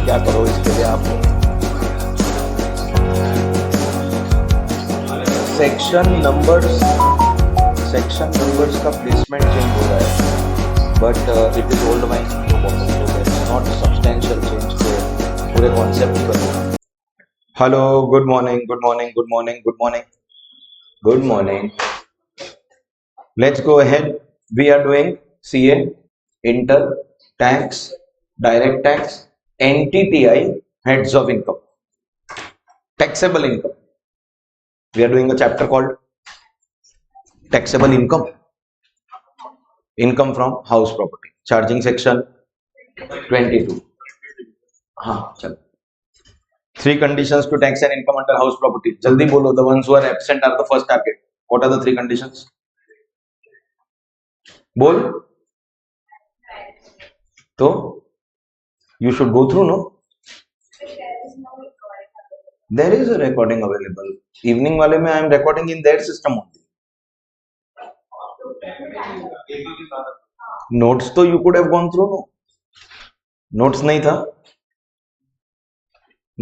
क्या करो इसके लिए आप सेक्शन नंबर्स का प्लेसमेंट चेंज हो रहा है, but it is old wine new bottle, so there is not substantial change, तो पूरे कॉन्सेप्ट ही बदला। Hello, good morning, good morning, good morning, good morning, good morning. Let's go ahead. We are doing CA, inter, tax, direct tax, NTTI, heads of income, taxable income. We are doing a chapter called taxable income, income from house property, charging section 22. हाँ चलो, 3 conditions to tax and income under house property. जल्दी बोलो, the ones who are absent are the first target. What are the 3 conditions? बोल तो you should go through, no? There is a recording available. Evening वाले में I am recording in their system only. Notes तो you could have gone through, no? Notes नहीं था?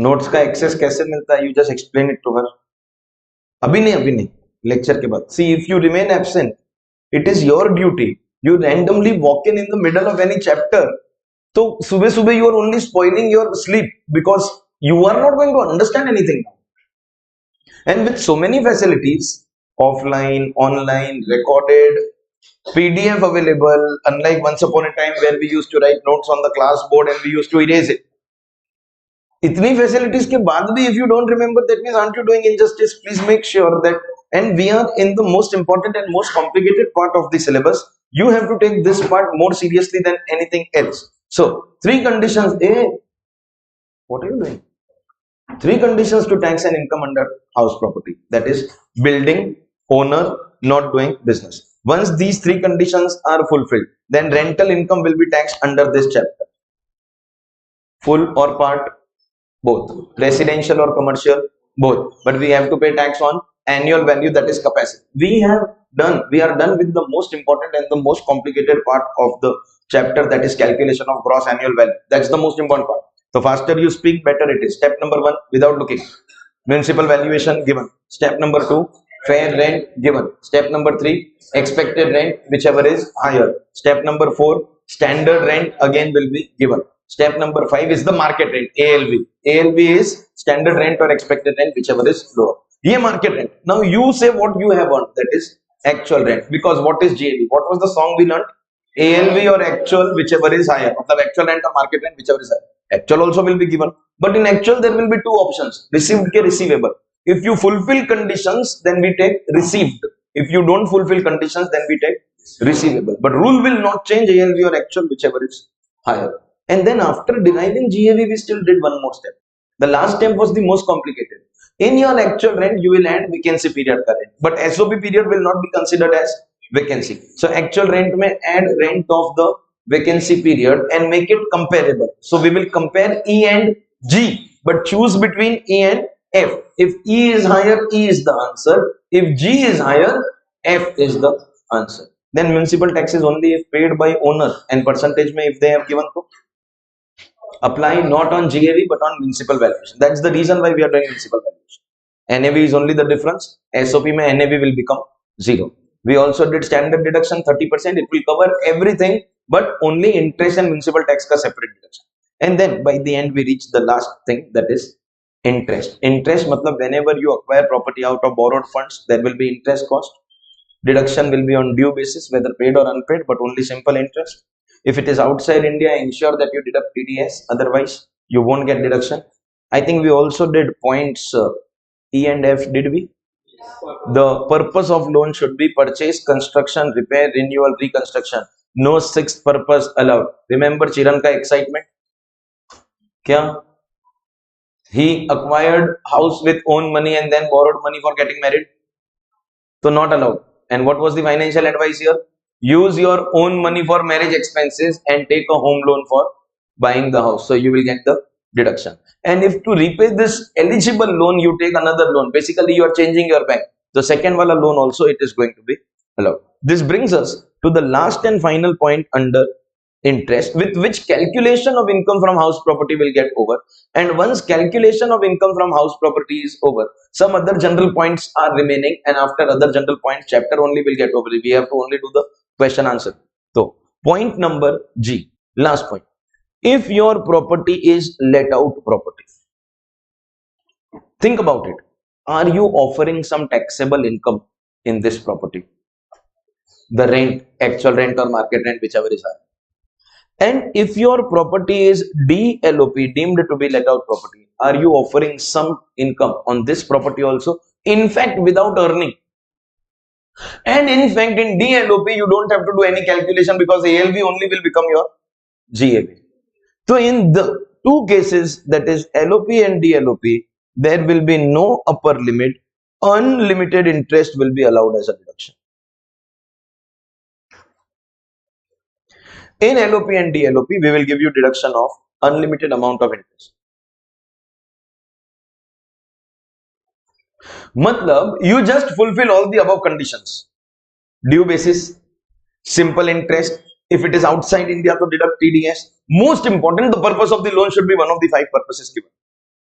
Notes का access कैसे मिलता है? You just explain it to her. अभी नहीं, lecture के बाद. See, if you remain absent, it is your duty. You randomly walk in the middle of any chapter. तो सुबह you are only spoiling your sleep because you are not going to understand anything now. And with so many facilities, offline, online, recorded, PDF available, unlike once upon a time where we used to write notes on the class board and we used to erase it. इतनी facilities के बाद भी if you don't remember, that means aren't you doing injustice? Please make sure that, and we are in the most important and most complicated part of the syllabus. You have to take this part more seriously than anything else. So 3 conditions. What are you doing? 3 conditions to tax and income under house property. That is building, owner, not doing business. Once these 3 conditions are fulfilled, then rental income will be taxed under this chapter. Full or part? Both. Residential or commercial? Both. But we have to pay tax on annual value, that is capacity. We are done with the most important and the most complicated part of the chapter, that is calculation of gross annual value. That's the most important part. The faster you speak, better it is. Step number 1, without looking, municipal valuation given. Step number 2, fair rent given. Step number 3, expected rent, whichever is higher. Step number 4, standard rent again will be given. Step number 5 is the market rent, ALV. ALV is standard rent or expected rent, whichever is lower. Ye market rent. Now you say what you have earned, that is actual rent. Because what is GAV? What was the song we learned? ALV or actual, whichever is higher. मतलब actual rent or market rent, whichever is higher. Actual also will be given, but in actual there will be 2 options: received ke receivable. If you fulfill conditions, then we take received. If you don't fulfill conditions, then we take receivable. But rule will not change, ALV or actual, whichever is higher. And then after deriving GAV, we still did one more step. The last step was the most complicated. In your actual rent, you will add vacancy period ka rent, but SOP period will not be considered as vacancy. So actual rent may add rent of the vacancy period and make it comparable. So we will compare E and G, but choose between E and F. If E is higher, E is the answer. If G is higher, F is the answer. Then municipal tax is only if paid by owner, and percentage may if they have given to apply not on GAV but on municipal valuation. That's the reason why we are doing municipal valuation. NAV is only the difference. SOP may NAV will become 0. We also did standard deduction 30%. It will cover everything, but only interest and municipal tax ka separate deduction. And then by the end we reach the last thing, that is interest. Interest matlab whenever you acquire property out of borrowed funds, there will be interest cost. Deduction will be on due basis, whether paid or unpaid, but only simple interest. If it is outside India, ensure that you deduct TDS, otherwise you won't get deduction. I think we also did points E and F, did we? The purpose of loan should be purchase, construction, repair, renewal, reconstruction. No 6th purpose allowed. Remember Chiran ka excitement? Kya? He acquired house with own money and then borrowed money for getting married. So not allowed. And what was the financial advice here? Use your own money for marriage expenses and take a home loan for buying the house. So you will get the deduction. And if to repay this eligible loan, you take another loan. Basically, you are changing your bank. The second wala loan also, it is going to be allowed. This brings us to the last and final point under interest with which calculation of income from house property will get over, and once calculation of income from house property is over, some other general points are remaining, and after other general points chapter only will get over. We have to only do the question answer. So point number G, last point. If your property is let out property, think about it. Are you offering some taxable income in this property? The rent, actual rent or market rent, whichever is higher. And if your property is DLOP, deemed to be let out property, are you offering some income on this property also? In fact, without earning. And in fact, in DLOP, you don't have to do any calculation because ALV only will become your GAV. So in the two cases, that is LOP and DLOP, there will be no upper limit. Unlimited interest will be allowed as a deduction. In LOP and DLOP, we will give you deduction of unlimited amount of interest. Matlab, you just fulfill all the above conditions. Due basis, simple interest. If it is outside India, to deduct TDS. Most important, the purpose of the loan should be one of the 5 purposes given.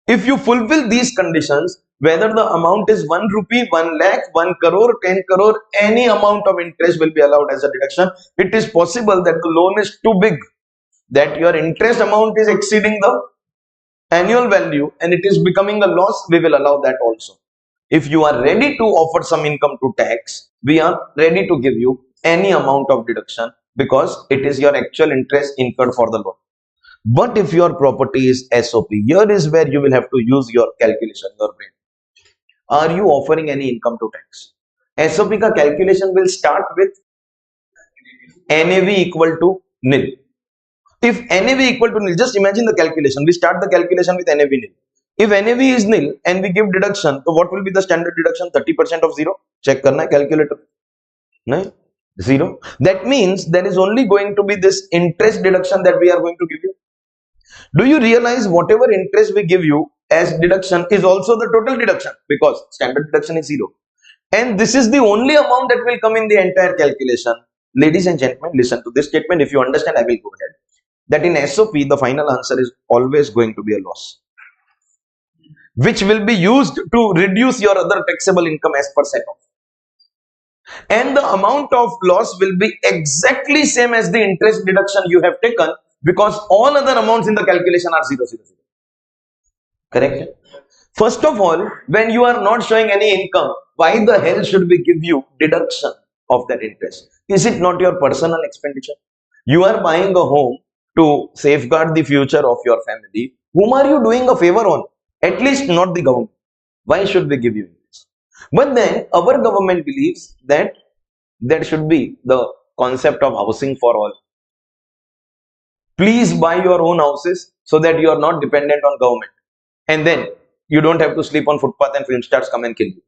If you fulfill these conditions, whether the amount is 1 rupee, 1 lakh, 1 crore, 10 crore, any amount of interest will be allowed as a deduction. It is possible that the loan is too big, that your interest amount is exceeding the annual value and it is becoming a loss, we will allow that also. If you are ready to offer some income to tax, we are ready to give you any amount of deduction because it is your actual interest incurred for the loan. But if your property is SOP, here is where you will have to use your calculation, your brain. Are you offering any income to tax? SOP ka calculation will start with NAV equal to nil. If NAV equal to nil, just imagine the calculation. We start the calculation with NAV nil. If NAV is nil and we give deduction, so what will be the standard deduction? 30% of 0. Check karna hai calculator. No? 0. That means there is only going to be this interest deduction that we are going to give you. Do you realize whatever interest we give you as deduction is also the total deduction because standard deduction is 0. And this is the only amount that will come in the entire calculation. Ladies and gentlemen, listen to this statement. If you understand, I will go ahead. That in SOP, the final answer is always going to be a loss, which will be used to reduce your other taxable income as per set off. And the amount of loss will be exactly same as the interest deduction you have taken because all other amounts in the calculation are 0, 0, 0. Correct? First of all, when you are not showing any income, why the hell should we give you deduction of that interest? Is it not your personal expenditure? You are buying a home to safeguard the future of your family. Whom are you doing a favor on? At least not the government. Why should we give you this? But then our government believes that there should be the concept of housing for all. Please buy your own houses so that you are not dependent on government. And then you don't have to sleep on footpath and film stars come and kill you.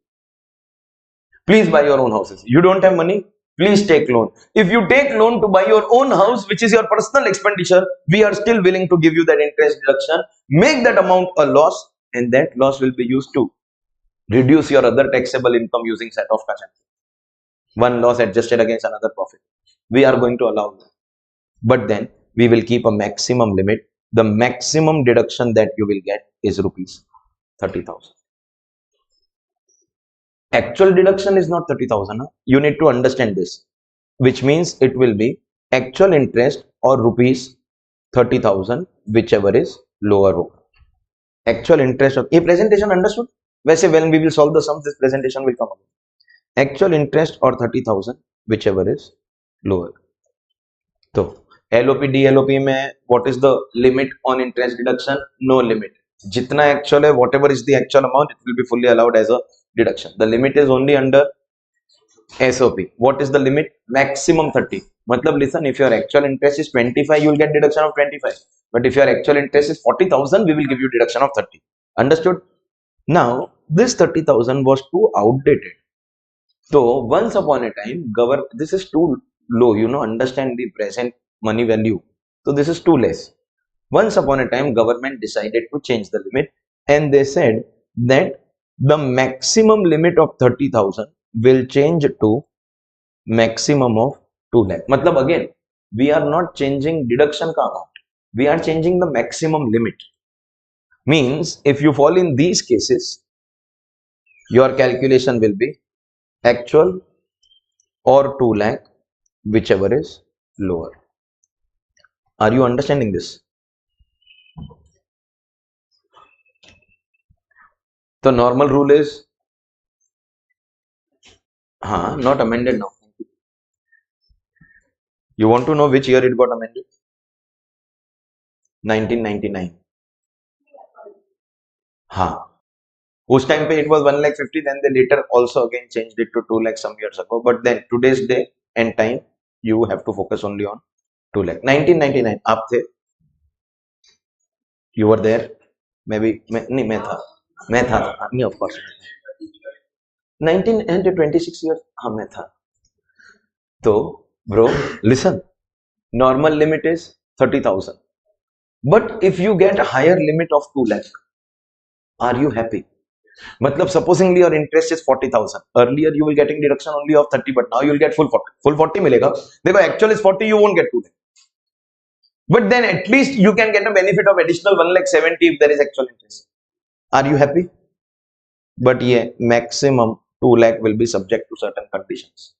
Please buy your own houses. You don't have money? Please take loan. If you take loan to buy your own house, which is your personal expenditure, we are still willing to give you that interest deduction. Make that amount a loss, and that loss will be used to reduce your other taxable income using set off cash. One loss adjusted against another profit. We are going to allow that. But then we will keep a maximum limit. The maximum deduction that you will get is rupees 30,000. Actual deduction is not 30,000. Huh? You need to understand this, which means it will be actual interest or rupees 30,000, whichever is lower over. Actual interest of a presentation understood? When we will solve the sums, this presentation will come again. Actual interest or 30,000, whichever is lower. So LOP, DLOP mein, what is the limit on interest deduction? No limit. Jitna actual hai, whatever is the actual amount, it will be fully allowed as a deduction. The limit is only under SOP. What is the limit? Maximum 30. Matlab, listen, if your actual interest is 25, you will get deduction of 25. But if your actual interest is 40,000, we will give you deduction of 30. Understood? Now, this 30,000 was too outdated. So, once upon a time, this is too low, understand the present money value. So, this is too less. Once upon a time, government decided to change the limit and they said that the maximum limit of 30,000 will change to maximum of 2 lakh. Matlab again, we are not changing deduction ka amount. We are changing the maximum limit. Means if you fall in these cases, your calculation will be actual or 2 lakh, whichever is lower. Are you understanding this? The normal rule is not amended now. You want to know which year it got amended? 1999. उस time पे it was 1,50,000, then they later also again changed it to 2 lakh some years ago. But then today's day and time, you have to focus only on 2 lakh. 1999 आप थे? You were there? Maybe मैं था नहीं, of course 1926 years मैं था. तो bro, listen, normal limit is 30,000, but if you get a higher limit of 2 lakh, are you happy? मतलब supposingly your interest is 40,000. Earlier you will getting deduction only of 30, but now you will get full 40. Full 40 मिलेगा. देखो actual is 40, you won't get 2 lakh. But then at least you can get a benefit of additional 1,70,000 if there is actual interest. Are you happy? But yeah, maximum 2 lakh will be subject to certain conditions.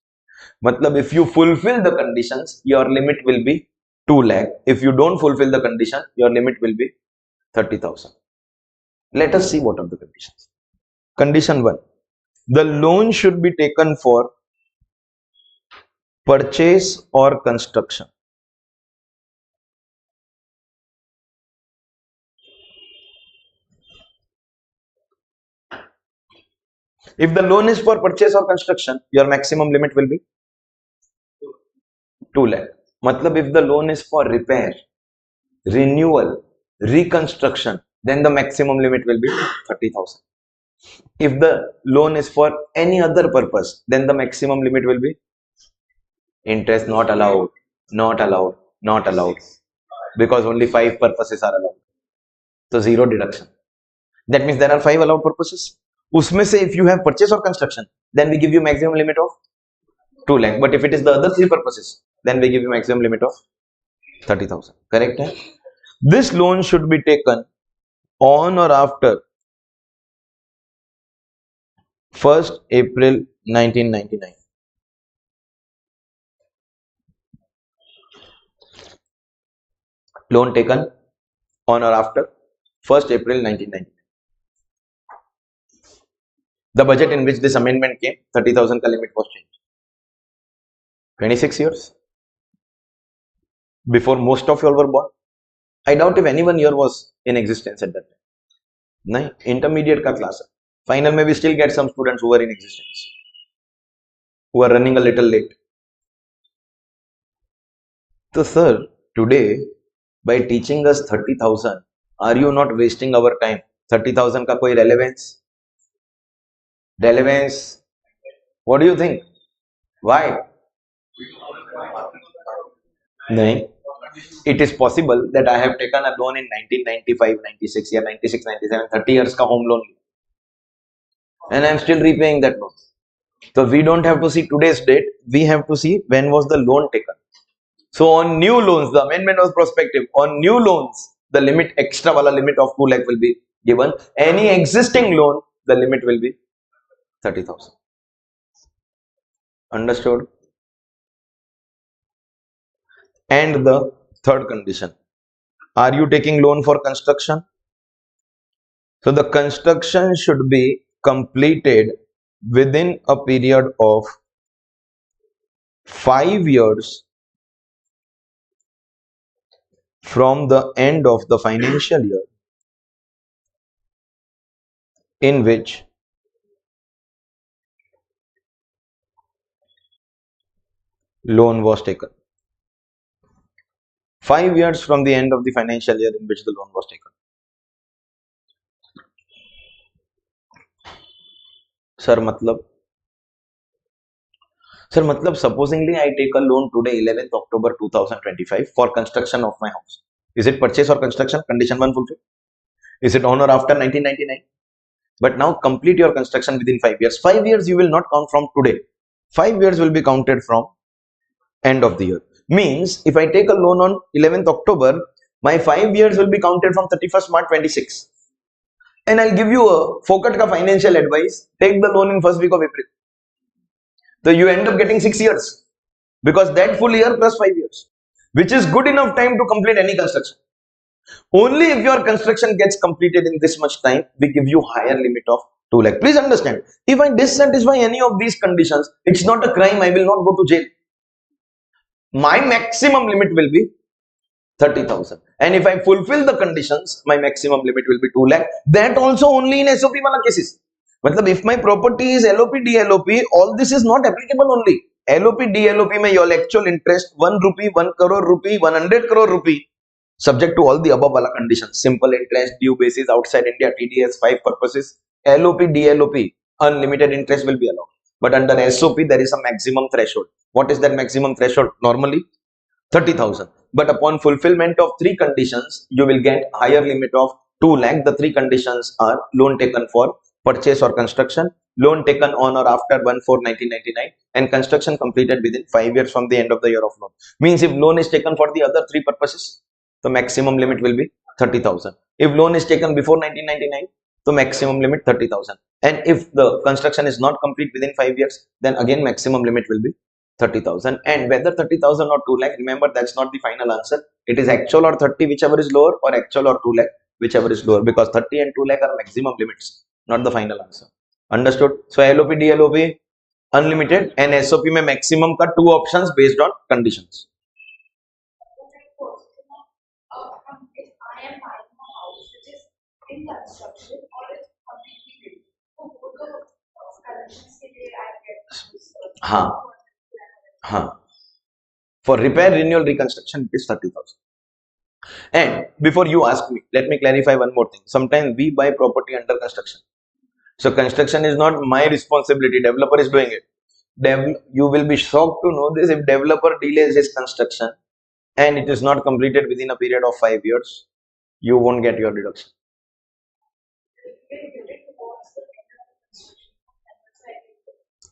मतलब if you fulfill the conditions, your limit will be 2 lakh. If you don't fulfill the condition, your limit will be 30,000. Let us see what are the conditions. Condition 1. The loan should be taken for purchase or construction. If the loan is for purchase or construction, your maximum limit will be 2 lakh. Matlab if the loan is for repair, renewal, reconstruction, then the maximum limit will be 30,000. If the loan is for any other purpose, then the maximum limit will be interest not allowed, not allowed, not allowed, because only 5 purposes are allowed. So 0 deduction. That means there are 5 allowed purposes. Usme se if you have purchase or construction, then we give you maximum limit of 2 lakh. But if it is the other 3 purposes, then we give you maximum limit of 30,000. Correct? Hai? This loan should be taken on or after 1st April 1999. Loan taken on or after 1st April 1999. The budget in which this amendment came, 30,000 ka limit was changed. 26 years before most of you all were born. I doubt if anyone here was in existence at that time. No, intermediate ka class. Final may we still get some students who were in existence, who are running a little late. So sir, today by teaching us 30,000, are you not wasting our time? 30,000 ka koi relevance? Relevance? What do you think? Why? No. It is possible that I have taken a loan in 1995, 96, yeah, 96, 97, 30 years ka home loan, and I am still repaying that loan. So we don't have to see today's date, we have to see when was the loan taken. So on new loans, the amendment was prospective. On new loans, the limit, extra wala limit of 2 lakh will be given. Any existing loan, the limit will be 30,000. Understood? And the third condition, are you taking loan for construction? So the construction should be completed within a period of 5 years from the end of the financial year in which loan was taken. 5 years from the end of the financial year in which the loan was taken. Sir, supposingly I take a loan today, 11th October 2025 for construction of my house. Is it purchase or construction? Condition 1 fulfilled. Is it on or after 1999? But now complete your construction within 5 years. 5 years you will not count from today. 5 years will be counted from end of the year. Means if I take a loan on 11th October, my 5 years will be counted from 31st March 26. And I'll give you a focus ka financial advice. Take the loan in first week of April. So you end up getting 6 years. Because that full year plus 5 years. Which is good enough time to complete any construction. Only if your construction gets completed in this much time, we give you higher limit of 2 lakh. Please understand, if I dissatisfy any of these conditions, it's not a crime. I will not go to jail. My maximum limit will be 30,000. And if I fulfill the conditions, my maximum limit will be 2 lakh. That also only in SOP wala cases. Matlab, if my property is LOP, DLOP, all this is not applicable only. LOP, DLOP mein your actual interest 1 rupee, 1 crore rupee, 100 crore rupee. Subject to all the above wala conditions. Simple interest, due basis, outside India, TDS, 5 purposes. LOP, DLOP, unlimited interest will be allowed. But under SOP, there is a maximum threshold. What is that maximum threshold? Normally, 30,000. But upon fulfillment of 3 conditions, you will get higher limit of 2 lakh. The 3 conditions are loan taken for purchase or construction, loan taken on or after 1/4/1999, and construction completed within 5 years from the end of the year of loan. Means if loan is taken for the other 3 purposes, the maximum limit will be 30,000. If loan is taken before 1999, the maximum limit 30,000. And if the construction is not complete within 5 years, then again maximum limit will be 30,000. And whether 30,000 or 2 lakh, remember that's not the final answer. It is actual or 30, whichever is lower, or actual or 2 lakh, whichever is lower, because 30 and 2 lakh are maximum limits, not the final answer. Understood? So LOP, DLOP, unlimited, and SOP mein maximum ka 2 options based on conditions. In construction or it's completely built. So both the conditions के लिए I get. हाँ. For repair, renewal, reconstruction, it is 30,000. And before you ask me, let me clarify one more thing. Sometimes we buy property under construction. So construction is not my responsibility. Developer is doing it. You will be shocked to know this: if developer delays his construction and it is not completed within a period of 5 years, you won't get your deduction.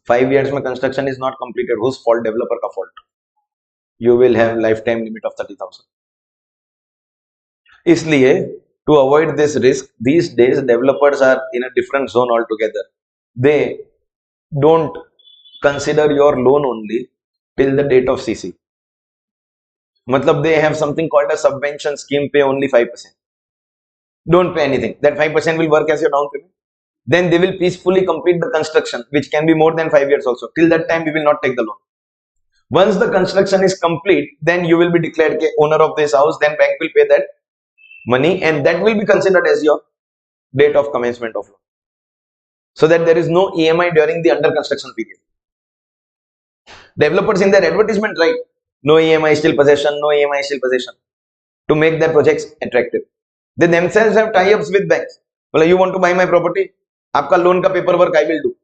5 years में construction is not completed, whose fault? Developer का fault. You will have lifetime limit of 30,000. इसलिए to avoid this risk, these days developers are in a different zone altogether. They don't consider your loan only till the date of CC. मतलब they have something called a subvention scheme, pay only 5%. Don't pay anything. That 5% will work as your down payment. Then they will peacefully complete the construction, which can be more than 5 years also. Till that time, we will not take the loan. Once the construction is complete, then you will be declared owner of this house, then bank will pay that money, and that will be considered as your date of commencement of loan. So that there is no EMI during the under construction period. Developers in their advertisement write, no EMI still possession, no EMI still possession, to make their projects attractive. They themselves have tie-ups with banks. Well, you want to buy my property? आपका loan का paperwork I will do.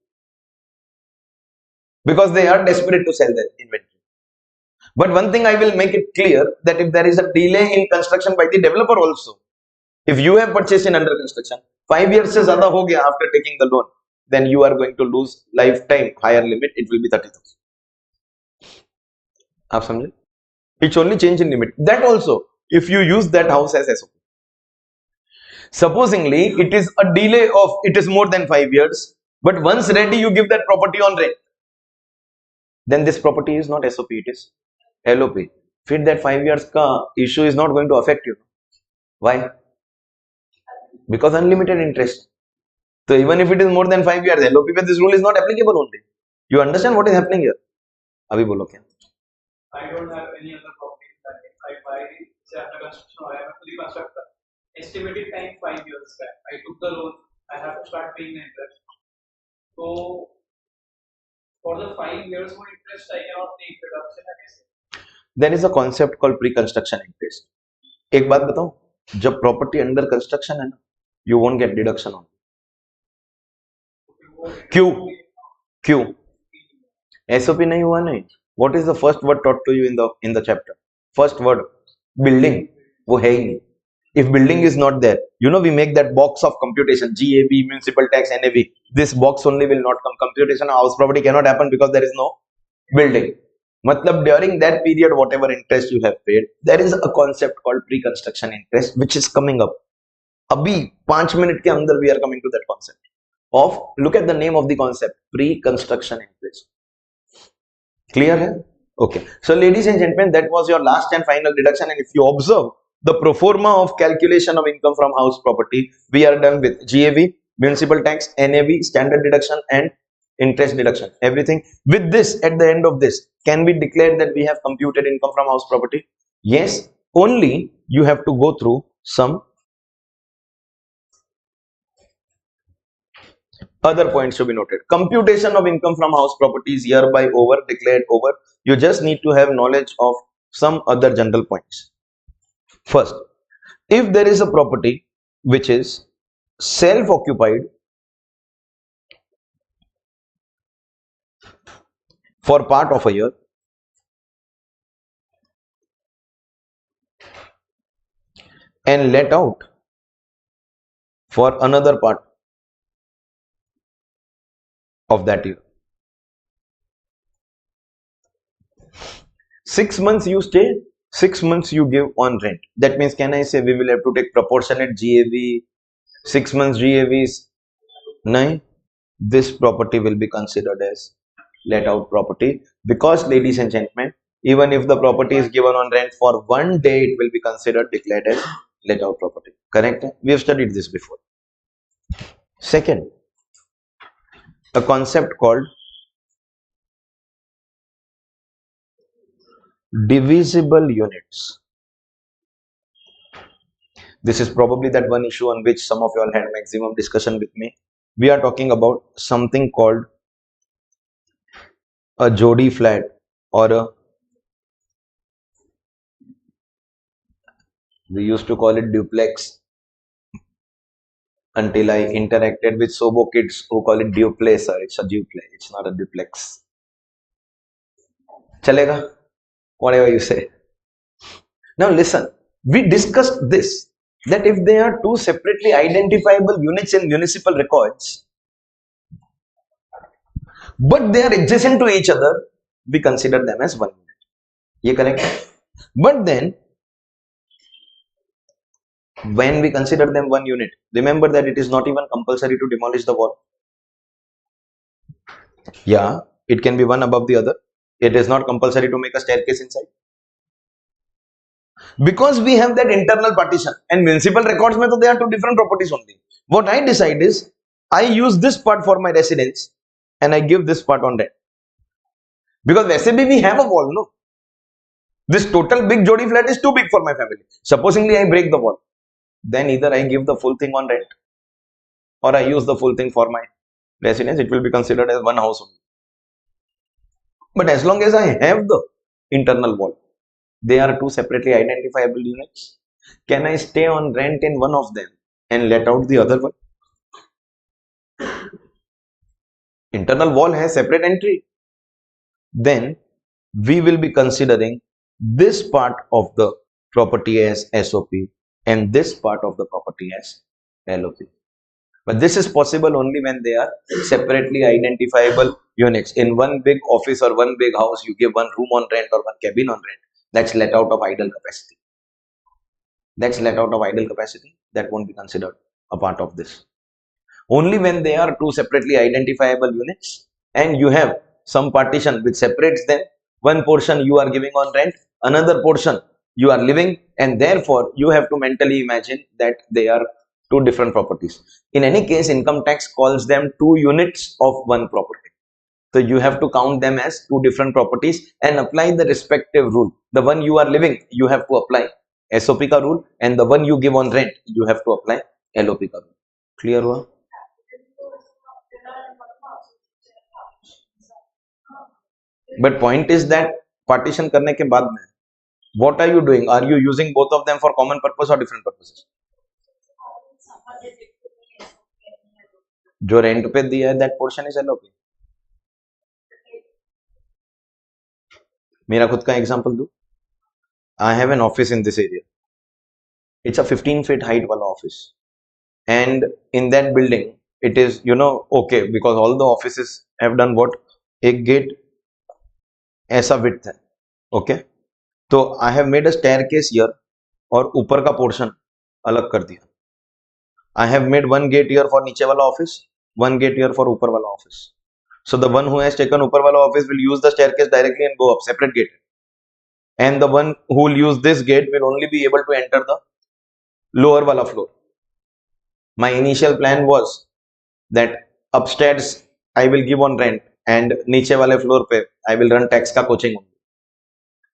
Because they are desperate to sell their inventory. But one thing I will make it clear, that if there is a delay in construction by the developer also, if you have purchased in under construction, 5 years से ज़्यादा हो गया after taking the loan, then you are going to lose lifetime higher limit. It will be 30,000. आप समझे? It's only change in limit. That also, if you use that house as SOP. Supposingly, it is a delay of, it is more than 5 years, but once ready, you give that property on rent. Then this property is not SOP, it is LOP. Fit that 5 years ka issue is not going to affect you. Why? Because unlimited interest. So even if it is more than 5 years, LOP, this rule is not applicable only. You understand what is happening here? Abhi bolo kya? I don't have any other property that if I buy, say under construction or I have to reconstruct that. Estimated time 5 years back. I took the loan, I have to start paying the interest. So for the 5 years more interest, I cannot take deduction against. There is a concept called pre-construction interest. एक बात बताऊं, जब property under construction है ना, you won't get deduction on. क्यों? SOP नहीं हुआ नहीं. What is the first word taught to you in the chapter? First word, building. वो है ही नहीं. If building is not there, you know, we make that box of computation, GAB, municipal tax, NAV. This box only will not come. Computation of house property cannot happen because there is no building. मतलब during that period whatever interest you have paid, there is a concept called pre-construction interest which is coming up. अभी 5 minute के अंदर we are coming to that concept of, look at the name of the concept, pre-construction interest. Clear है? Okay. So ladies and gentlemen, that was your last and final deduction, and if you observe the pro forma of calculation of income from house property, we are done with GAV, municipal tax, NAV, standard deduction and interest deduction, everything. With this, at the end of this, can we declare that we have computed income from house property? Yes, only you have to go through some other points to be noted. Computation of income from house property is hereby over, declared over. You just need to have knowledge of some other general points. First, if there is a property which is self-occupied for part of a year, and let out for another part of that year, 6 months you stay, 6 months you give on rent. That means, can I say we will have to take proportionate GAV, 6 months GAV is 9, this property will be considered as let out property, because ladies and gentlemen, even if the property is given on rent for 1 day, it will be considered declared as let out property. Correct? We have studied this before. Second, a concept called divisible units. This is probably that one issue on which some of you all had maximum discussion with me. We are talking about something called a Jodi flat, or a, we used to call it duplex until I interacted with Sobo kids who call it duplex. It's a duplex, it's not a duplex. Chalega? Whatever you say. Now listen, we discussed this, that if they are two separately identifiable units in municipal records, but they are adjacent to each other, we consider them as one unit. Ye correct? But then, when we consider them one unit, remember that it is not even compulsory to demolish the wall. Yeah, it can be one above the other. It is not compulsory to make a staircase inside. Because we have that internal partition, and municipal records mein, they are two different properties only. What I decide is, I use this part for my residence and I give this part on rent. Because वैसे भी we have a wall, no? This total big Jodi flat is too big for my family. Supposingly I break the wall, then either I give the full thing on rent or I use the full thing for my residence. It will be considered as one house only. But as long as I have the internal wall, they are two separately identifiable units. Can I stay on rent in one of them and let out the other one? Internal wall has separate entry. Then we will be considering this part of the property as SOP and this part of the property as LOP. But this is possible only when they are separately identifiable units. In one big office or one big house, you give one room on rent or one cabin on rent. That's let out of idle capacity. That's let out of idle capacity. That won't be considered a part of this. Only when they are two separately identifiable units and you have some partition which separates them. One portion you are giving on rent, another portion you are living, and therefore you have to mentally imagine that they are two different properties. In any case, income tax calls them two units of one property. So you have to count them as two different properties and apply the respective rule. The one you are living, you have to apply SOP ka rule, and the one you give on rent, you have to apply LOP ka rule. Clear hua? But point is that partition करने के बाद में, what are you doing? Are you using both of them for common purpose or different purposes? जो rent पे दिया है, that portion is LOP. मेरा खुद का एग्जांपल दूं. I have an office in this area. It's a 15 feet height wala office, and in that building it is, okay, because all the offices have done what, एक gate ऐसा width है, okay. तो I have made a staircase here और ऊपर का portion अलग कर दिया। I have made one get here for नीचे वाला office, one get here for ऊपर वाला office. So the one who has taken ऊपर वाला office will use the staircase directly and go up separate gate. And the one who will use this gate will only be able to enter the lower wala floor. My initial plan was that upstairs I will give on rent and नीचे वाले floor पे I will run tax का coaching only.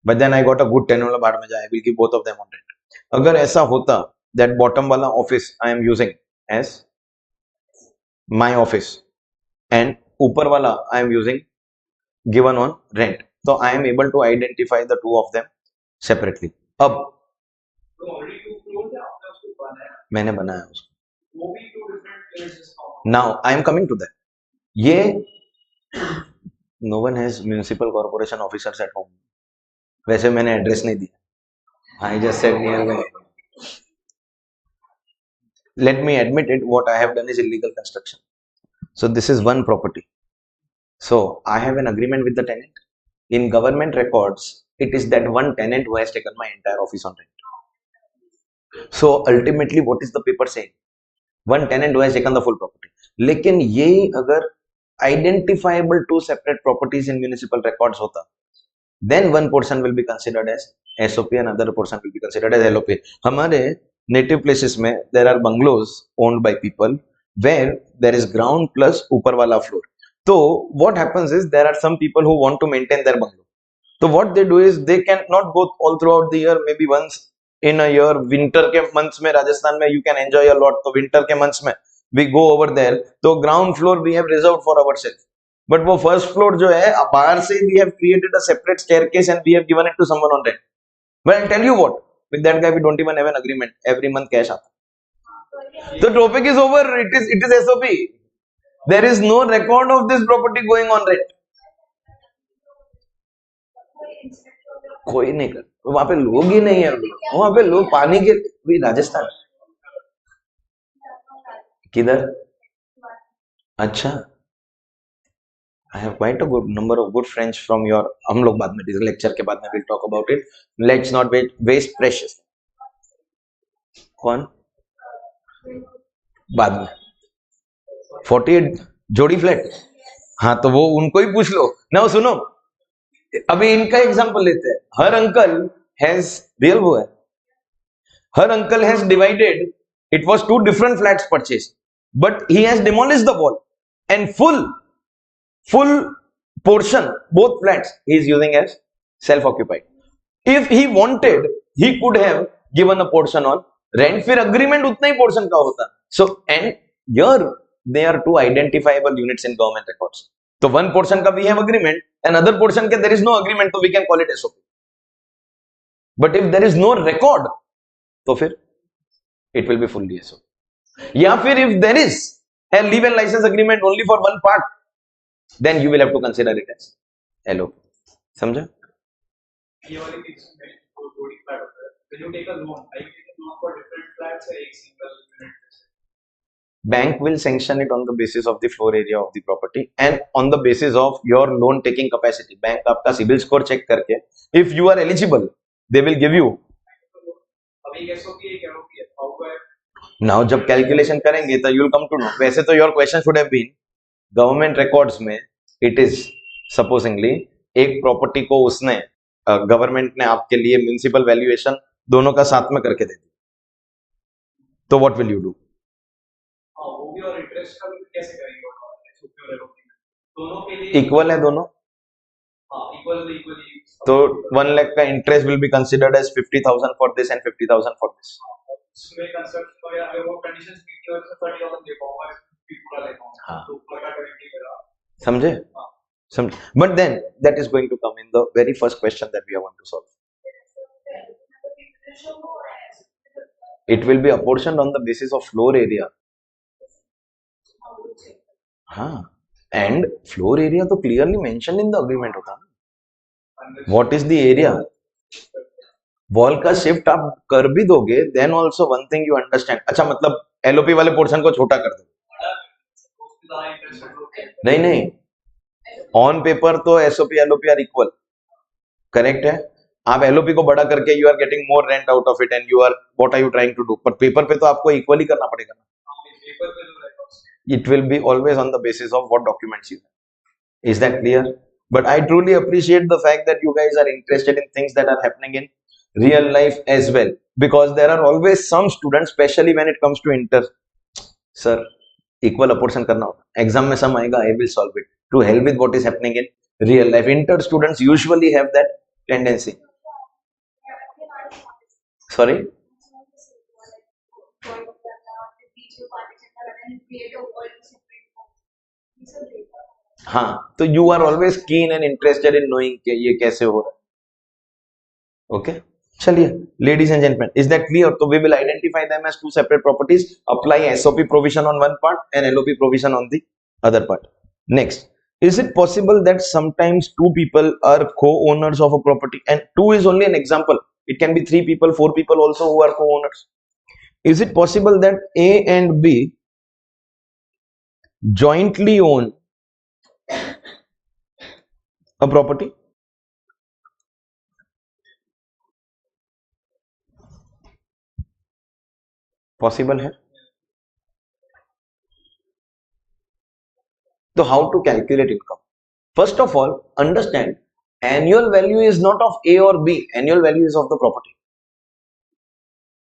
But then I got a good tenant वाला भाड़ में जाए, I will give both of them on rent. अगर ऐसा होता that bottom वाला office I am using as my office and ऊपर वाला I am using given on rent, so I am able to identify the two of them separately. अब मैंने बनाया उसको. Now I am coming to that. ये no one has municipal corporation officers at home. वैसे मैंने address नहीं दिया. I just said near by. Let me admit it. What I have done is illegal construction. So this is one property. So I have an agreement with the tenant. In government records, it is that one tenant who has taken my entire office on rent. So ultimately, what is the paper saying? One tenant who has taken the full property. लेकिन ये अगर identifiable two separate properties in municipal records होता, then one portion will be considered as SOP and other portion will be considered as LOP. हमारे native places में there are bungalows owned by people where there is ground plus ऊपर वाला floor. So what happens is there are some people who want to maintain their bungalow. So what they do is they cannot go all throughout the year. Maybe once in a year, winter के months में राजस्थान में you can enjoy a lot. तो winter के months में we go over there. तो ground floor we have reserved for ourselves. But वो first floor जो है बाहर से we have created a separate staircase and we have given it to someone on rent. But I'll tell you what, with that guy we don't even have an agreement. Every month cash आता. The topic is over. It is SOP. There is no record of this property going on rent. कोई नहीं कर, वहां पे लोग ही नहीं है. वहां पे लोग पानी के भी. राजस्थान किधर? अच्छा, I have quite a good number of good friends from your. हम लोग बाद में लेक्चर के बाद में we'll talk about it. Let's not waste precious. कौन? बाद में 48 जोड़ी फ्लैट. हाँ तो वो उनको ही पूछ लो ना. सुनो अभी इनका एग्जांपल लेते हैं. हर अंकल हैज रियल वो है. Her uncle has divided. It was two different flats purchase but he has demolished the wall and full portion both flats he is using as self occupied. If he wanted he could have given a portion on rent. फिर agreement उतना ही portion का होता. So and here they are two identifiable units in government records. तो one portion का we have agreement and other portion के there is no agreement, तो we can call it SOP. But if there is no record तो फिर it will be fully SOP. या फिर if there is a leave and license agreement only for one part, then you will have to consider it as LOP. समझा? ये वाली चीज में जो जोड़ी फ्लैट होता है, when you take a loan, are you taking loan for different flats or एक single unit? Bank will sanction it on the basis of the floor area of the property and on the basis of your loan taking capacity. Bank आपका CIBIL score check करके if you are eligible they will give you. अभी SOP है क्या होती है? How do I? Now जब calculation करेंगे तो you will come to know. वैसे तो your question should have been government records में इट इज सपोजिंगली एक प्रॉपर्टी को उसने गवर्नमेंट ने आपके लिए म्युनिसिपल वैल्यूएशन दोनों का साथ में करके दे दिया. तो व्हाट विल यू डू? वो भी और इंटरेस्ट का भी कैसे करेंगे? दोनों के लिए इक्वल है दोनों. इक्वली. तो 1 लाख का interest will be considered as 50,000 for this and 50,000 for this. उसमें कंसेप्ट में अगर वो कंडीशंस मीट की वजह से 30,000 दे पाऊंगा पूरा लेता हूं. हाँ. तो पूरा करेंगे मेरा. समझे? समझ. But then that is going to come in the very first question that we want to solve. It will be apportioned on the basis of floor area. हाँ. And floor area तो clearly mentioned in the agreement होता है. What is the area? Wall का shift आप कर भी दोगे then also one thing you understand. अच्छा मतलब LOP वाले पोर्शन को छोटा कर दो. नहीं ऑन पेपर तो SOP LOP are equal. Correct है। आप एलओपी को बड़ा करके you are getting more rent out of it and you are what are you trying to do, पर पेपर पे तो आपको इक्वली करना पड़ेगा ना। It will be always on the basis of what documents you have. Is that clear? But I truly appreciate the fact that you guys are interested in things that are happening in real life as well, because there are always some students, especially when it comes to inter, sir, equal apportion karna hoga exam mein sum aayega, I will solve it, to hell with what is happening in real life. Inter students usually have that tendency. Sorry? हाँ, तो you are always keen and interested in knowing कि ये कैसे हो रहा है। Okay, चलिए ladies and gentleman, is that clear? तो we will identify them as two separate properties, apply SOP provision on one part and LOP provision on the other part. Next, is it possible that sometimes two people are co-owners of a property? And two is only an example, it can be three people, four people also who are co-owners. Is it possible that A and B jointly own a property? Possible है? So how to calculate income? First of all, understand annual value is not of A or B, annual value is of the property.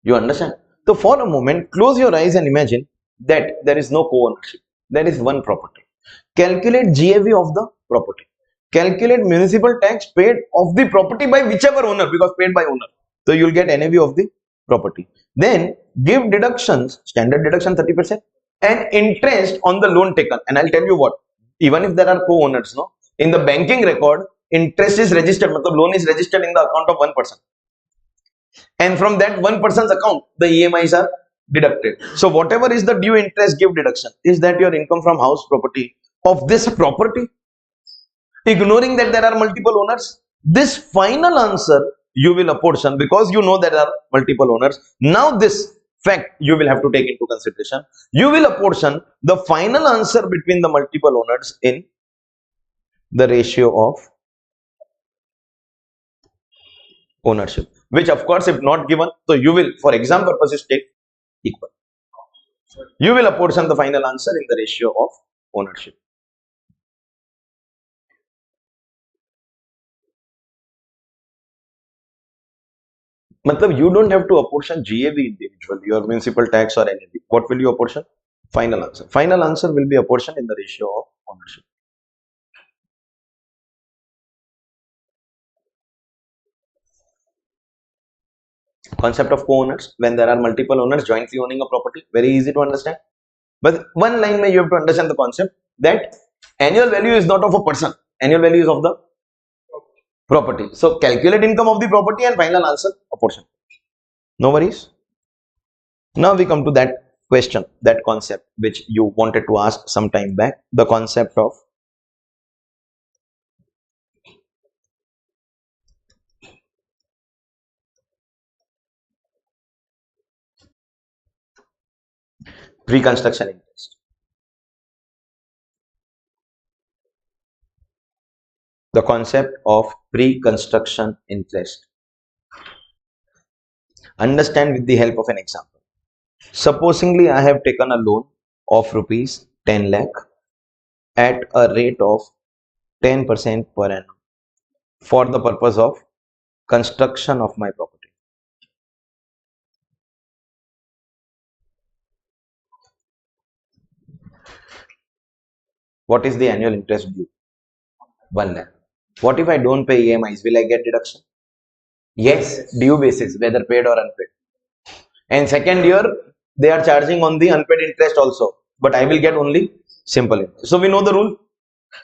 You understand? So for a moment, close your eyes and imagine that there is no co-ownership, there is one property. Calculate GAV of the property. Calculate municipal tax paid of the property by whichever owner, because paid by owner. So you will get NAV of the property. Then give deductions, standard deduction 30%, and interest on the loan taken. And I'll tell you what, even if there are co-owners, no, in the banking record, interest is registered, matlab loan is registered in the account of one person. And from that one person's account, the EMIs are deducted. So whatever is the due interest, give deduction. Is that your income from house property of this property? Ignoring that there are multiple owners, this final answer you will apportion, because you know there are multiple owners. Now this fact you will have to take into consideration. You will apportion the final answer between the multiple owners in the ratio of ownership, which of course if not given, so you will for exam purposes take equal. You will apportion the final answer in the ratio of ownership. Matlab you don't have to apportion GAV individually, your municipal tax or NAV. What will you apportion? Final answer. Final answer will be apportioned in the ratio of ownership. Concept of co-owners, when there are multiple owners jointly owning a property, very easy to understand. But one line may you have to understand the concept that annual value is not of a person, annual value is of the property. So calculate income of the property and final answer apportion. No worries. Now we come to that question, that concept which you wanted to ask some time back, the concept of pre-construction interest. The concept of pre-construction interest. Understand with the help of an example. Supposingly, I have taken a loan of rupees 10 lakh at a rate of 10% per annum for the purpose of construction of my property. What is the annual interest due? 1 lakh. What if I don't pay EMIs? Will I get deduction? Yes, due basis, whether paid or unpaid. And second year, they are charging on the unpaid interest also, but I will get only simple interest. So we know the rule.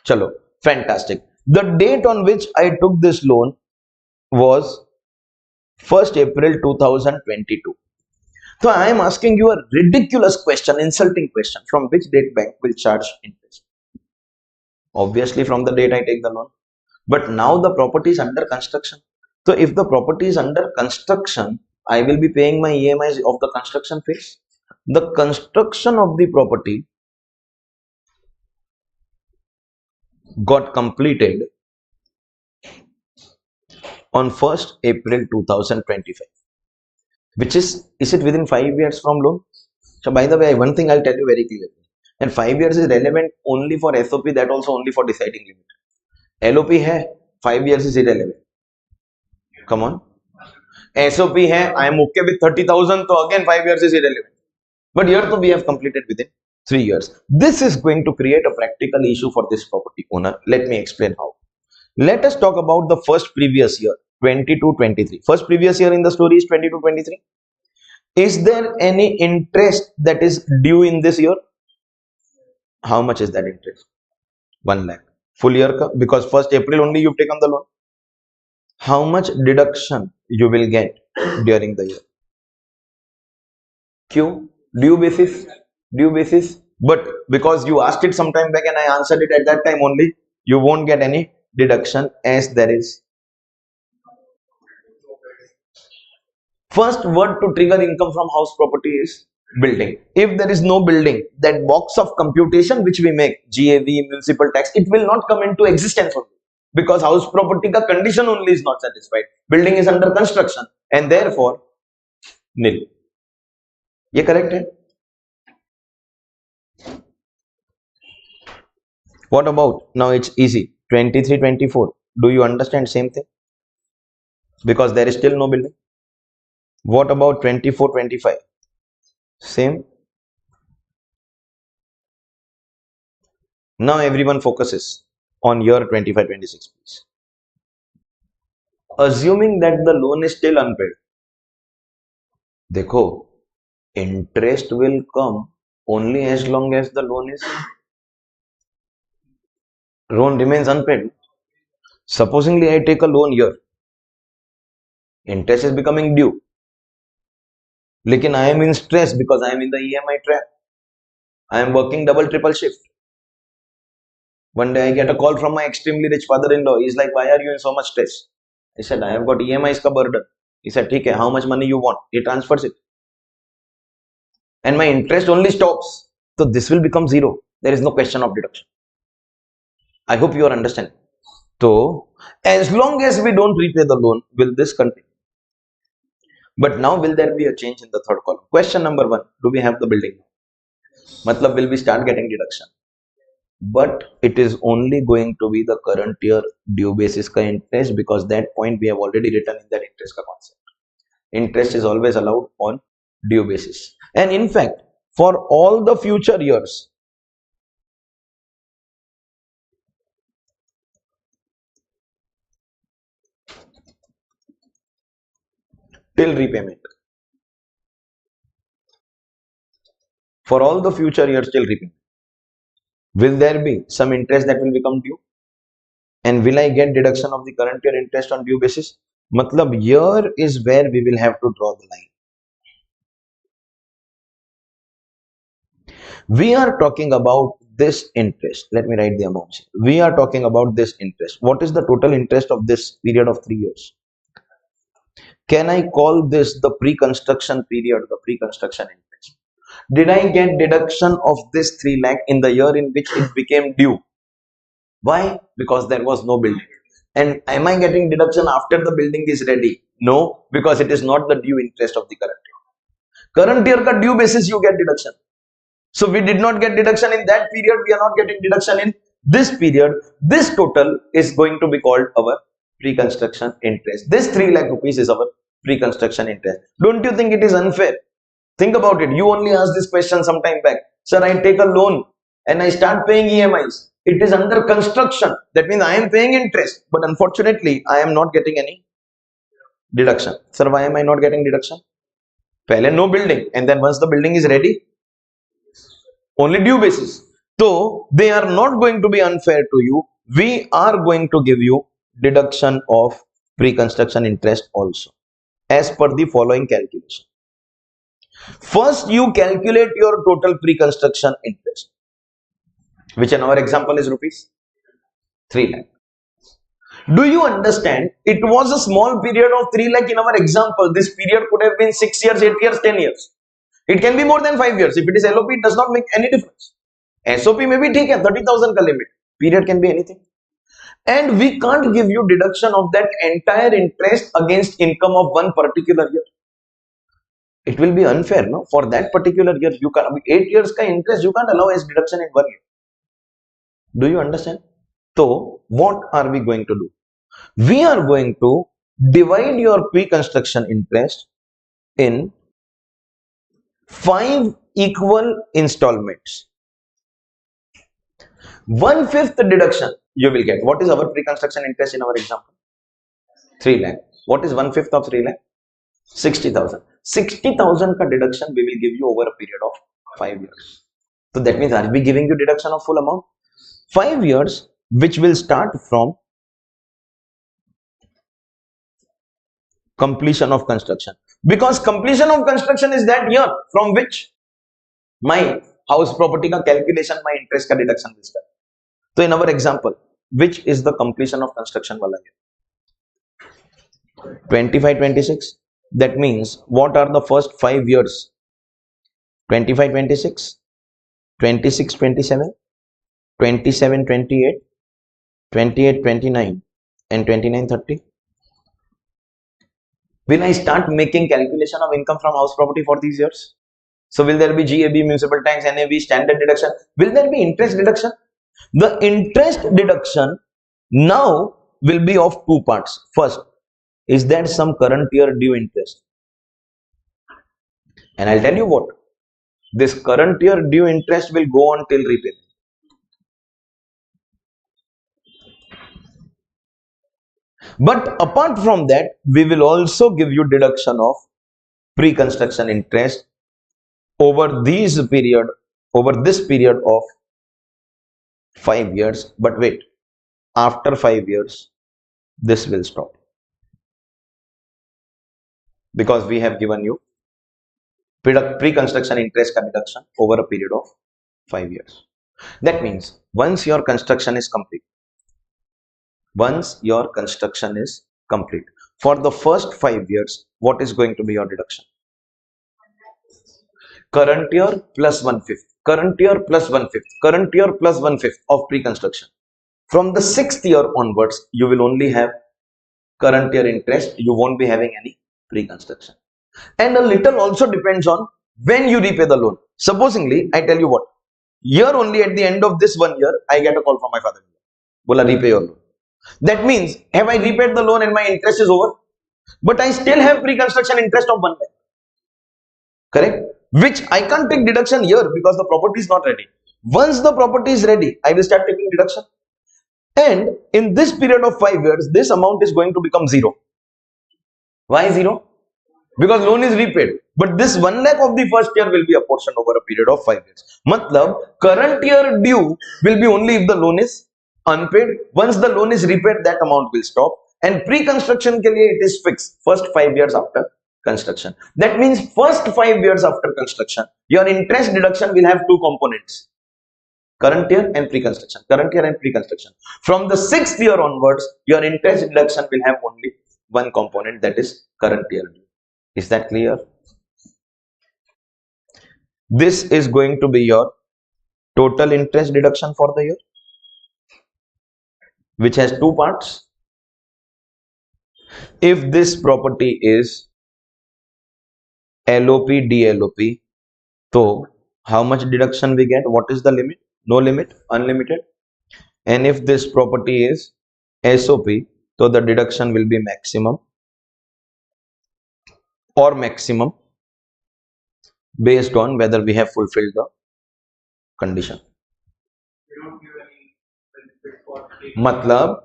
Chalo, fantastic. The date on which I took this loan was 1st April 2022. So I am asking you a ridiculous question, insulting question. From which date bank will charge interest? Obviously from the date I take the loan. But now the property is under construction. So if the property is under construction, I will be paying my EMIs of the construction phase. The construction of the property got completed on 1st April 2025, which is it within 5 years from loan? So by the way, one thing I'll tell you very clearly, and 5 years is relevant only for SOP, that also only for deciding limit. LOP hai, 5 years is irrelevant. Come on. SOP hai, I am okay with 30,000, so again 5 years is irrelevant. But here too we have completed within 3 years. This is going to create a practical issue for this property owner. Let me explain how. Let us talk about the first previous year, 22-23. First previous year in the story is 22-23. Is there any interest that is due in this year? How much is that interest? 1 lakh. Full year ka? Because 1st April only you've taken the loan. How much deduction you will get during the year? Q? Due basis. But because you asked it some time back and I answered it at that time only, you won't get any deduction as there is. First word to trigger income from house property is building. If there is no building, that box of computation which we make, GAV, municipal tax, it will not come into existence only. Because house property ka condition only is not satisfied. Building is under construction and therefore nil. Ye correct hai? What about now? It's easy. 23-24. Do you understand same thing? Because there is still no building. What about 24-25? Same. Now everyone focuses on year 25-26, please. Assuming that the loan is still unpaid, देखो, interest will come only as long as the loan remains unpaid. Supposingly I take a loan here, interest is becoming due. Lekin I am in stress because I am in the EMI trap. I am working double triple shift. One day I get a call from my extremely rich father-in-law. He's like, why are you in so much stress? I said, I have got EMIs ka burden. He said, okay, how much money you want? He transfers it. And my interest only stops. So this will become zero. There is no question of deduction. I hope you are understanding. So as long as we don't repay the loan, will this continue? But now will there be a change in the third column? Question number 1, do we have the building? Matlab, will we start getting deduction? But it is only going to be the current year due basis ka interest, because that point we have already written in that interest ka concept. Interest is always allowed on due basis. And in fact, for all the future years, till repayment. For all the future years till repayment, will there be some interest that will become due? And will I get deduction of the current year interest on due basis? Matlab, here is where we will have to draw the line. We are talking about this interest. Let me write the amounts. We are talking about this interest. What is the total interest of this period of 3 years? Can I call this the pre-construction period, the pre-construction interest? Did I get deduction of this 3 lakh in the year in which it became due? Why? Because there was no building. And am I getting deduction after the building is ready? No, because it is not the due interest of the current year. Current year ka due basis you get deduction. So we did not get deduction in that period. We are not getting deduction in this period. This total is going to be called our pre-construction interest. This 3 lakh rupees is our pre-construction interest. Don't you think it is unfair? Think about it. You only asked this question some time back. Sir, I take a loan and I start paying EMIs. It is under construction. That means I am paying interest. But unfortunately, I am not getting any deduction. Sir, why am I not getting deduction? Pehle no building. And then once the building is ready, only due basis. So they are not going to be unfair to you. We are going to give you deduction of pre-construction interest also, as per the following calculation. First, you calculate your total pre-construction interest, which in our example is rupees 3 lakh. Do you understand? It was a small period of 3 lakh in our example. This period could have been 6 years, 8 years, 10 years. It can be more than 5 years. If it is LOP, it does not make any difference. SOP may be ठीक है, 30,000 का limit. Period can be anything. and we can't give you deduction of that entire interest against income of one particular year. It will be unfair, no? For that particular year, you can 8 years ka interest you can't allow as deduction in 1 year. Do you understand? So what are we going to do? We are going to divide your pre-construction interest in 5 equal installments. 1/5 deduction you will get. What is our pre-construction interest in our example? 3 lakh. What is 1/5 of 3 lakh? 60,000. 60,000 ka deduction we will give you over a period of 5 years. So that means, are we giving you deduction of full amount? 5 years, which will start from completion of construction, because completion of construction is that year from which my house property ka calculation, my interest ka deduction will start. So in our example, which is the completion of construction wala year? 25-26. That means, what are the first 5 years? 25-26, 26-27, 27-28, 28-29, and 29-30. Will I start making calculation of income from house property for these years? So will there be GAB, municipal tax, NAV, standard deduction? Will there be interest deduction? The interest deduction now will be of 2 parts. First, is that some current year due interest? And I'll tell you what, this current year due interest will go on till repayment. But apart from that, we will also give you deduction of pre-construction interest over this period of 5 years. But wait, after 5 years, this will stop, because we have given you pre-construction interest deduction over a period of 5 years. That means, once your construction is complete, for the first 5 years, what is going to be your deduction? Current year plus 1/5, current year plus 1/5, current year plus 1/5 of pre-construction. From the 6th year onwards, you will only have current year interest. You won't be having any pre-construction. And a little also depends on when you repay the loan. Supposingly, I tell you what, year only at the end of this 1 year, I get a call from my father. Bola, repay your loan. That means, have I repaid the loan and my interest is over? But I still have pre-construction interest of 1 lakh. Correct? Which I can't take deduction here because the property is not ready. Once the property is ready, I will start taking deduction. And in this period of 5 years, this amount is going to become 0. Why 0? Because loan is repaid. But this 1 lakh of the first year will be apportioned over a period of 5 years. Matlab, current year due will be only if the loan is unpaid. Once the loan is repaid, that amount will stop. And pre-construction ke liye it is fixed. First 5 years after construction. That means first 5 years after construction, your interest deduction will have 2 components. Current year and pre-construction. Current year and pre-construction. From the 6th year onwards, your interest deduction will have only 1 component, that is current year. Is that clear? This is going to be your total interest deduction for the year, which has 2 parts. If this property is LOP, DLOP, so how much deduction we get? What is the limit? No limit, unlimited. And if this property is SOP, so the deduction will be maximum or maximum based on whether we have fulfilled the condition. Matlab,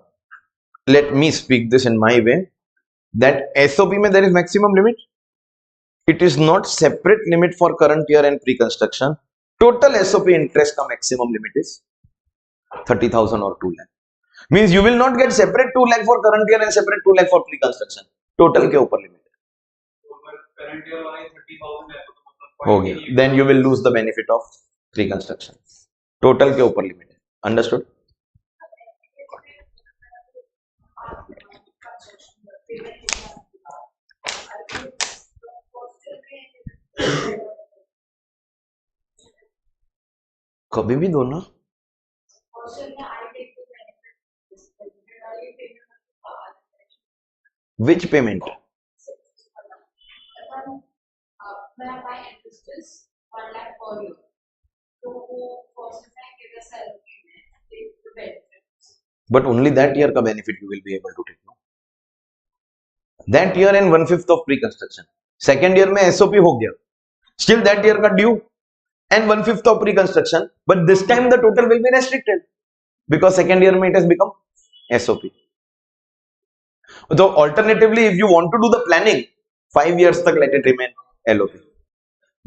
let me speak this in my way, that SOP mein there is maximum limit. It is not separate limit for current year and pre-construction. Total SOP interest ka maximum limit is 30,000 or 2 lakh. Means you will not get separate 2 lakh for current year and separate 2 lakh for pre-construction. Total ke upar limit. Current year wala 30,000 hai, Okay. Then you will lose the benefit of pre-construction. Total ke upar limit. Understood? कभी भी दो ना. Which payment? When my interest is 1 lakh per year, so first I get a salary and take the benefits. But only that year का benefit you will be able to take. No? That year and 1/5 of pre-construction. Second year में SOP हो गया. Still that year का due and 1/5 of pre-construction. But this time the total will be restricted because second year में it has become SOP. So alternatively, if you want to do the planning, 5 years तक let it remain LOP.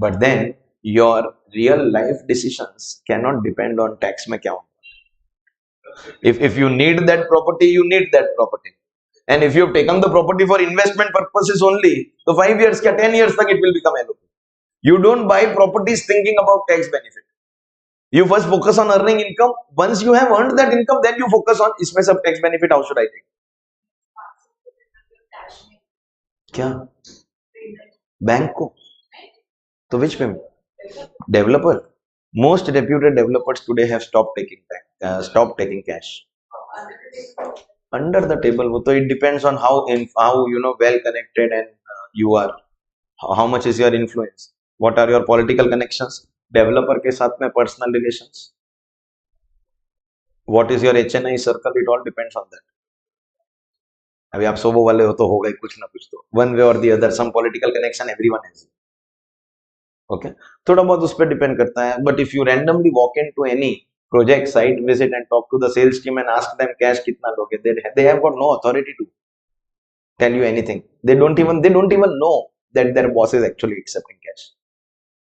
But then your real life decisions cannot depend on tax में क्या होगा. If you need that property, you need that property. And if you have taken the property for investment purposes only, so 5 years क्या 10 years तक it will become LOP. You don't buy properties thinking about tax benefit. You first focus on earning income. Once you have earned that income, then you focus on इसमें सब tax benefit. How should I take? क्या? Bank को? So which payment? Developer. Most reputed developers today have stopped taking cash. Under the table, so it depends on how well connected and you are. How much is your influence? What are your political connections? Developer के साथ में personal relations. What is your HNI circle? It all depends on that. अभी आप सोबो वाले हो तो होगा ही कुछ ना कुछ तो. One way or the other, some political connection everyone has. Okay, थोड़ा बहुत उस पर डिपेंड करता है. But if you randomly walk into any project site visit and talk to the sales team and ask them cash कितना लोगे, they have got no authority to tell you anything. They don't even know that their boss is actually accepting cash.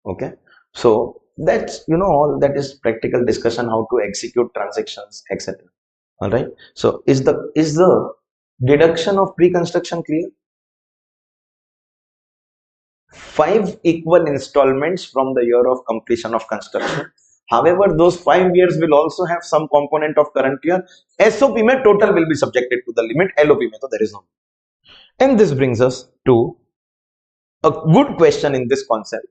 Okay, so that's all that is practical discussion how to execute transactions, etc. All right. So is the deduction of pre-construction clear? 5 equal installments from the year of completion of construction. However, those 5 years will also have some component of current year. SOP mein total will be subjected to the limit. LOP mein to there is no. And this brings us to a good question in this concept.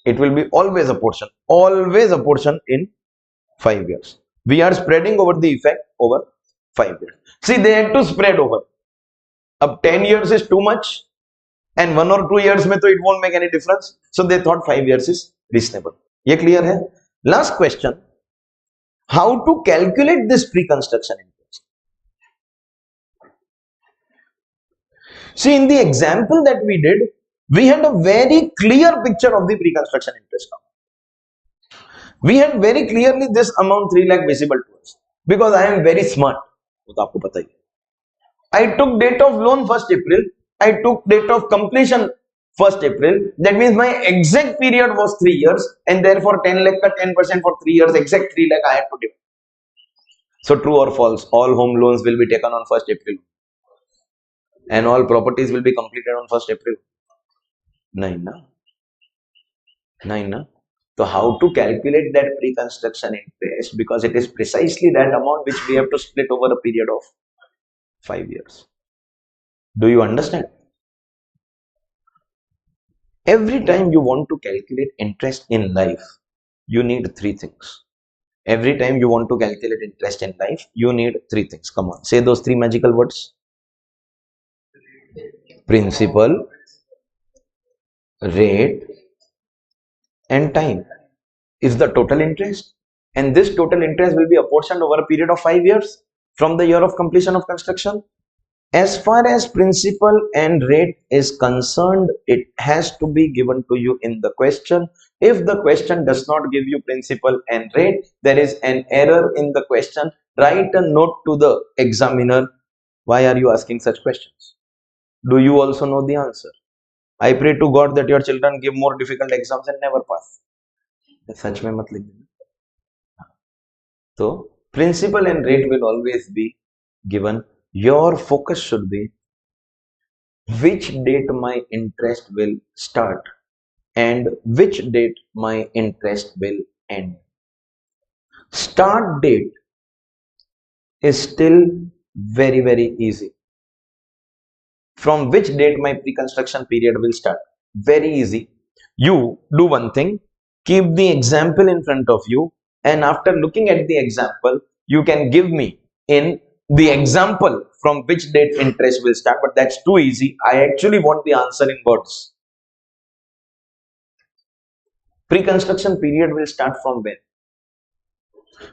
It will be always a portion in 5 years. We are spreading over the effect over 5 years. See, they had to spread over. Ab 10 years is too much. And 1 or 2 years mein to it won't make any difference. So they thought 5 years is reasonable. Ye clear hai? Last question. How to calculate this pre-construction interest? See, in the example that we did, we had a very clear picture of the pre-construction interest. We had very clearly this amount 3 lakh visible to us. Because I am very smart. I took date of loan 1st April. I took date of completion 1st April. That means my exact period was 3 years and therefore 10 lakh ka 10% for 3 years, exact 3 lakh I had to divide. So true or false, all home loans will be taken on 1st April and all properties will be completed on 1st April. Nahin na. So how to calculate that pre-construction interest, because it is precisely that amount which we have to split over a period of 5 years. Do you understand? Every time you want to calculate interest in life, you need 3 things. Every time you want to calculate interest in life, you need 3 things. Come on, say those 3 magical words. Principal, rate, and time is the total interest. And this total interest will be apportioned over a period of 5 years from the year of completion of construction. As far as principal and rate is concerned, it has to be given to you in the question. If the question does not give you principal and rate, there is an error in the question. Write a note to the examiner. Why are you asking such questions? Do you also know the answer? I pray to God that your children give more difficult exams and never pass. Such mein mat likh dena. So, principal and rate will always be given. Your focus should be which date my interest will start and which date my interest will end. Start date is still very, very easy. From which date my pre-construction period will start? Very easy. You do one thing, keep the example in front of you, and after looking at the example, you can give me in the example from which date interest will start, but that's too easy. I actually want the answer in words. Pre-construction period will start from when?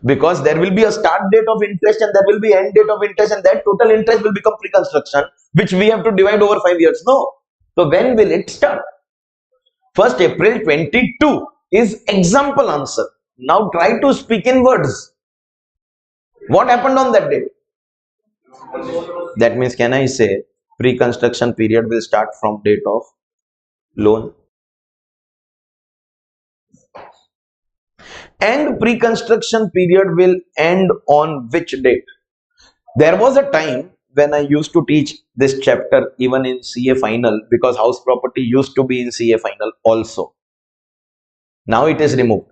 Because there will be a start date of interest and there will be end date of interest, and that total interest will become pre-construction, which we have to divide over 5 years. No. So when will it start? 1st April 22 is example answer. Now try to speak in words. What happened on that date? That means, can I say pre-construction period will start from date of loan? And pre-construction period will end on which date? There was a time when I used to teach this chapter even in CA final, because house property used to be in CA final also. Now it is removed.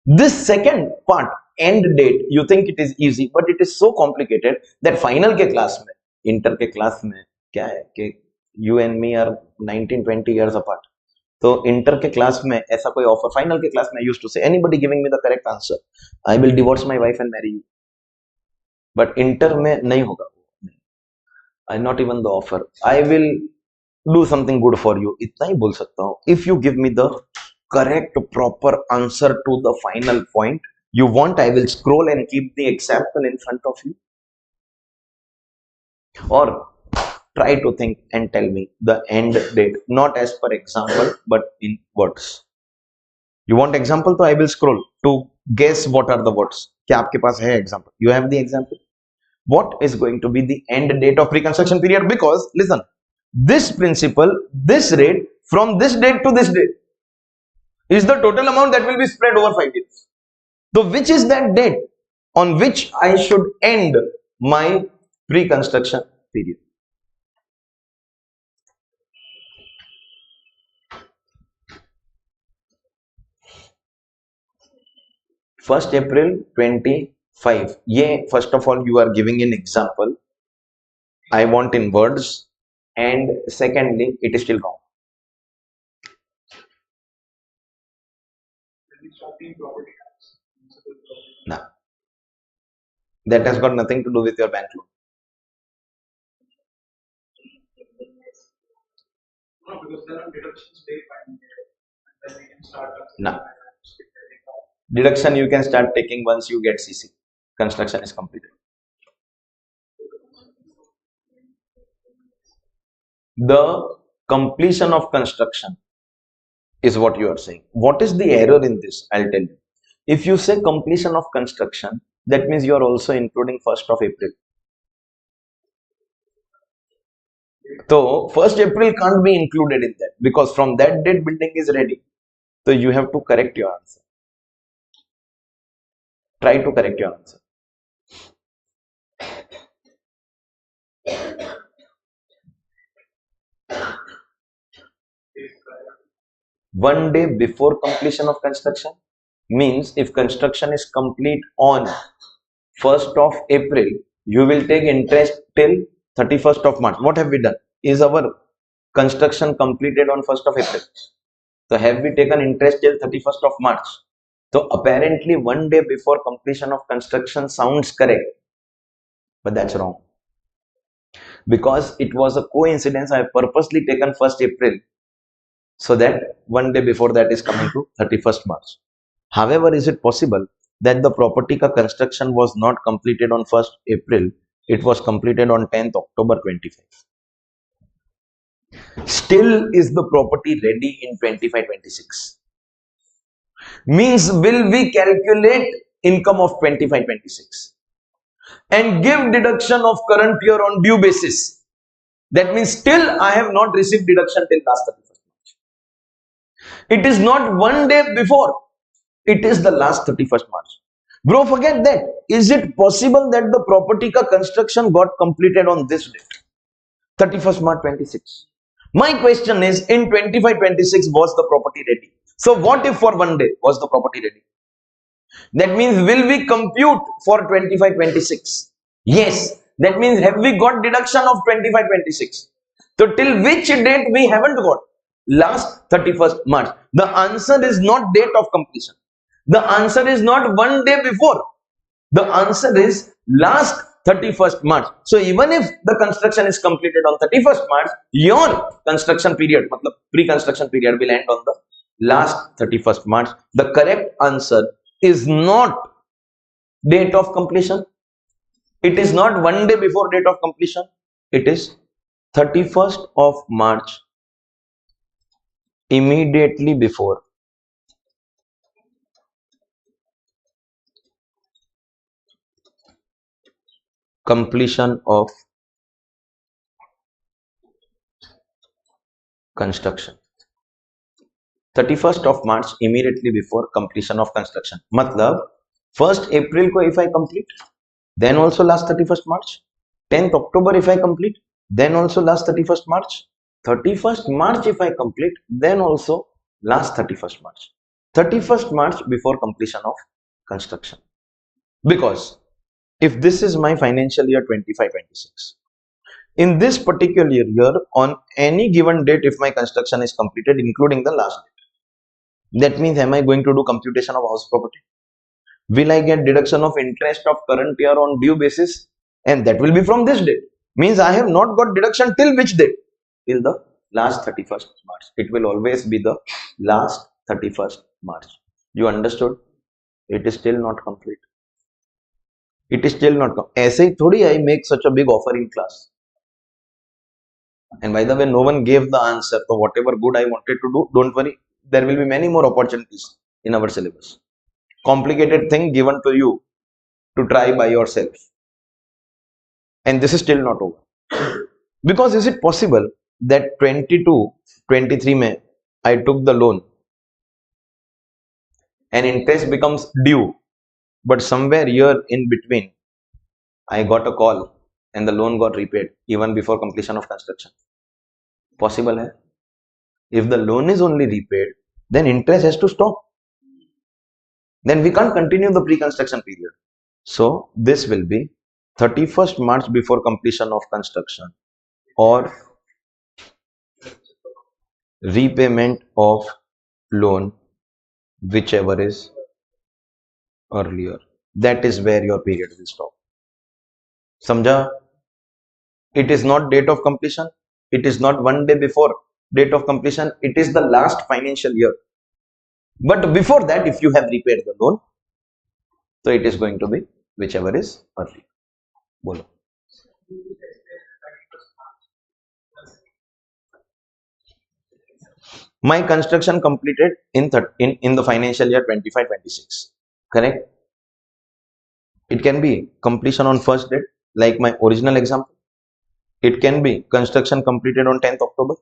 This second part, end date, you think it is easy, but it is so complicated that final के class में, inter के class में क्या है कि you and me are 19-20 years apart. तो inter के class में ऐसा कोई ऑफर, फाइनल के क्लास में used to say anybody giving me the correct answer, I will divorce my wife and marry you, but inter में नहीं होगा. I not even the offer, I will do something good for you, इतना ही बोल सकता हूँ. If you give me the correct proper answer to the final point you want, I will scroll and keep the example in front of you. Or try to think and tell me the end date, not as per example, but in words. You want example, so I will scroll to guess what are the words. क्या आपके पास है example? You have the example. What is going to be the end date of pre-construction period? Because listen, this principal, this rate from this date to this date is the total amount that will be spread over 5 years. So which is that date on which I should end my pre-construction period? First April 25. Yeah, first of all, you are giving an example. I want in words, and secondly, it is still wrong. No, that has got nothing to do with your bank loan. No, because there are deductions day fine, and then we can start. No. Deduction you can start taking once you get CC. Construction is completed. The completion of construction is what you are saying. What is the error in this? I'll tell you. If you say completion of construction, that means you are also including 1st of April. So 1st April can't be included in that, because from that date building is ready. So you have to correct your answer. Try to correct your answer. One day before completion of construction means if construction is complete on 1st of April, you will take interest till 31st of March. What have we done? Is our construction completed on 1st of April? So have we taken interest till 31st of March? So apparently one day before completion of construction sounds correct, but that's wrong. Because it was a coincidence, I have purposely taken 1st April so that one day before that is coming to 31st March. However, is it possible that the property ka construction was not completed on 1st April, it was completed on 10th October 25. Still is the property ready in 25-26? Means will we calculate income of 25-26 and give deduction of current year on due basis? That means still I have not received deduction till last 31st March. It is not one day before, it is the last 31st March. Bro, forget that. Is it possible that the property ka construction got completed on this date, 31st March 26? My question is, in 25-26 was the property ready? So what if for one day was the property ready? That means will we compute for 25-26? Yes. That means have we got deduction of 25-26? So till which date we haven't got? Last 31st March. The answer is not date of completion. The answer is not one day before. The answer is last 31st March. So even if the construction is completed on 31st March, your construction period, matlab pre-construction period, will end on the last 31st March. The correct answer is not date of completion. It is not one day before date of completion. It is 31st of March, immediately before completion of construction. 31st of March, immediately before completion of construction. Matlab 1st April ko if I complete, then also last 31st March. 10th October if I complete, then also last 31st March. 31st March if I complete, then also last 31st March. 31st March before completion of construction. Because if this is my financial year 25-26, in this particular year, on any given date, if my construction is completed, including the last date, that means am I going to do computation of house property? Will I get deduction of interest of current year on due basis? And that will be from this date. Means I have not got deduction till which date? Till the last 31st March. It will always be the last 31st March. You understood? It is still not complete. It is still not complete. ऐसे ही थोड़ी I make such a big offer in class. And by the way, no one gave the answer. So whatever good I wanted to do, don't worry. There will be many more opportunities in our syllabus. Complicated thing given to you to try by yourself. And this is still not over. Because is it possible that 22-23 May, I took the loan and interest becomes due, but somewhere here in between, I got a call and the loan got repaid even before completion of construction? Possible hai? If the loan is only repaid, then interest has to stop. Then we can't continue the pre-construction period. So this will be 31st March before completion of construction or repayment of loan, whichever is earlier. That is where your period will stop. Samjha? It is not date of completion. It is not one day before date of completion. It is the last financial year. But before that, if you have repaid the loan, so it is going to be whichever is earlier. Bolo. My construction completed in the financial year 25-26. Correct? It can be completion on first date, like my original example. It can be construction completed on 10th October.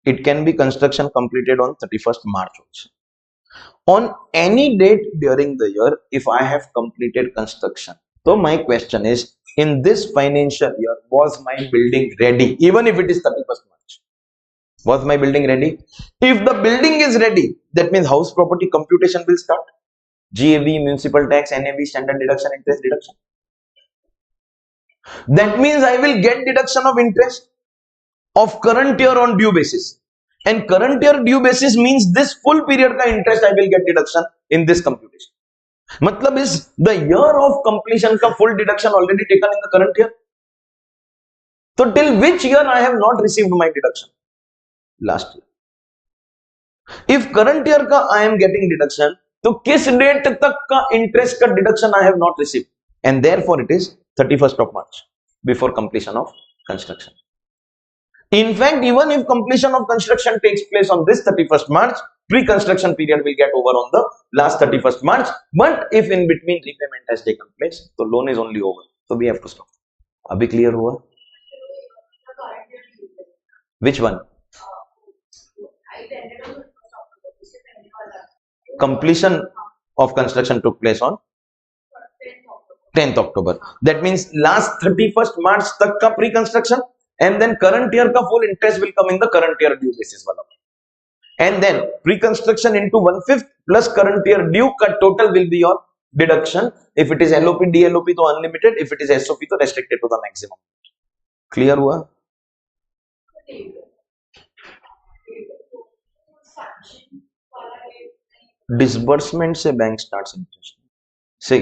It can be construction completed on 31st March also. On any date during the year, if I have completed construction, so my question is, in this financial year, was my building ready? Even if it is 31st March. Was my building ready? If the building is ready, that means house property computation will start. GAV, municipal tax, NAV, standard deduction, interest deduction. That means I will get deduction of interest of current year on due basis. And current year due basis means this full period ka interest I will get deduction in this computation. Matlab is the year of completion ka full deduction already taken in the current year. So till which year I have not received my deduction? Last year. If current year ka I am getting deduction, तो किस date तक का interest का deduction I have not received, and therefore it is 31st of March before completion of construction. In fact, even if completion of construction takes place on this 31st March, pre-construction period will get over on the last 31st March. But if in between repayment has taken place, the loan is only over. So we have to stop. Abhi clear hua? Which one? Completion of construction took place on 10th October. That means last 31st March tak ka pre-construction, and then current year ka full interest will come in the current year due basis wala. And then pre-construction into 1/5 plus current year due ka total will be your deduction. If it is LOP, DLOP to unlimited. If it is SOP to restricted to the maximum. Clear hua? Disbursement से bank starts interest. See,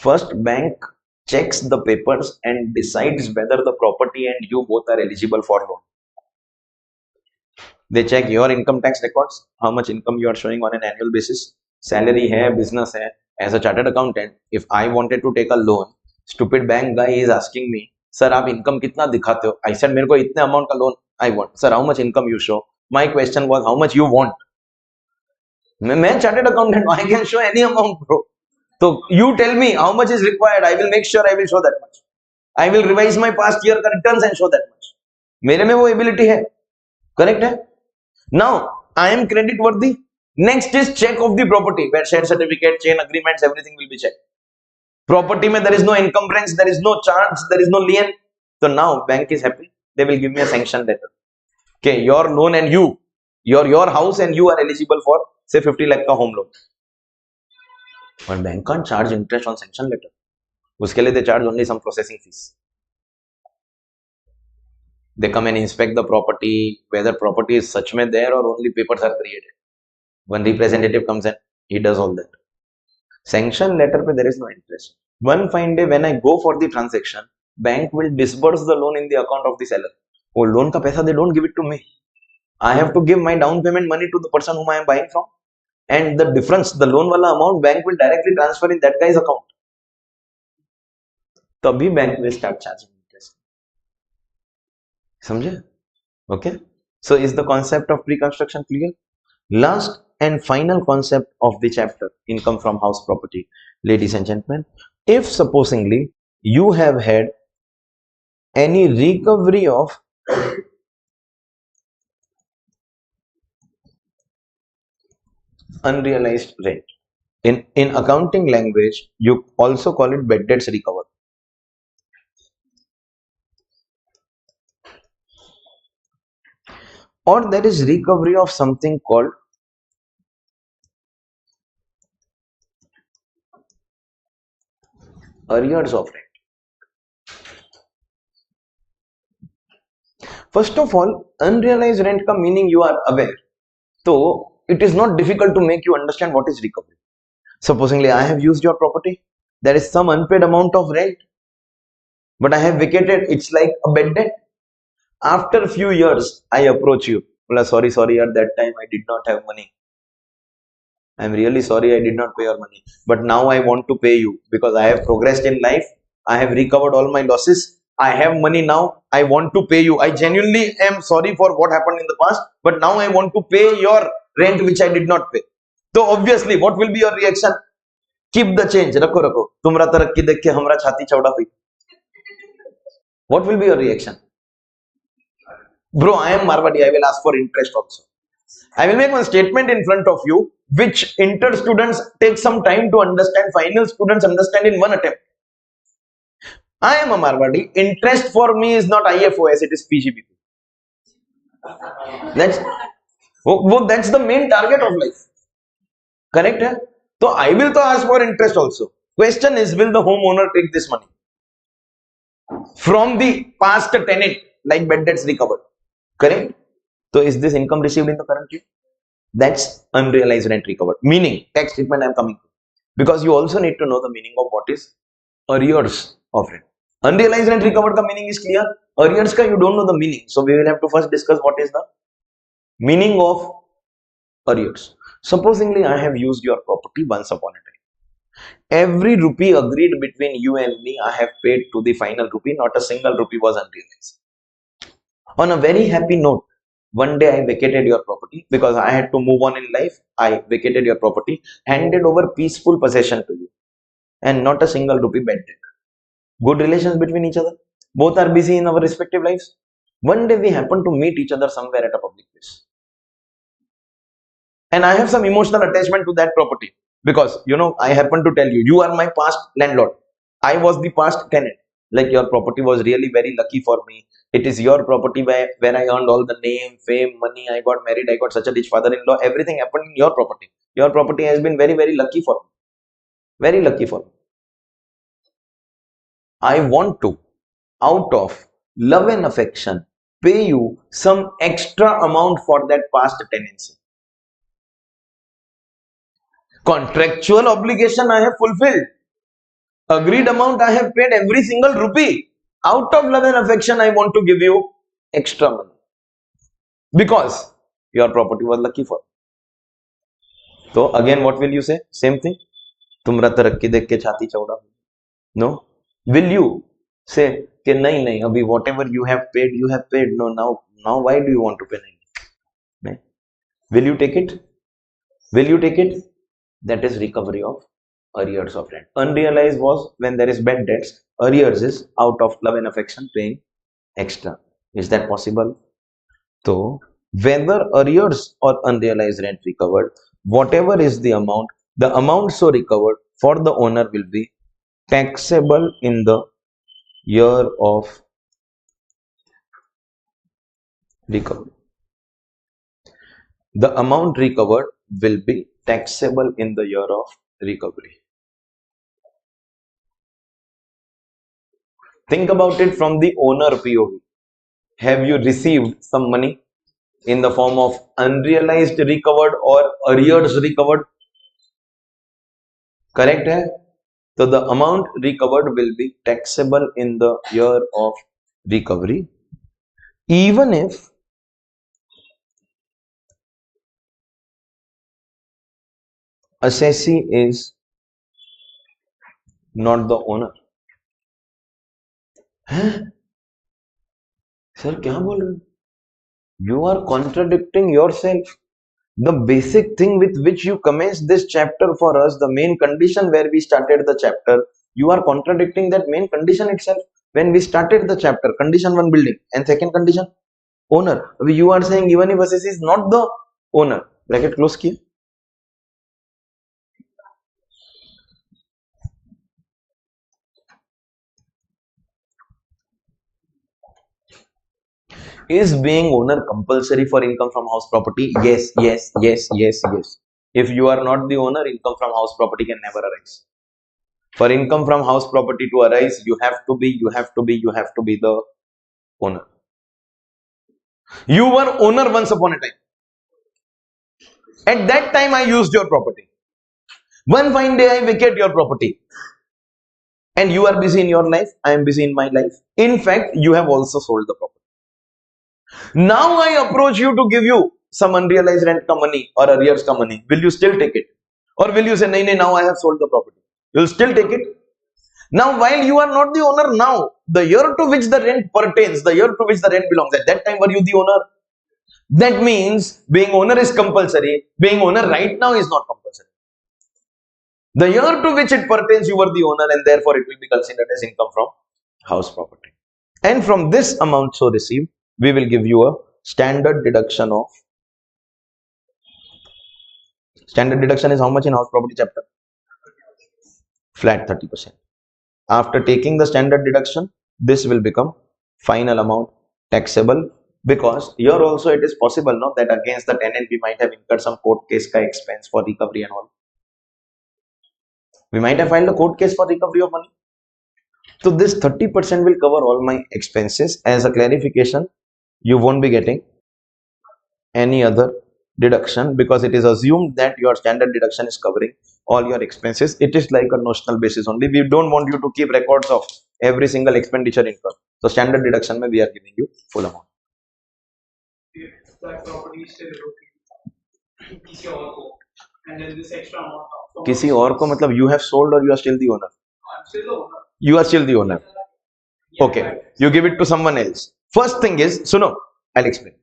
first bank checks the papers and decides whether the property and you both are eligible for loan. They check your income tax records, how much income you are showing on an annual basis, salary hai, business hai. As a chartered accountant, if I wanted to take a loan, stupid bank guy is asking me, sir, आप income कितना दिखाते हो? I said, मेरे को इतने amount का loan I want. Sir, how much income you show? My question was, how much you want? मैं chartered accountant, I can show any amount, bro. So you tell me how much is required. I will make sure I will show that much. I will revise my past year returns and show that much. मेरे में वो ability है, correct है? Now I am credit worthy. Next is check of the property, where share certificate, chain agreements, everything will be checked. Property mein there is no encumbrance, there is no charge, there is no lien. So now bank is happy. They will give me a sanction letter. Okay, your loan and you, your house and you are eligible for say 50 lakh ka home loan. But bank can't charge interest on sanction letter. उसके लिए they charge only some processing fees. They come and inspect the property, whether property is such में there or only papers are created. One representative comes and he does all that. Sanction letter पे there is no interest. One fine day when I go for the transaction, bank will disburse the loan in the account of the seller. वो loan का पैसा they don't give it to me. I have to give my down payment money to the person whom I am buying from, and the difference, the loan वाला amount, bank will directly transfer in that guy's account. तभी bank will start charging interest. समझे? Okay. So is the concept of pre-construction clear? Last and final concept of the chapter, income from house property. Ladies and gentlemen, if supposingly you have had any recovery of unrealized rent, in accounting language you also call it bad debts recovered. Or there is recovery of something called arrears of rent. First of all, unrealized rent ka meaning you are aware. So it is not difficult to make you understand what is recovery. Supposingly I have used your property, there is some unpaid amount of rent, but I have vacated. It's like a bad debt. After a few years, I approach you. Well, sorry, at that time I did not have money. I'm really sorry I did not pay your money. But now I want to pay you because I have progressed in life. I have recovered all my losses. I have money now. I want to pay you. I genuinely am sorry for what happened in the past. But now I want to pay your rent which I did not pay. So obviously, what will be your reaction? Keep the change. Rakho rakho. Tumra tarakki dekh ke hamra chhati chauda hui. What will be your reaction? Bro, I am Marwadi. I will ask for interest also. I will make one statement in front of you, which inter students take some time to understand. Final students understand in one attempt. I am a Marwadi. Interest for me is not IFOS, it is PGBP. That's the main target of life. Correct? Hai? So I will ask for interest also. Question is, will the homeowner take this money from the past tenant, like bad debts recovered? Correct? So is this income received in the current year? That's unrealized rent recovered. Meaning, tax treatment I am coming to. Because you also need to know the meaning of what is arrears of rent. Unrealized rent recovered ka meaning is clear. Arrears ka you don't know the meaning. So we will have to first discuss what is the meaning of arrears. Supposingly I have used your property once upon a time. Every rupee agreed between you and me, I have paid to the final rupee. Not a single rupee was unrealized. On a very happy note, one day I vacated your property because I had to move on in life. I vacated your property, handed over peaceful possession to you, and not a single rupee bad debt. Good relations between each other. Both are busy in our respective lives. One day we happen to meet each other somewhere at a public place. And I have some emotional attachment to that property because, I happen to tell you, you are my past landlord. I was the past tenant. Like your property was really very lucky for me. It is your property where I earned all the name, fame, money. I got married. I got such a rich father-in-law. Everything happened in your property. Your property has been very, very lucky for me. Very lucky for me. I want to, out of love and affection, pay you some extra amount for that past tenancy. Contractual obligation I have fulfilled. Agreed amount I have paid every single rupee. Out of love and affection, I want to give you extra money. Because your property was lucky for. So again, what will you say? Same thing. तुम रत रख के देख के छाती चौड़ा. No. Will you say कि नहीं नहीं अभी whatever you have paid. No, now why do you want to pay? नहीं. Will you take it? Will you take it? That is recovery of arrears of rent. Unrealized was when there is bad debts. Arrears is out of love and affection paying extra. Is that possible? So whether arrears or unrealized rent recovered, whatever is the amount so recovered for the owner will be taxable in the year of recovery. The amount recovered will be taxable in the year of recovery. Think about it from the owner POV. Have you received some money in the form of unrealized recovered or arrears recovered? Correct hai? So the amount recovered will be taxable in the year of recovery, even if assessee is not the owner. Sir, क्या बोल रहे हो? You are contradicting yourself. The basic thing with which you commenced this chapter for us, the main condition where we started the chapter, you are contradicting that main condition itself. When we started the chapter, condition 1 building and second condition owner. You are saying even if assessee is not the owner, bracket close kiya. Is being owner compulsory for income from house property? Yes. If you are not the owner, income from house property can never arise. For income from house property to arise, you have to be the owner. You were owner once upon a time. At that time, I used your property. One fine day, I vacate your property. And you are busy in your life, I am busy in my life. In fact, you have also sold the property. Now I approach you to give you some unrealized rent ka money or arrears ka money. Will you still take it? Or will you say, no, now I have sold the property? You will still take it? Now, while you are not the owner now, the year to which the rent pertains, the year to which the rent belongs, at that time were you the owner? That means being owner is compulsory. Being owner right now is not compulsory. The year to which it pertains, you were the owner, and therefore it will be considered as income from house property. And from this amount so received, we will give you a standard deduction of. Standard deduction is how much in house property chapter? Flat 30%. After taking the standard deduction, this will become final amount taxable, because here also it is possible no, that against the tenant we might have incurred some court case ka expense for recovery and all. We might have filed a court case for recovery of money. So this 30% will cover all my expenses. As a clarification, you won't be getting any other deduction because it is assumed that your standard deduction is covering all your expenses. It is like a notional basis only. We don't want you to keep records of every single expenditure incurred. So standard deduction mein we are giving you full amount. If that property is still किसी और को, and then this extra amount of किसी और को मतलब you have sold or you are still the owner? I'm still the owner. You are still the owner. Okay, you give it to someone else. First thing is, Suno, I'll explain.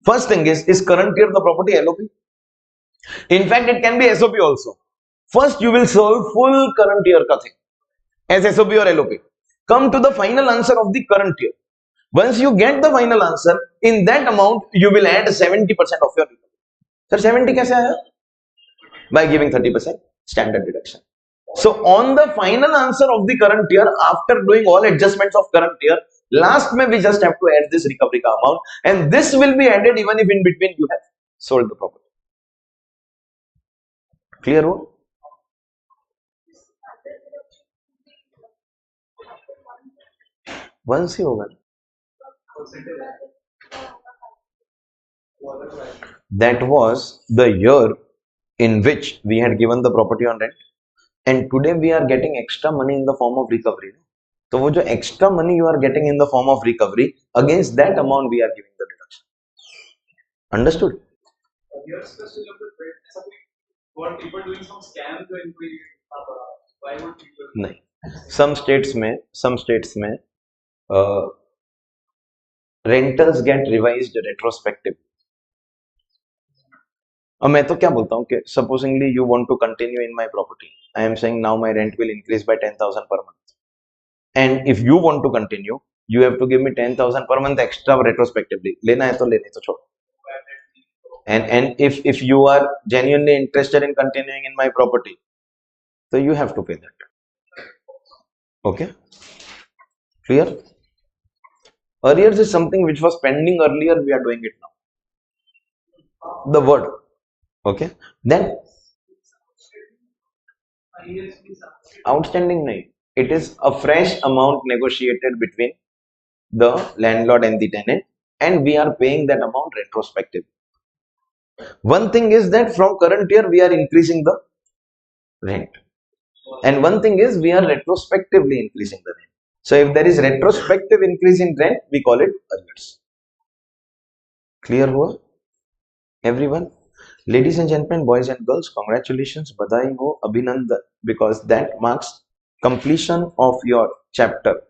First thing is current year the property LOP? In fact, it can be SOP also. First, you will solve full current year ka thing as SOP or LOP. Come to the final answer of the current year. Once you get the final answer, in that amount, you will add 70% of your income. Sir, 70 kaise aaya? By giving 30% standard deduction. So, on the final answer of the current year, after doing all adjustments of current year, last may we just have to add this recovery ka amount, and this will be added even if in between you have sold the property. Clear हो? Once ही होगा. That was the year in which we had given the property on rent. and today we are getting extra money in the form of recovery. So wo jo extra money you are getting in the form of recovery, against that amount we are giving the deduction. Understood? Your special of the trade, what people doing some scams when we why would people? नहीं, some states में rentals get revised retrospectively. अब मैं तो क्या बोलता हूँ कि supposingly you want to continue in my property, I am saying now my rent will increase by 10,000 per month, and if you want to continue, you have to give me 10,000 per month extra retrospectively. लेना है तो ले, नहीं तो छोड़. And if you are genuinely interested in continuing in my property, so you have to pay that. Okay, clear? Arrears is something which was pending earlier, we are doing it now. The word. Okay, then outstanding nahi, it is a fresh amount negotiated between the landlord and the tenant, and we are paying that amount retrospectively. One thing is that from current year we are increasing the rent, and one thing is we are retrospectively increasing the rent. So if there is retrospective increase in rent, we call it arrears. Clear hua everyone? Ladies and gentlemen, boys and girls, congratulations, badai ho, abhinandan, because that marks completion of your chapter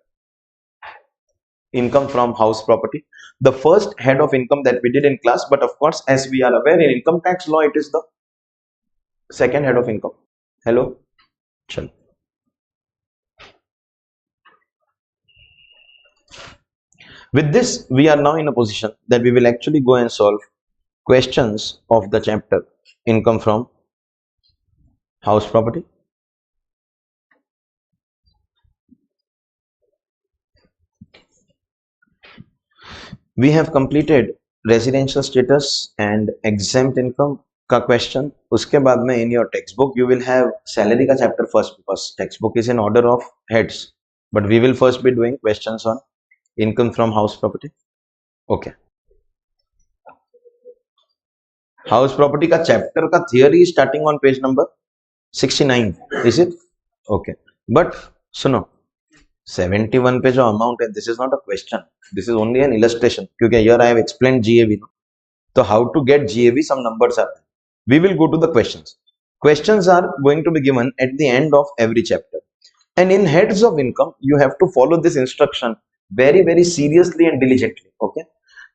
income from house property, the first head of income that we did in class. But of course, as we are aware, in income tax law it is the second head of income. Hello, chal. With this, we are now in a position that we will actually go and solve questions of the chapter income from house property. We have completed residential status and exempt income का question. उसके बाद में in your textbook you will have salary का chapter first, because textbook is in order of heads, but we will first be doing questions on income from house property. Okay. House property का chapter का theory starting on page number 69, is it? Okay, but सुनो, 71 पे जो amount है, this is not a question, this is only an illustration, क्योंकि here I have explained GAV. तो how to get GAV, some numbers are, we will go to the questions. Questions are going to be given at the end of every chapter, and in heads of income you have to follow this instruction very, very seriously and diligently. Okay,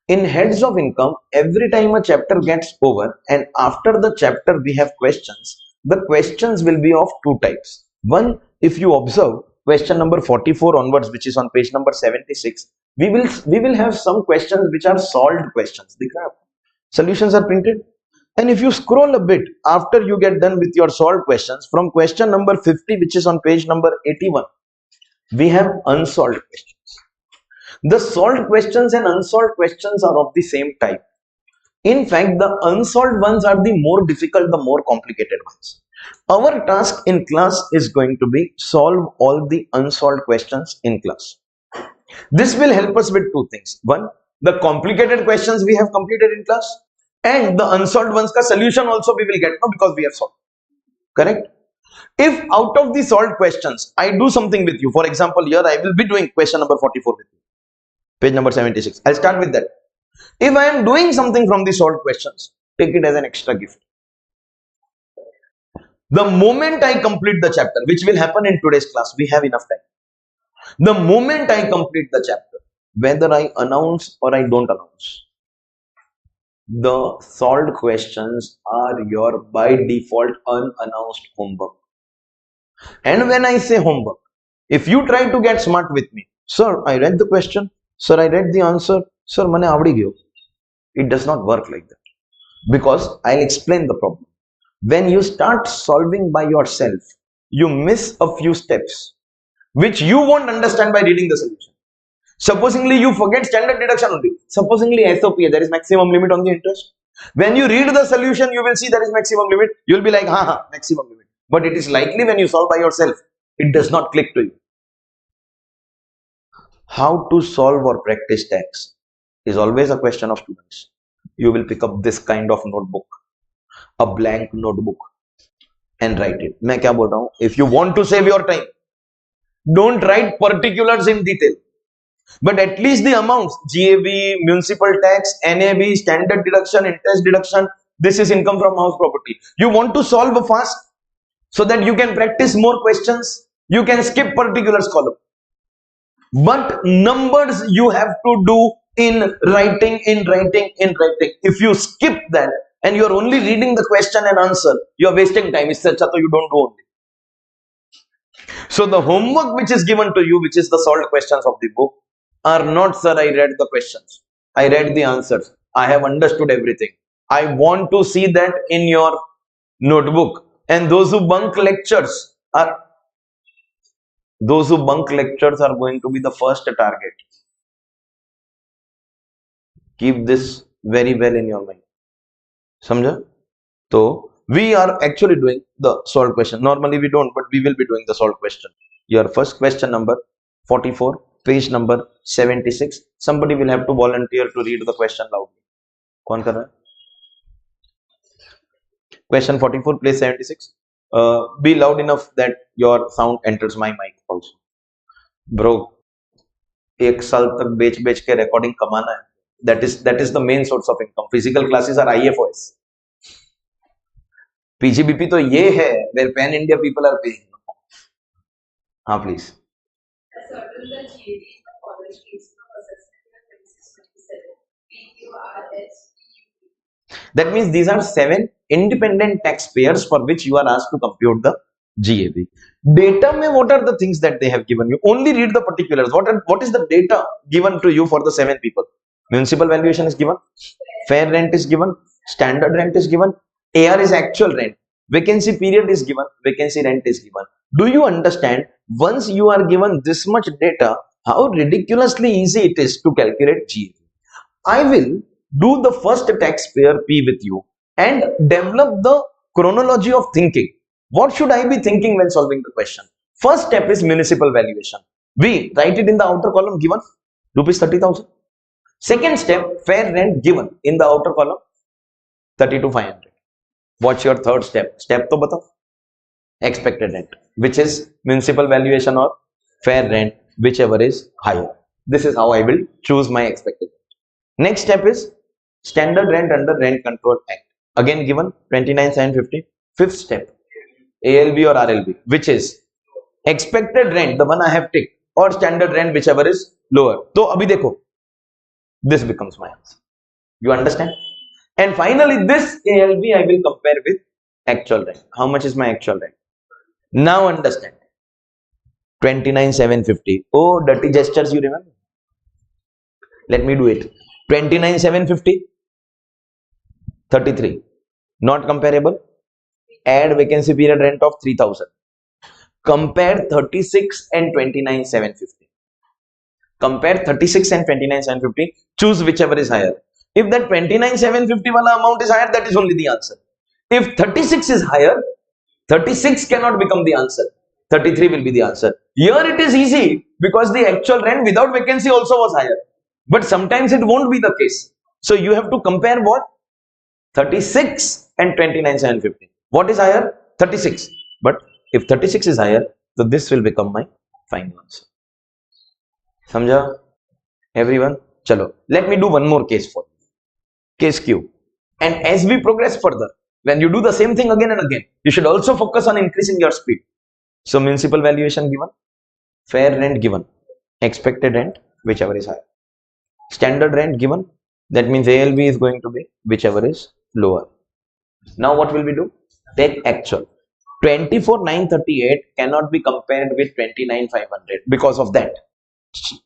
in heads of income, every time a chapter gets over and after the chapter we have questions, the questions will be of two types. One, if you observe question number 44 onwards, which is on page number 76, we will have some questions which are solved questions. Solutions are printed, and if you scroll a bit after you get done with your solved questions, from question number 50, which is on page number 81, we have unsolved questions. The solved questions and unsolved questions are of the same type. In fact, the unsolved ones are the more difficult, the more complicated ones. Our task in class is going to be solve all the unsolved questions in class. This will help us with two things. One, the complicated questions we have completed in class, and the unsolved ones ka solution also we will get now, because we have solved. Correct? If out of the solved questions I do something with you, for example, here I will be doing question number 44 with you, page number 76. I'll start with that. If I am doing something from the solved questions, take it as an extra gift. The moment I complete the chapter, which will happen in today's class, we have enough time. The moment I complete the chapter, whether I announce or I don't announce, the solved questions are your by default unannounced homework. And when I say homework, if you try to get smart with me, sir, I read the question, sir, I read the answer, sir, mane avdi gayo. It does not work like that, because I'll explain the problem. When you start solving by yourself, you miss a few steps which you won't understand by reading the solution. Supposingly you forget standard deduction only. Supposingly SOP, there is maximum limit on the interest. When you read the solution, you will see there is maximum limit. You will be like, maximum limit. But it is likely when you solve by yourself, it does not click to you. How to solve or practice tax is always a question of students. You will pick up this kind of notebook, a blank notebook. and write it. मैं क्या बोल रहा हूँ? If you want to save your time, don't write particulars in detail, but at least the amounts: GAB, municipal tax, NAB, standard deduction, interest deduction. This is income from house property. You want to solve fast so that you can practice more questions. You can skip particulars column, but numbers you have to do in writing. If you skip that and you are only reading the question and answer, you are wasting time. It's such that you don't do only. So the homework which is given to you, which is the solved questions of the book, are not, sir, I read the questions, I read the answers, I have understood everything. I want to see that in your notebook. And those who bunk lectures are going to be the first target. Keep this very well in your mind. Samjha? So we are actually doing the solved question. Normally we don't, but we will be doing the solved question. Your first question number 44, page number 76. Somebody will have to volunteer to read the question loudly. कौन कर रहा है? Question 44, page 76. Be loud enough that your sound enters my mic also. Bro, 1 साल तक बेच के recording कमाना है. That is the main source of income. Physical classes are IFOS. PGBP तो ये है where pan India people are paying. हाँ please. That means these are 7 independent taxpayers for which you are asked to compute the GAB. Data में what are the things that they have given you? Only read the particulars. What is the data given to you for the 7 people? Municipal valuation is given, fair rent is given, standard rent is given, AR is actual rent, vacancy period is given, vacancy rent is given. Do you understand? Once you are given this much data, how ridiculously easy it is to calculate GAB. I will do the first taxpayer P with you and develop the chronology of thinking. What should I be thinking when solving the question? First step is municipal valuation. We write it in the outer column given rupees 30,000. Second step, fair rent given in the outer column 32,500. What's your third step? Step to batao. Expected rent, which is municipal valuation or fair rent, whichever is higher. This is how I will choose my expected rent. Next step is standard rent under Rent Control Act. Again given 29,750. Fifth step, ALB or RLB, which is expected rent, the one I have ticked, or standard rent, whichever is lower. So abhi dekho, this becomes my answer. You understand? And finally, this ALB I will compare with actual rent. How much is my actual rent? Now understand. 29,750. Oh, dirty gestures, you remember? Let me do it. 29,750. 33. Not comparable. Add vacancy period rent of 3,000. Compare 36 and 29,750. Compare 36 and 29,750. Choose whichever is higher. If that 29,750 wala amount is higher, that is only the answer. If 36 is higher, 36 cannot become the answer. 33 will be the answer. Here it is easy because the actual rent without vacancy also was higher. But sometimes it won't be the case. So you have to compare what? 36 and 29,750. What is higher? 36. But if 36 is higher, so this will become my final answer. Samjha? Everyone? Chalo. Let me do one more case for you. Case Q. And as we progress further, when you do the same thing again and again, you should also focus on increasing your speed. So municipal valuation given, fair rent given, expected rent, whichever is higher. Standard rent given, that means ALB is going to be whichever is lower. Now what will we do? Take actual. 24,938 cannot be compared with 29,500 because of that. So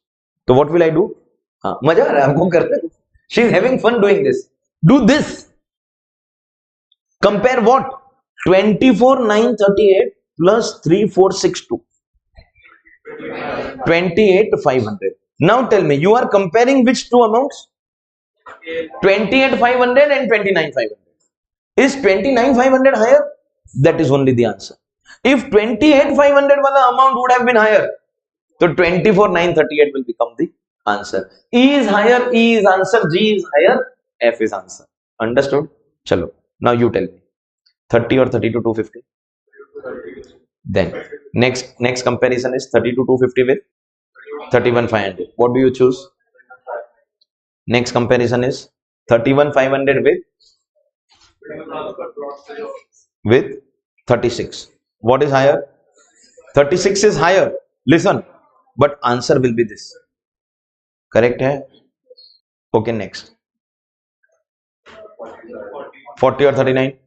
what will I do? मजा आ रहा है हमको करने. She is having fun doing this. Do this. Compare what? 24,938 plus 3,462. 28,500. Now tell me, you are comparing which two amounts? 28,500 and 29,500. Is 29,500 higher? That is only the answer. If 28,500 wala amount would have been higher, so 24,938 will become the answer. E is higher, E is answer, G is higher, F is answer. Understood? Chalo. Now you tell me. 30 or 32, 250? Then next comparison is 32,250 with 31,500. What do you choose? Next comparison is 31,500 with 36. What is higher? 36 is higher. Listen, but answer will be this. Correct hai? Okay, next. 40 or 39?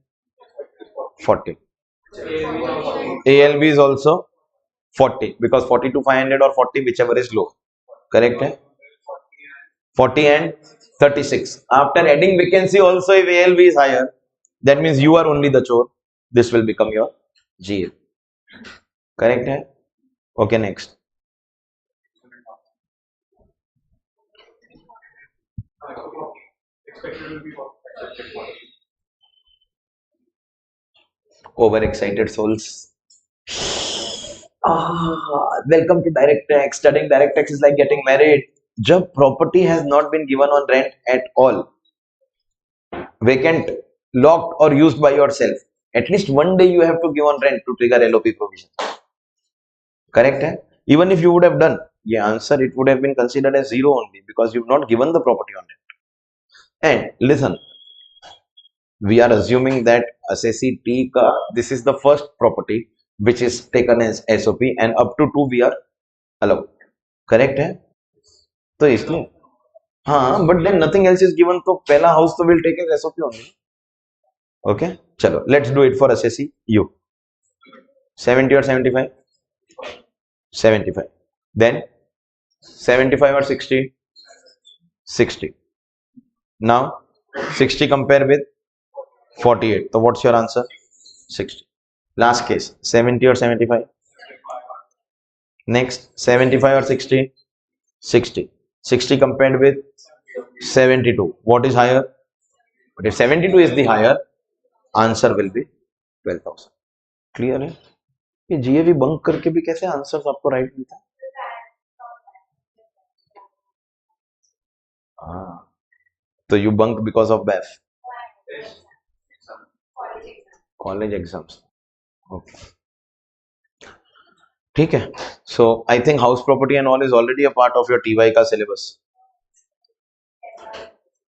40. ALB is also 40 because 40 to 500 or 40, whichever is low. Correct hai? 40 and 36. After adding vacancy also, if ALB is higher, that means you are only the chore. This will become your GL. Correct hai? Okay, next. Overexcited souls. Welcome to direct tax. Studying direct tax is like getting married. Jab property has not been given on rent at all, vacant, locked or used by yourself, at least one day you have to give on rent to trigger LOP provision. Correct hai? Even if you would have done, answer, it would have been considered as zero only because you've not given the property on rent. And listen, we are assuming that assessee T ka, this is the first property which is taken as SOP and up to 2 we are allowed. Correct hai? So इसलिए हाँ, but then nothing else is given, तो पहला house तो will take as SOP only. Okay, चलो, let's do it for assessee U. 70 or 75? 75. Then 75 or 60? 60. Now 60 compare with 48. So what's your answer? 60. Last case, 70 or 75? Next, 75 or 60? 60. 60 compared with 72. What is higher? But if 72 is the higher, answer will be 12,000. Clear है? ये GAV bunk करके भी कैसे answers आपको right मिलता है? हाँ, तो you bunk because of BAF. College exams. Okay. ठीक है. So I think house property and all is already a part of your TY का syllabus.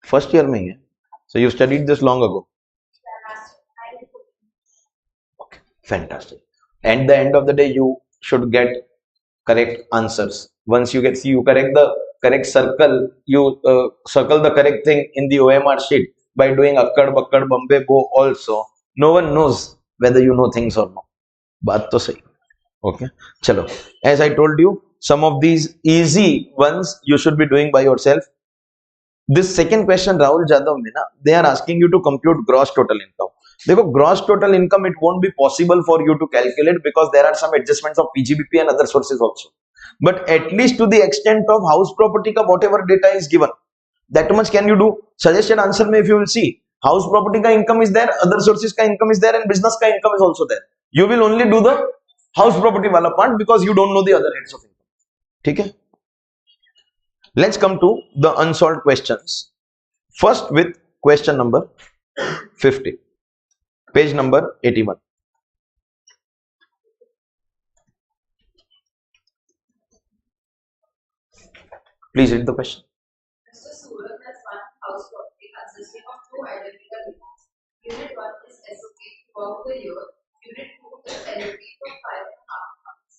First year में ही है. So you studied this long ago. Okay, fantastic. At the end of the day, you should get correct answers. Once you correct the correct circle, you circle the correct thing in the OMR sheet by doing akkad, bakkad, bambe, bo also. No one knows whether you know things or not. बात तो सही. Okay, chalo. As I told you, some of these easy ones you should be doing by yourself. This second question, Rahul Jadhav में ना, they are asking you to compute gross total income. देखो, gross total income, it won't be possible for you to calculate because there are some adjustments of PGBP and other sources also. But at least to the extent of house property ka whatever data is given, that much can you do. Suggested answer में if you will see, house property ka income is there, other sources ka income is there, and business ka income is also there. You will only do the house property wala part because you don't know the other heads of income. ठीक है? Let's come to the unsolved questions. First with question number 50. Page number 81. Please read the question. Mr. Surana has one house property consisting of two identical units. Unit 1 is SOP throughout the year. Unit 2 is LOP for 5.5 months.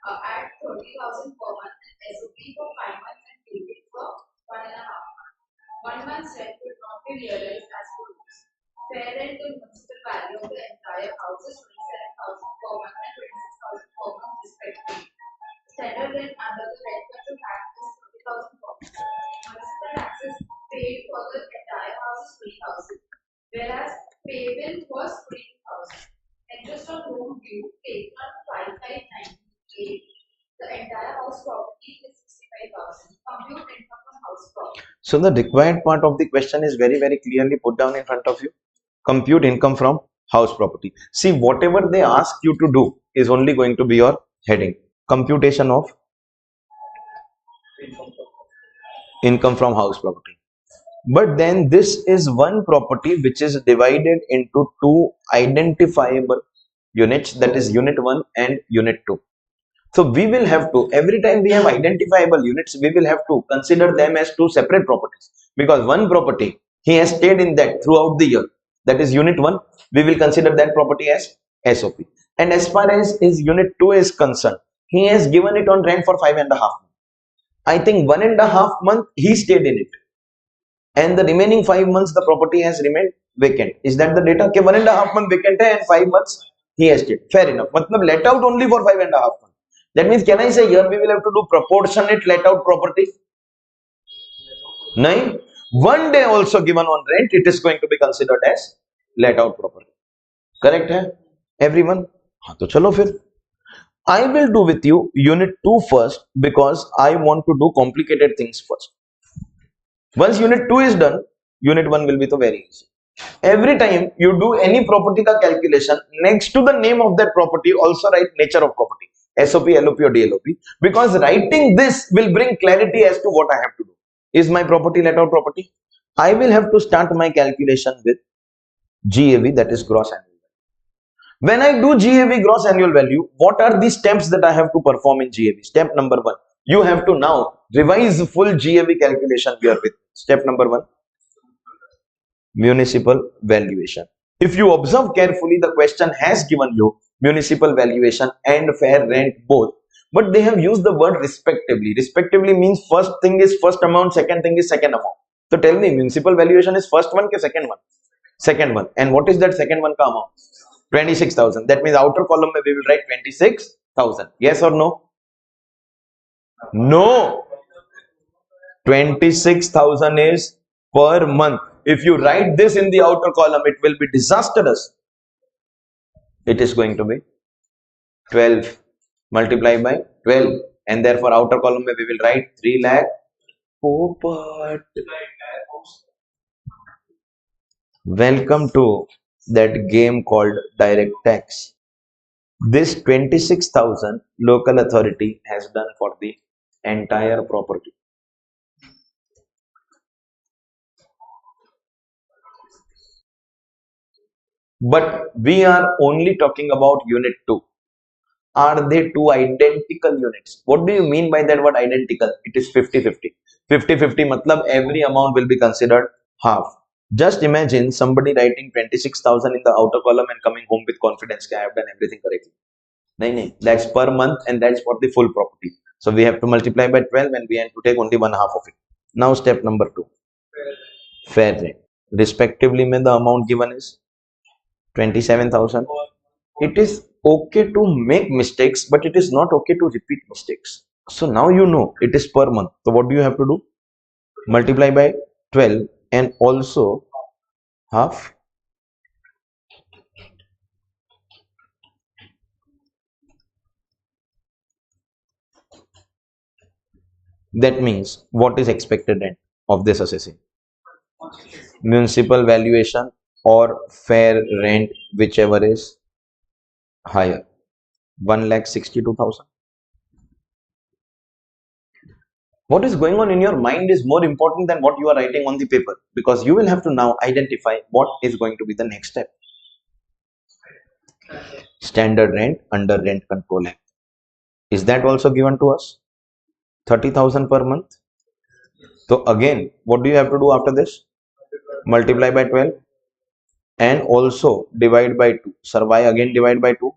At 30,000 per month and SOP for 5 months and period for 1.5 months. 1 month's rent will not be realized as follows. Fair rent and municipal value of the entire house is 27,000 per month and 26,000 per month respectively. Standard rent under the rent control act is 30,000 per month. Municipal taxes paid for the entire house is 20,000, whereas payment was 20,000. Interest on loan due taken on 5,598. The entire house property is 65,000. Compute income from house property. So the required part of the question is very, very clearly put down in front of you. Compute income from house property. See, whatever they ask you to do is only going to be your heading. Computation of income from house property. But then this is one property which is divided into two identifiable units, that is unit 1 and unit 2. So we will have to, every time we have identifiable units, we will have to consider them as two separate properties, because one property he has stayed in that throughout the year, that is unit 1, we will consider that property as SOP. And as far as his unit 2 is concerned, he has given it on rent for 5.5 months. I think 1.5 months he stayed in it, and the remaining 5 months the property has remained vacant. Is that the data? Okay, 1.5 months vacant hai and 5 months he has stayed. Fair enough. Matlab let out only for 5.5 months. That means, can I say here we will have to do proportionate let out property? No. One day also given on rent, it is going to be considered as let out property. Correct hai? Everyone? हाँ तो चलो फिर. I will do with you unit 2 first, because I want to do complicated things first. Once unit 2 is done, unit 1 will be so very easy. Every time you do any property ka calculation, next to the name of that property also write nature of property, SOP, LOP or DLOP, because writing this will bring clarity as to what I have to do. Is my property let out property? I will have to start my calculation with GAV, that is gross annual value. When I do GAV, gross annual value, what are the steps that I have to perform in GAV? Step number 1, you have to now revise full GAV calculation here with step number 1, municipal valuation. If you observe carefully, the question has given you municipal valuation and fair rent both, but they have used the word respectively. Respectively means first thing is first amount, second thing is second amount. So tell me, municipal valuation is first one ke second one? Second one. And what is that second one ka amount? 26,000. That means outer column we will write 26,000. Yes or no? No. 26,000 is per month. If you write this in the outer column, it will be disastrous. It is going to be 12 multiplied by 12, and therefore outer column we will write 3 lakh. Oh, but welcome to that game called direct tax. This 26,000 local authority has done for the entire property. But we are only talking about unit 2. Are they two identical units? What do you mean by that word identical? It is 50-50. 50-50 matlab every amount will be considered half. Just imagine somebody writing 26,000 in the outer column and coming home with confidence that I have done everything correctly. No, that's per month and that's for the full property. So we have to multiply by 12 and we have to take only 1/2 of it. Now step number 2. Fair rent. Respectively, the amount given is 27,000. It is okay to make mistakes, but it is not okay to repeat mistakes. So now you know it is per month. So what do you have to do? Multiply by 12 and also half. That means what is expected rent of this assessing? Municipal valuation or fair rent, whichever is higher. 1,62,000. What is going on in your mind is more important than what you are writing on the paper, because you will have to now identify what is going to be the next step. Standard rent under Rent Control Act. Is that also given to us? 30,000 per month. So again, what do you have to do after this? Multiply by 12 and also divide by 2. Sir, why again divide by 2?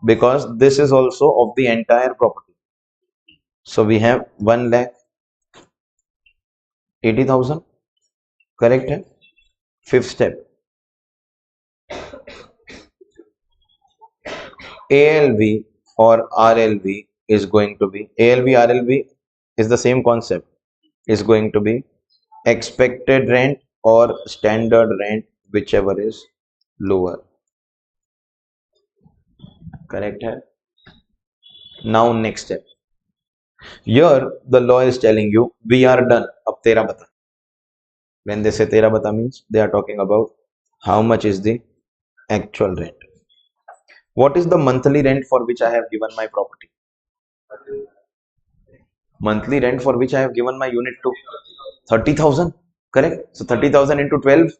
Because this is also of the entire property. So we have 1,80,000. Correct? Hai? Fifth step. ALV or RLV is going to be, ALV, RLV is the same concept, is going to be expected rent or standard rent, whichever is lower. Correct? Hai? Now next step. Here the law is telling you we are done. Ab tera bata. When they say tera bata means they are talking about how much is the actual rent. What is the monthly rent for which I have given my property? Monthly rent for which I have given my unit to 30,000. Correct? So 30,000 into 12.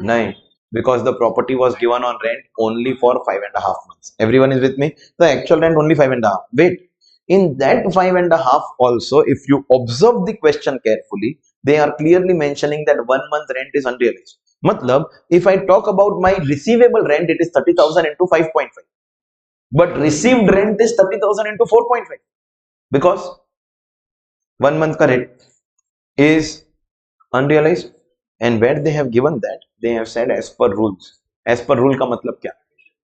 9. because the property was given on rent only for 5.5 months. Everyone is with me? The actual rent only 5.5. Wait, in that 5.5 also, if you observe the question carefully, they are clearly mentioning that 1 month rent is unrealized. Matlab, if I talk about my receivable rent, it is 30,000 into 5.5. But received rent is 30,000 into 4.5. Because 1 month ka rent is unrealized. And where they have given that, they have said as per rules. As per rule ka matlab kya?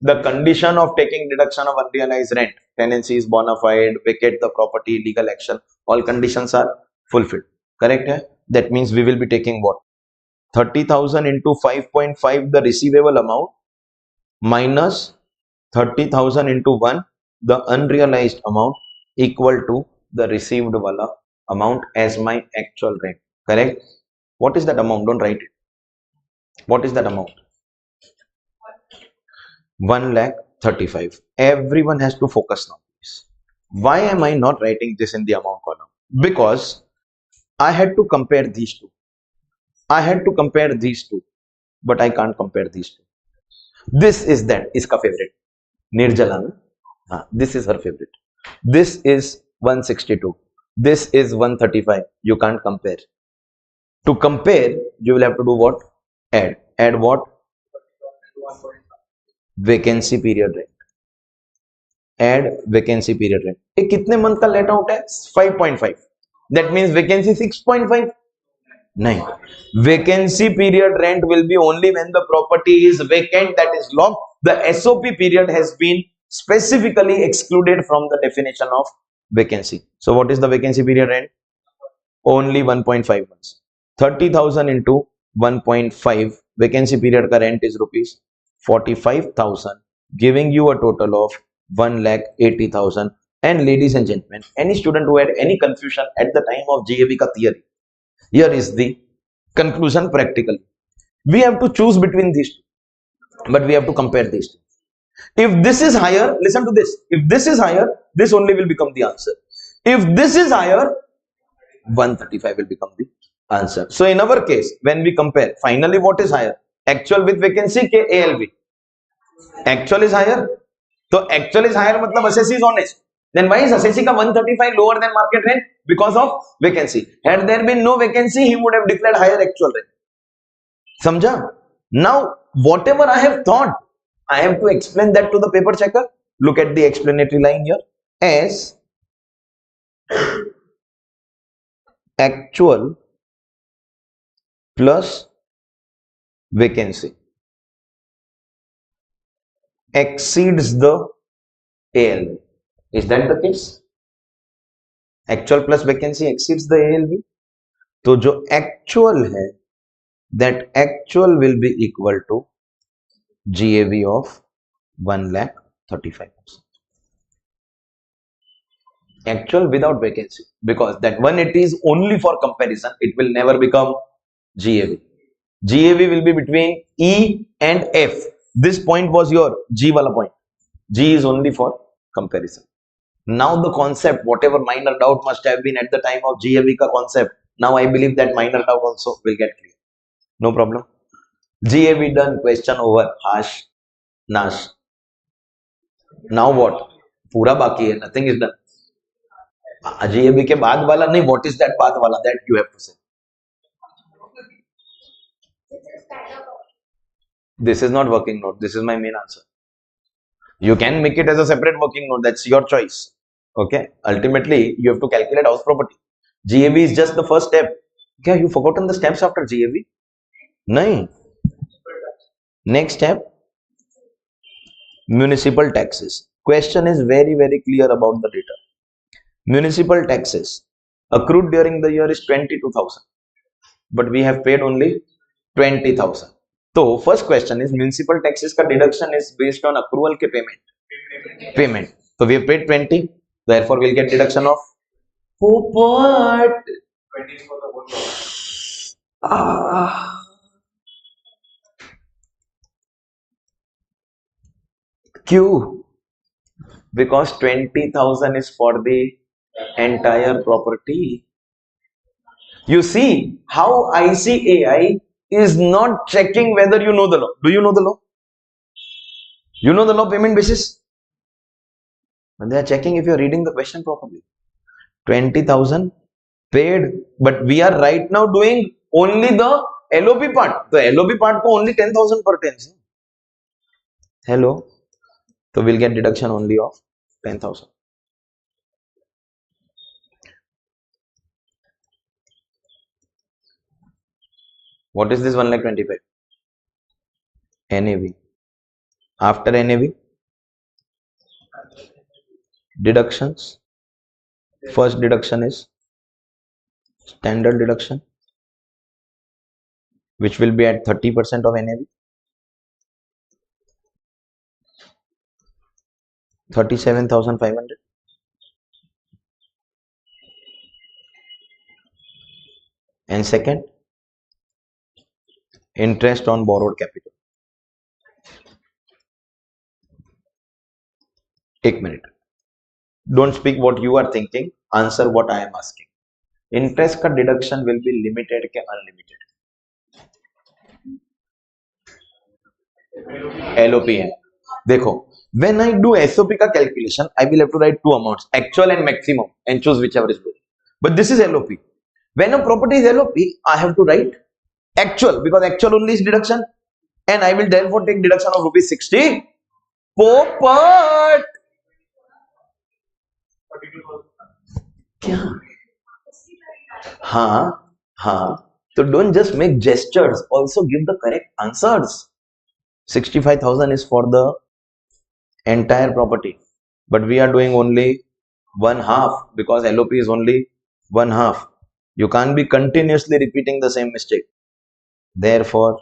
The condition of taking deduction of unrealized rent, tenancy is bona fide, vacate the property, legal action, all conditions are fulfilled. Correct? Hai? That means we will be taking what? 30,000 into 5.5, the receivable amount, minus 30,000 into 1, the unrealized amount, equal to the received wala amount as my actual rent. Correct? What is that amount? Don't write it. What is that amount? 1,35,000. Everyone has to focus now. Why am I not writing this in the amount column? Because I had to compare these two. But I can't compare these two. This is that, iska favorite. Nirjala. This is her favorite. This is 162. This is 135. You can't compare. To compare, you will have to do what? Add. Add what? Vacancy period rent. Add vacancy period rent. ये कितने month का let out है? 5.5. That means vacancy 6.5. नहीं. Vacancy period rent will be only when the property is vacant, that is locked. The SOP period has been specifically excluded from the definition of vacancy. So what is the vacancy period rent? Only 1.5 months. 30,000 into 1.5, vacancy period ka rent is rupees 45,000, giving you a total of 1,80,000. And ladies and gentlemen, any student who had any confusion at the time of GAV ka theory, here is the conclusion practically. We have to choose between these two, but we have to compare these two. If this is higher, listen to this. If this is higher, this only will become the answer. If this is higher, 135 will become the answer. So in our case, when we compare, finally what is higher? Actual with vacancy ke ALV? Actual is higher. So actual is higher, matlab assessee is honest. Then why is assessee ka 135 lower than market rent? Because of vacancy. Had there been no vacancy, he would have declared higher actual rent. Samjha? Now, whatever I have thought, I have to explain that to the paper checker. Look at the explanatory line here. As actual plus vacancy exceeds the ALV. Is that the case? Actual plus vacancy exceeds the ALV. तो जो actual है, that actual will be equal to GAV of 1,35,000. Actual without vacancy, because that 180 is only for comparison. It will never become GAV. GAV will be between E and F. This point was your G wala point. G is only for comparison. Now the concept, whatever minor doubt must have been at the time of GAV ka concept, now I believe that minor doubt also will get clear. No problem. GAV done, question over, hash, nash. Now what? Pura baki hai, nothing is done. GAV के बाद वाला नहीं, what is that path वाला, that you have to say. This is not working note, this is my main answer. You can make it as a separate working note, that's your choice. Okay, ultimately you have to calculate house property. GAV is just the first step. Yeah, you forgotten the steps after GAV? No. Next step, municipal taxes. Question is very clear about the data. Municipal taxes accrued during the year is 22,000, but we have paid only 20,000. So first question is, municipal taxes ka deduction is based on accrual ke payment. So we have paid 20, therefore we'll get deduction of but 20 for the whole property. Q, because 20,000 is for the entire property. You see how ICAI is not checking whether you know the law. Do you know the law? You know the law, payment basis? But they are checking if you are reading the question properly. 20,000 paid, but we are right now doing only the LOP part. The LOP part ko only 10,000 pertains. Hello. So we'll get deduction only of 10,000. What is this 1,25,000? NAV. After NAV, deductions. First deduction is standard deduction, which will be at 30% of NAV. 37,500. And second, interest on borrowed capital. 1 minute. Don't speak what you are thinking. Answer what I am asking. Interest का deduction will be limited के unlimited? LOP है. देखो, when I do SOP का calculation, I will have to write two amounts, actual and maximum, and choose whichever is good. But this is LOP. When a property is LOP, I have to write actual, because actual only is deduction, and I will therefore take deduction of rupees 60 per part. क्या? हाँ. So don't just make gestures. Also give the correct answers. 65,000 is for the entire property, but we are doing only one half because LOP is only one half. You can't be continuously repeating the same mistake. Therefore,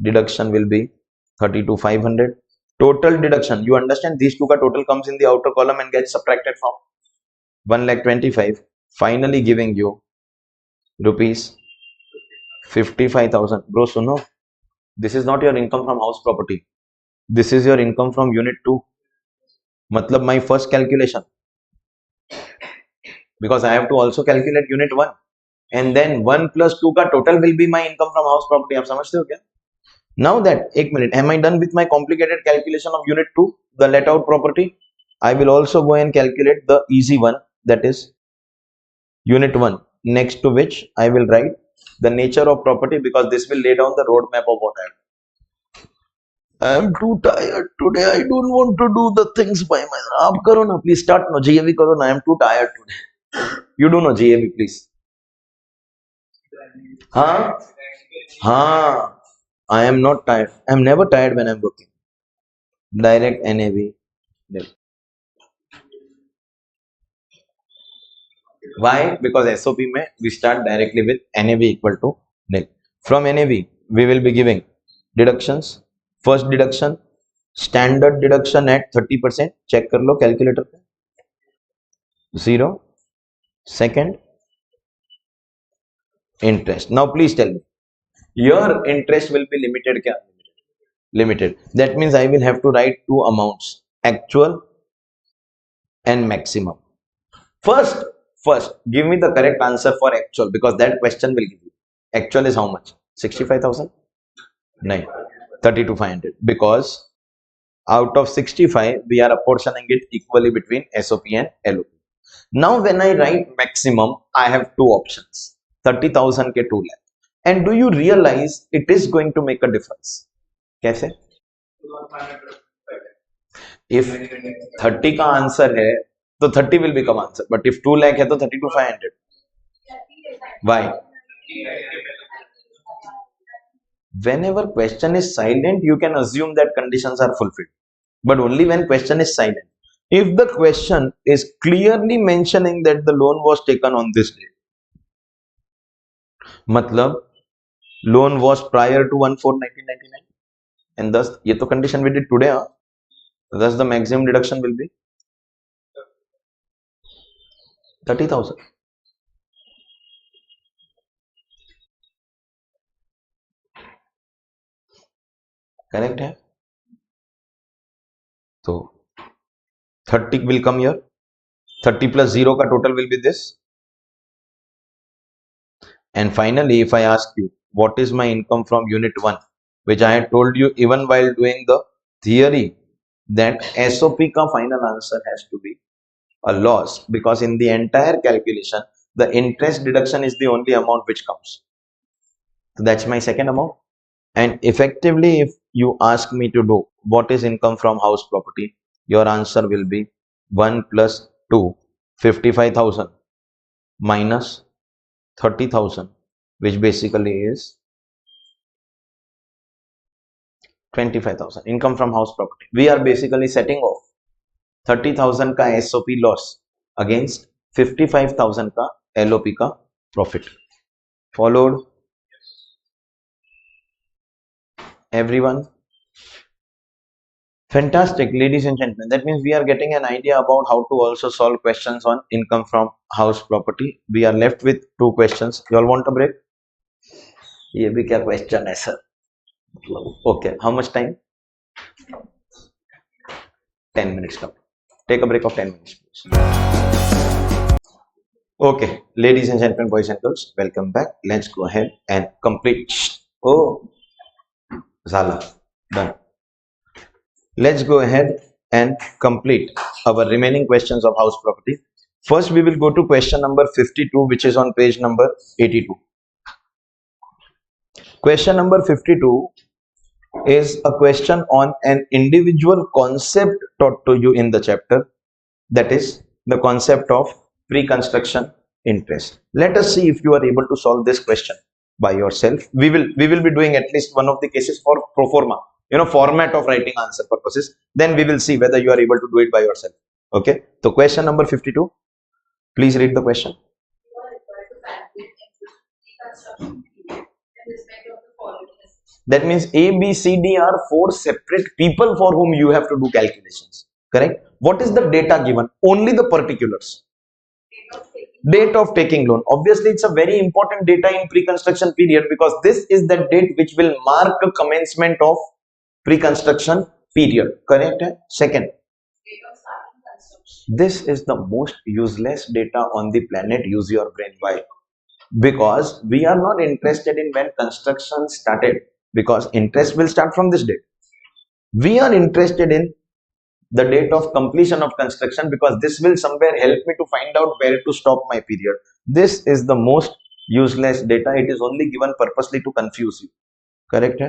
deduction will be 32,500. Total deduction. You understand? These two ka total comes in the outer column and gets subtracted from 1,25,000. Finally giving you rupees 55,000. Bro, suno. This is not your income from house property. This is your income from unit 2. Matlab my first calculation. Because I have to also calculate unit 1. And then 1 plus 2 ka total will be my income from house property. Aap samajhte ho kya? Now that, 1 minute, am I done with my complicated calculation of unit 2, the let out property? I will also go and calculate the easy one, that is unit 1, next to which I will write the nature of property, because this will lay down the roadmap of what I am too tired today. I don't want to do the things by myself. Aap karo na, please start no. GAV karo na. I am too tired today. You do no GAV, please. I am not tired. I am never tired when I am working. Direct NAV. Why? Because SOP mein we start directly with NAV equal to nil. From NAV we will be giving deductions. First deduction, standard deduction at 30%. Check kar lo calculator pe. 0. Second, interest. Now please tell me, your interest will be limited kya? Limited. That means I will have to write two amounts, actual and maximum. First, give me the correct answer for actual, because that question will give you. Actual is how much? 65,000? No, 32,500. Because out of 65, we are apportioning it equally between SOP and LOP. Now, when I write maximum, I have two options. 30,000 ke 2 lakh. And do you realize it is going to make a difference? कैसे? If 30 का answer है, तो 30 will become answer. But if 2 lakh है, तो 32,500. Why? Whenever question is silent, you can assume that conditions are fulfilled. But only when question is silent. If the question is clearly mentioning that the loan was taken on this date, matlab loan was prior to 1/4/1999, and thus ये तो condition we did today, thus the maximum deduction will be 30,000. Correct है? So 30 will come here. 30 plus 0 का total will be this. And finally, if I ask you, what is my income from unit 1, which I had told you even while doing the theory that SOP ka final answer has to be a loss, because in the entire calculation the interest deduction is the only amount which comes. So that's my second amount. And effectively, if you ask me to do what is income from house property, your answer will be 1 plus 2, 55,000 minus 30,000, which basically is 25,000. Income from house property. We are basically setting off 30,000 ka SOP loss against 55,000 ka LOP ka profit. Followed? Everyone? Fantastic, ladies and gentlemen. That means we are getting an idea about how to also solve questions on income from house property. We are left with 2 questions. You all want a break? ये भी क्या question है sir? Okay, how much time? 10 minutes. Come. Take a break of 10 minutes, please. Okay, ladies and gentlemen, boys and girls, welcome back. Let's go ahead and complete. Oh, Zala, done. Let's go ahead and complete our remaining questions of house property. First, we will go to question number 52, which is on page number 82. Question number 52 is a question on an individual concept taught to you in the chapter, that is the concept of pre-construction interest. Let us see if you are able to solve this question by yourself. We will be doing at least one of the cases for pro forma, format of writing answer purposes. Then we will see whether you are able to do it by yourself. Okay, so question number 52, please read the question. You are required to calculate reconstruction period in respect of the following assets. That means A, B, C, D are 4 separate people for whom you have to do calculations. Correct? What is the data given? Only the particulars. Date of taking loan. Obviously, it's a very important data in pre-construction period, because this is the date which will mark a commencement of pre-construction period. Correct? Second, Date of starting construction. this is the most useless data on the planet. Use your brain. Why? Because we are not interested in when construction started, because interest will start from this date. We are interested in the date of completion of construction, because this will somewhere help me to find out where to stop my period. This is the most useless data. It is only given purposely to confuse you. Correct?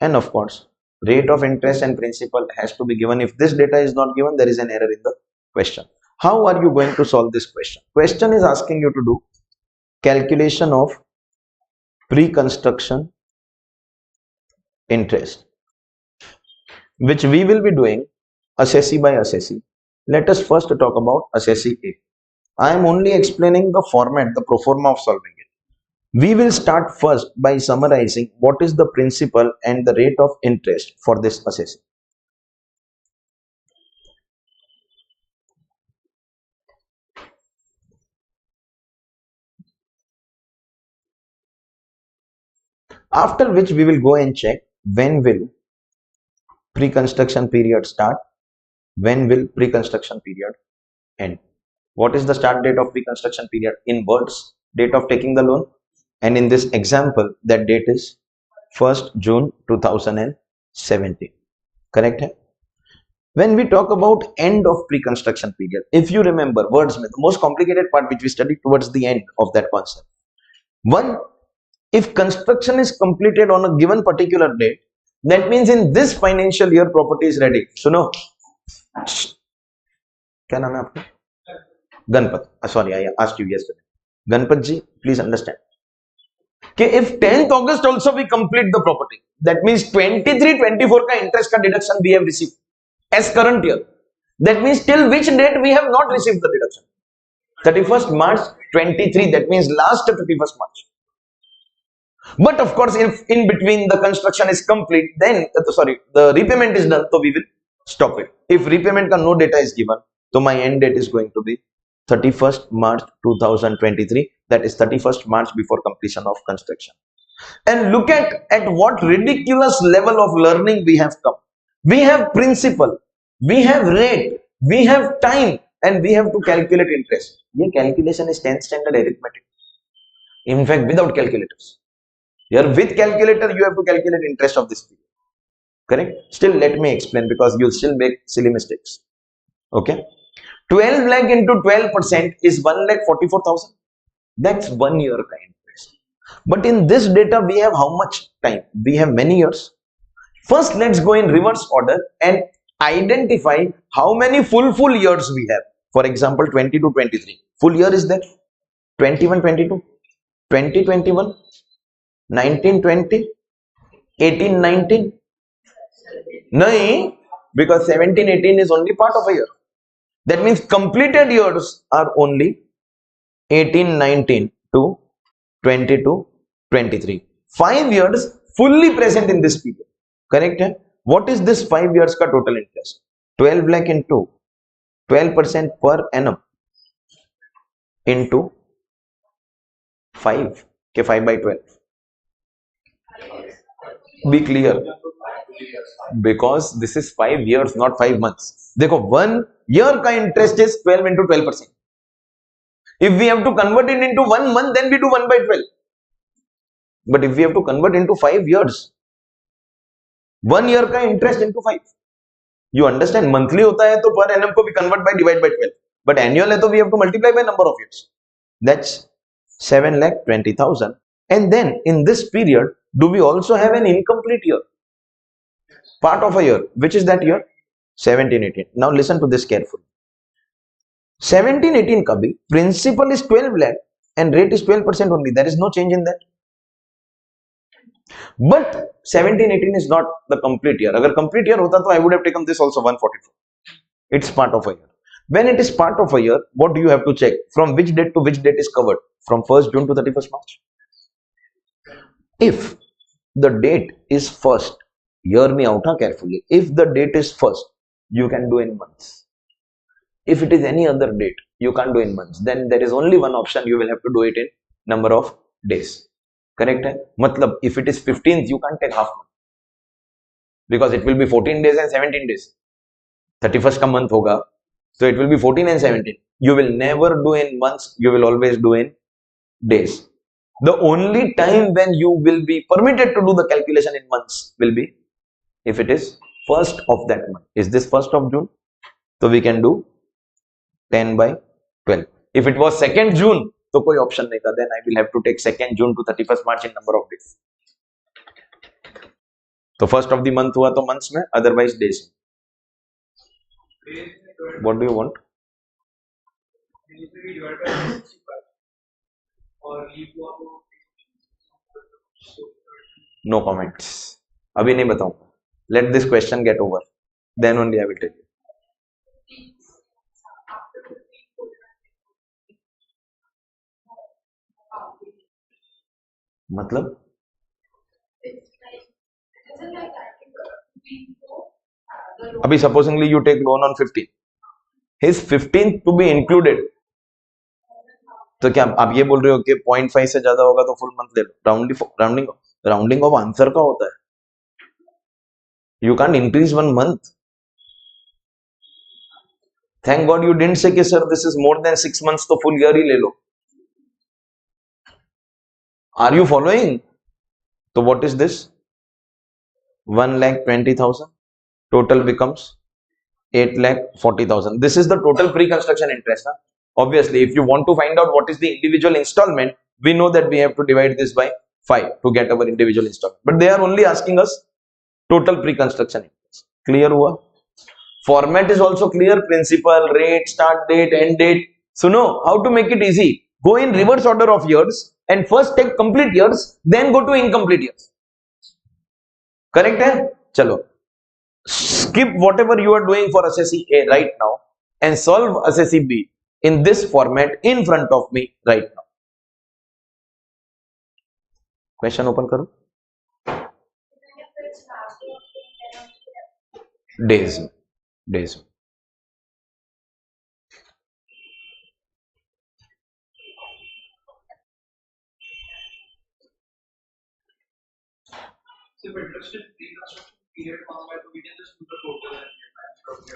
And of course, rate of interest and principal has to be given. If this data is not given, there is an error in the question. How are you going to solve this question? Question is asking you to do calculation of pre-construction interest, which we will be doing assessee by assessee. Let us first talk about assessee A. I am only explaining the format, the pro forma of solving it. We will start first by summarizing what is the principal and the rate of interest for this assessee. After which we will go and check when will pre-construction period start, when will pre-construction period end. What is the start date of pre-construction period? In words, date of taking the loan, and in this example that date is 1st June 2017. Correct? When we talk about end of pre-construction period, if you remember words, the most complicated part which we studied towards the end of that concept. One, if construction is completed on a given particular date, that means in this financial year property is ready. Suno, क्या नाम है आपका? Ganpat. Sorry, I asked you yesterday. Ganpat ji, please understand. Okay, if 10th August also we complete the property, that means 23-24 ka interest ka deduction we have received as current year. That means till which date we have not received the deduction? 31st March 23. That means last 31st March. But of course, if in between the construction is complete, then the repayment is done, so we will stop it. If repayment ka no data is given, so my end date is going to be 31st March 2023. That is 31st March before completion of construction. And look at what ridiculous level of learning we have come. We have principal, we have rate, we have time, and we have to calculate interest. This calculation is 10th standard arithmetic. In fact, without calculators. Here with calculator you have to calculate interest of this period. Correct? Still let me explain because you'll still make silly mistakes. Okay? 12 lakh into 12% is 1,44,000. That's 1 year kind interest. But in this data we have how much time? We have many years. First let's go in reverse order and identify how many full years we have. For example, 20 to 23. Full year is there? 21, 22, 20, 21, 19, 20, 18, 19. No, because 17, 18 is only part of a year. That means completed years are only 18, 19 to 22, 23. 5 years fully present in this period. Correct? What is this 5 years ka total interest? 12 lakh into 12% per annum into 5. Okay, 5 by 12. Be clear. Because this is 5 years, not 5 months. देखो 1 year का interest is 12 into 12%. If we have to convert it into 1 month, then we do 1 by 12. But if we have to convert into 5 years, 1 year का interest into 5. You understand? Monthly होता है तो per annum को भी convert by divide by 12. But annual है तो we have to multiply by number of years. That's 7,20,000. And then in this period, do we also have an incomplete year? Part of a year. Which is that year? 17, 18. Now listen to this carefully. 17, 18 का भी principal is 12 lakh and rate is 12% only. There is no change in that. But 17, 18 is not the complete year. Agar complete year hota, तो I would have taken this also 144. It's part of a year. When it is part of a year, what do you have to check? From which date to which date is covered? From 1st June to 31st March. If the date is 1st, hear me out carefully. If the date is 1st, you can do in months. If it is any other date, you can't do in months. Then there is only one option. You will have to do it in number of days. Correct? Matlab, if it is 15th, you can't take half month. Because it will be 14 days and 17 days. 31st ka month hoga. So it will be 14 and 17. You will never do in months. You will always do in days. The only time when you will be permitted to do the calculation in months will be if it is 1st of that month. Is this 1st of June? So we can do 10 by 12. If it was 2nd June, तो कोई option नहीं था. Then I will have to take 2nd June to 31st March in number of days. तो 1st of the month हुआ तो months में, otherwise days. What do you want? No comments. अभी नहीं बताऊंगा. Let this question get over. Then only I will tell you. मतलब? अभी supposingly you take loan on 15. His 15th to be included. तो क्या आप ये बोल रहे हो कि 0.5 से ज्यादा होगा तो फुल मंथ ले लो? राउंडिंग ऑफ आंसर का होता है. You can't increase 1 month. Thank God you didn't say कि sir this is more than 6 months तो full year ही ले लो. Are you following? So what is this? 1,20,000. Total becomes 8,40,000. This is the total pre-construction interest. Huh? Obviously, if you want to find out what is the individual installment, we know that we have to divide this by 5 to get our individual installment. But they are only asking us total pre-construction interest. Clear hua? Format is also clear. Principal, rate, start date, end date. So no, how to make it easy? Go in reverse order of years and first take complete years, then go to incomplete years. Correct? Hai? Chalo. Skip whatever you are doing for assessee A right now and solve assessee B in this format in front of me right now. Question open karo. Days.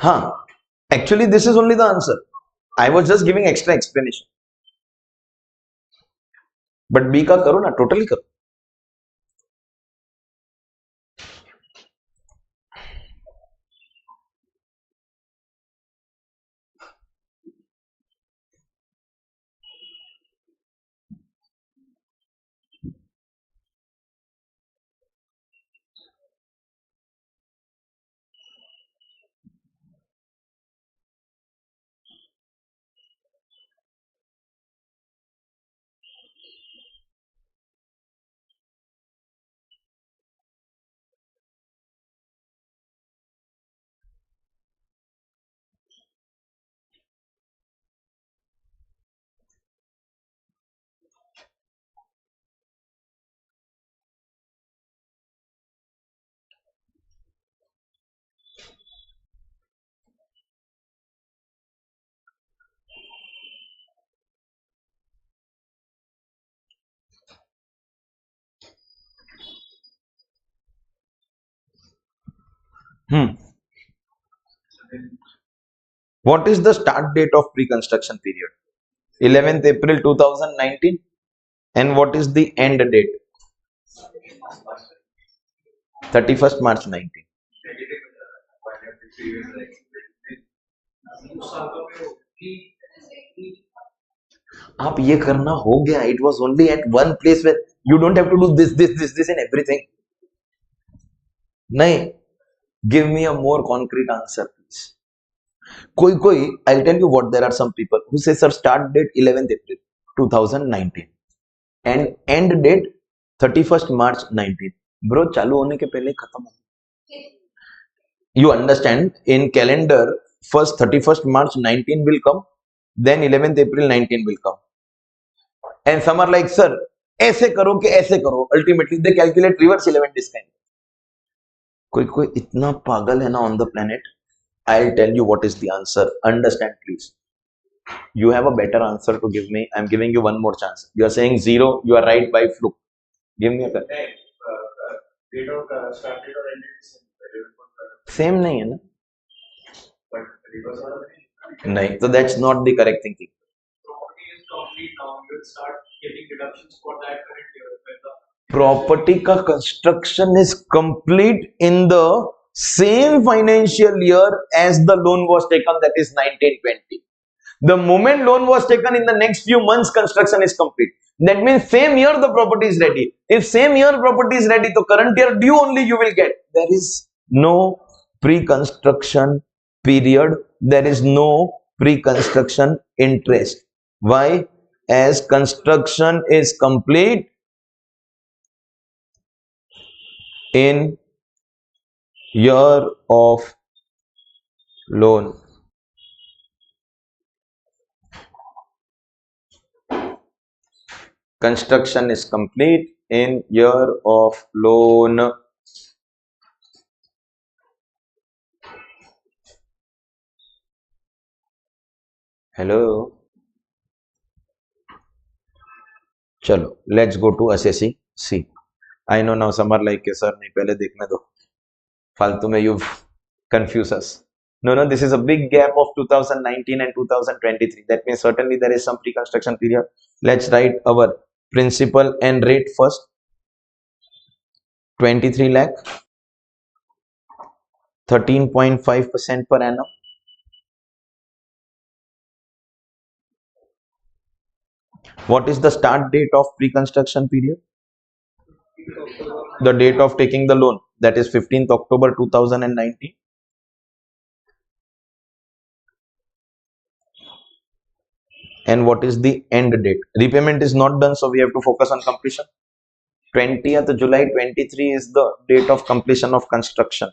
हाँ, actually this is only the answer. I was just giving extra explanation. But B का करो ना, totally करो. What is the start date of pre-construction period? 11th April 2019. And what is the end date? 31st March 19. आप ये करना हो गया. It was only at one place where you don't have to do this and everything. नहीं. Give me a more concrete answer, please. कोई I'll tell you what, there are some people who say sir start date 11th April 2019 and end date 31st March 19. Bro, चालू होने के पहले खत्म हो. You understand, in calendar first 31st March 19 will come, then 11th April 19 will come, and some are like sir ऐसे करो कि ऐसे करो. Ultimately they calculate reverse 11 this kind. कोई इतना पागल है ना on the planet. I'll tell you what is the answer. Understand, please. You have a better answer to give me. I'm giving you one more chance. You are saying 0. You are right by fluke. Give me a Date of start date or end date same नहीं है ना? नहीं, so that's not the correct thinking. Property is complete now. You will start getting deductions for that current year. Property का construction is complete in the same financial year as the loan was taken, that is 1920. The moment loan was taken, in the next few months construction is complete. That means same year the property is ready. If same year property is ready, so current year due only you will get. There is no pre-construction period. There is no pre-construction interest. Why? As construction is complete in year of loan. Construction is complete in year of loan. Hello. चलो, let's go to assessing C. I know now some are like sir नहीं पहले देखने दो. फालतू में you've confused us. No, this is a big gap of 2019 and 2023. That means certainly there is some pre-construction period. Let's write our principal and rate first. 23 lakh, 13.5% per annum. What is the start date of pre-construction period? The date of taking the loan, that is 15th October 2019. And what is the end date? Repayment is not done, so we have to focus on completion. 20th July 23 is the date of completion of construction.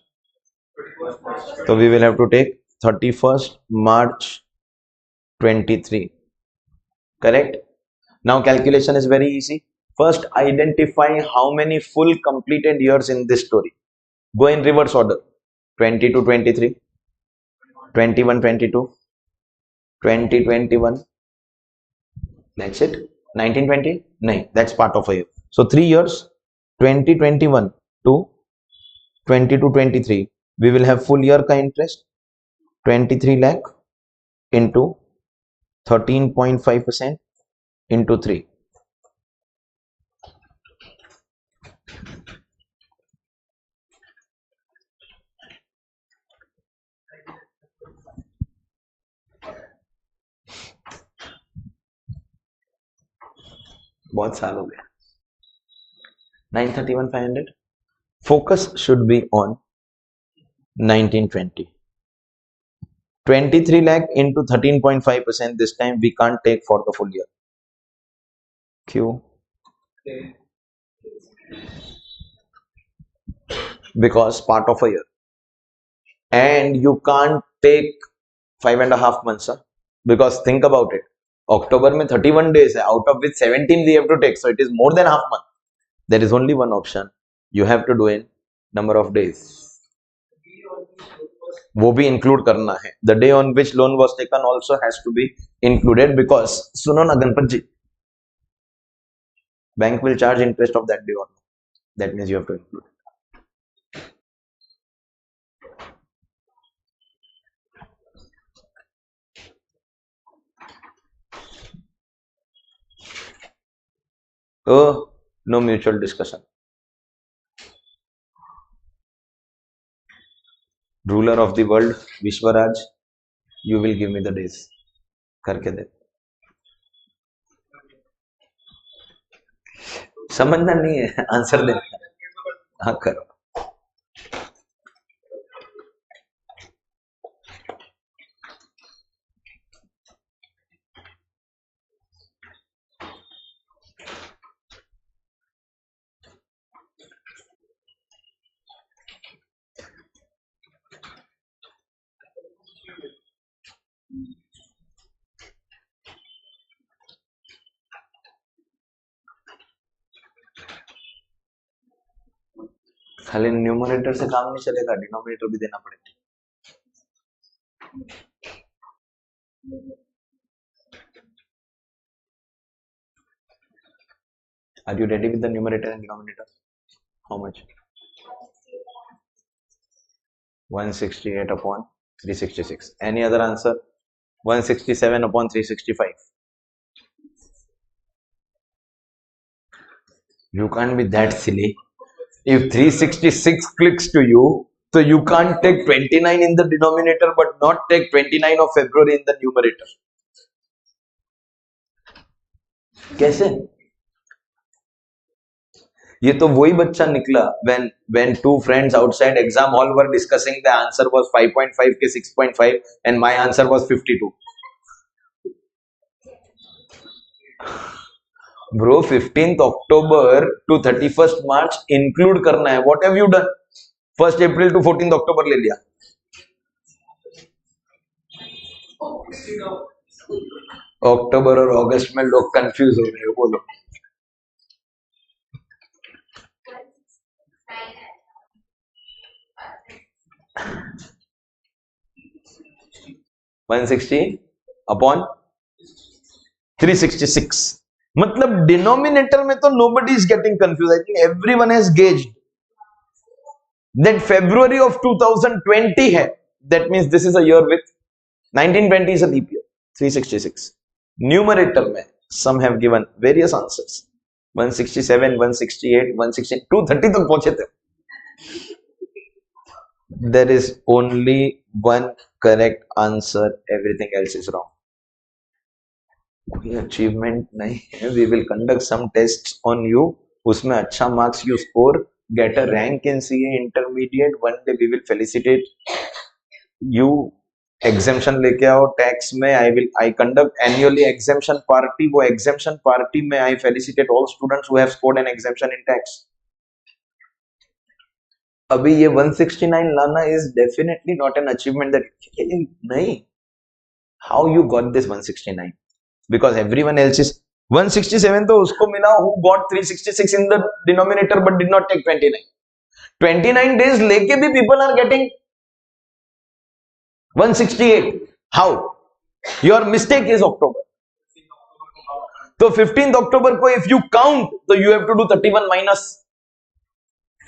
So we will have to take 31st March 23. Correct? Now calculation is very easy. First identify how many full completed years in this story. Go in reverse order. 22 23, 21 22, 20 21. That's it. 1920? No, that's part of a year. So 3 years, 2021 to 22-23, we will have full year ka interest, 23 lakh into 13.5% into 3. बहुत साल हो गया. 931,500. Focus should be on 1920. 23 lakh into 13.5% this time we can't take for the full year. Q. Because part of a year. And you can't take 5.5 months. Because think about it. October में 31 days है, out of which 17 we have to take, so it is more than half month. There is only one option. You have to do in number of days. वो भी include करना है. The day on which loan was taken also has to be included because सुनो ना गणपत जी, bank will charge interest of that day or not. That means you have to include. Oh, no mutual discussion. Ruler of the world, Vishwaraj, you will give me the days. करके दे. समझना नहीं है, answer देना. हाँ करो. खाली numerator से काम नहीं चलेगा, डिनोमिनेटर भी देना पड़ेगा. Are you ready with the numerator and denominator? How much? 168 upon 366. Any other answer? 167 upon 365. You can't be that silly. If 366 clicks to you, so you can't take 29 in the denominator but not take 29 of February in the numerator. कैसे? ये तो वही बच्चा निकला when two friends outside exam hall were discussing, the answer was 5.5 के 6.5 and my answer was 52. Bro, 15th October to 31st March include करना है. What have you done? 1st April to 14th October ले लिया. अक्टूबर और अगस्त में लोग confuse हो रहे हैं. बोलो. $160 upon 366. मतलब डिनोमिनेटर में तो nobody is getting confused. I think everyone has gauged that February of 2020 है. That means this is a year with 1920 is a leap year. 366. Numerator में some have given various answers. 167, 168, 160, 230 तक पहुंचे थे. There is only one correct answer. Everything else is wrong. कोई achievement नहीं है. We will conduct some tests on you. उसमें अच्छा marks you score, get a rank in CA intermediate. One day we will felicitate you. Exemption लेके आओ tax में. I conduct annually exemption party. वो exemption party में I felicitate all students who have scored an exemption in tax. अभी ये 169 लाना is definitely not an achievement. that नहीं. How you got this 169? Because everyone else is 167 तो उसको मिला who got 366 in the denominator but did not take 29. 29 days लेके भी people are getting 168. How? Your mistake is October. तो 15th October को if you count, तो you have to do 31 minus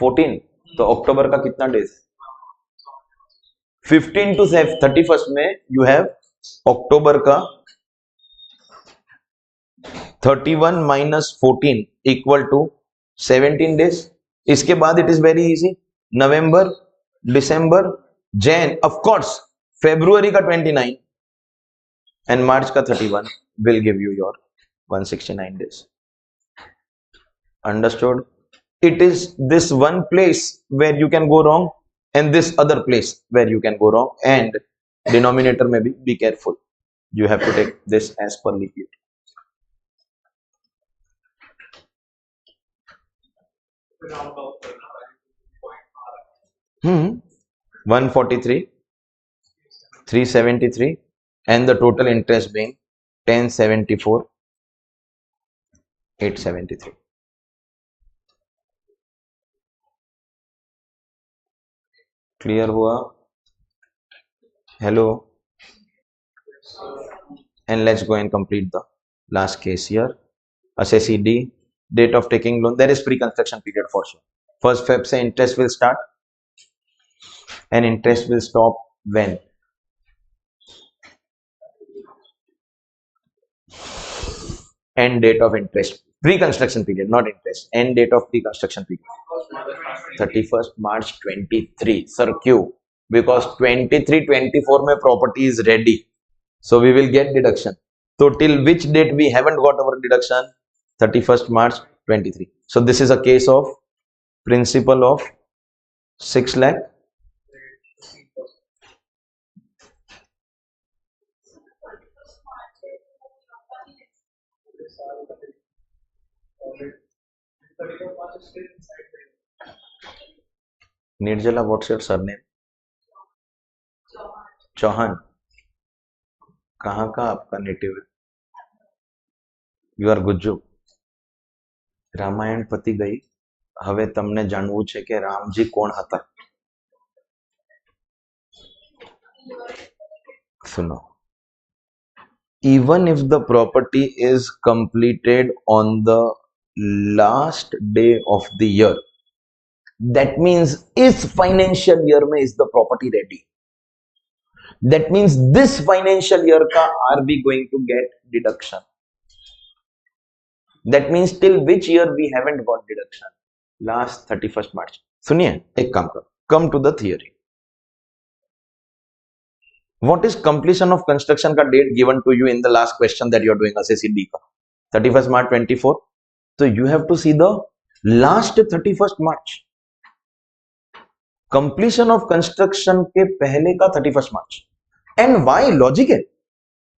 14. तो अक्टूबर का कितना डेज? 15 to 31st में you have अक्टूबर का 31 minus 14 equal to 17 days. इसके बाद it is very easy. November, December, Jain, of course February का 29 and March का 31 will give you your 169 days. Understood? It is this one place where you can go wrong and this other place where you can go wrong, and denominator may be careful. You have to take this as per leap year. 143, 373 and the total interest being 1074, 873. Clear हुआ? Hello. And let's go and complete the last case here. Assessee D, date of taking loan. There is pre-construction period for sure. 1st Feb से interest will start and interest will stop when? End date of interest. Pre-construction period, not interest. End date of pre-construction period. 31st March 23. Sir, Q. Because 23-24 mein property is ready. So we will get deduction. So till which date we haven't got our deduction? 31st March 23. So this is a case of principal of 6 lakh. Nirjala, what's your surname? Chauhan. कहाँ का आपका native है? You are Gujju. Ramayana પતી ગઈ. હવે તમને જાણવું છે કે રામજી કોણ હતા? સુનો. Even if the property is completed on the last day of the year, that means इस financial year में is the property ready. That means this financial year का are we going to get deduction? That means till which year we haven't got deduction? Last 31st March. सुनिए, एक काम करो. Come to the theory. What is completion of construction का date given to you in the last question that you are doing assessee D का? 31st March 24. So you have to see the last 31st March. Completion of construction के पहले का 31st March. And why? Logic है.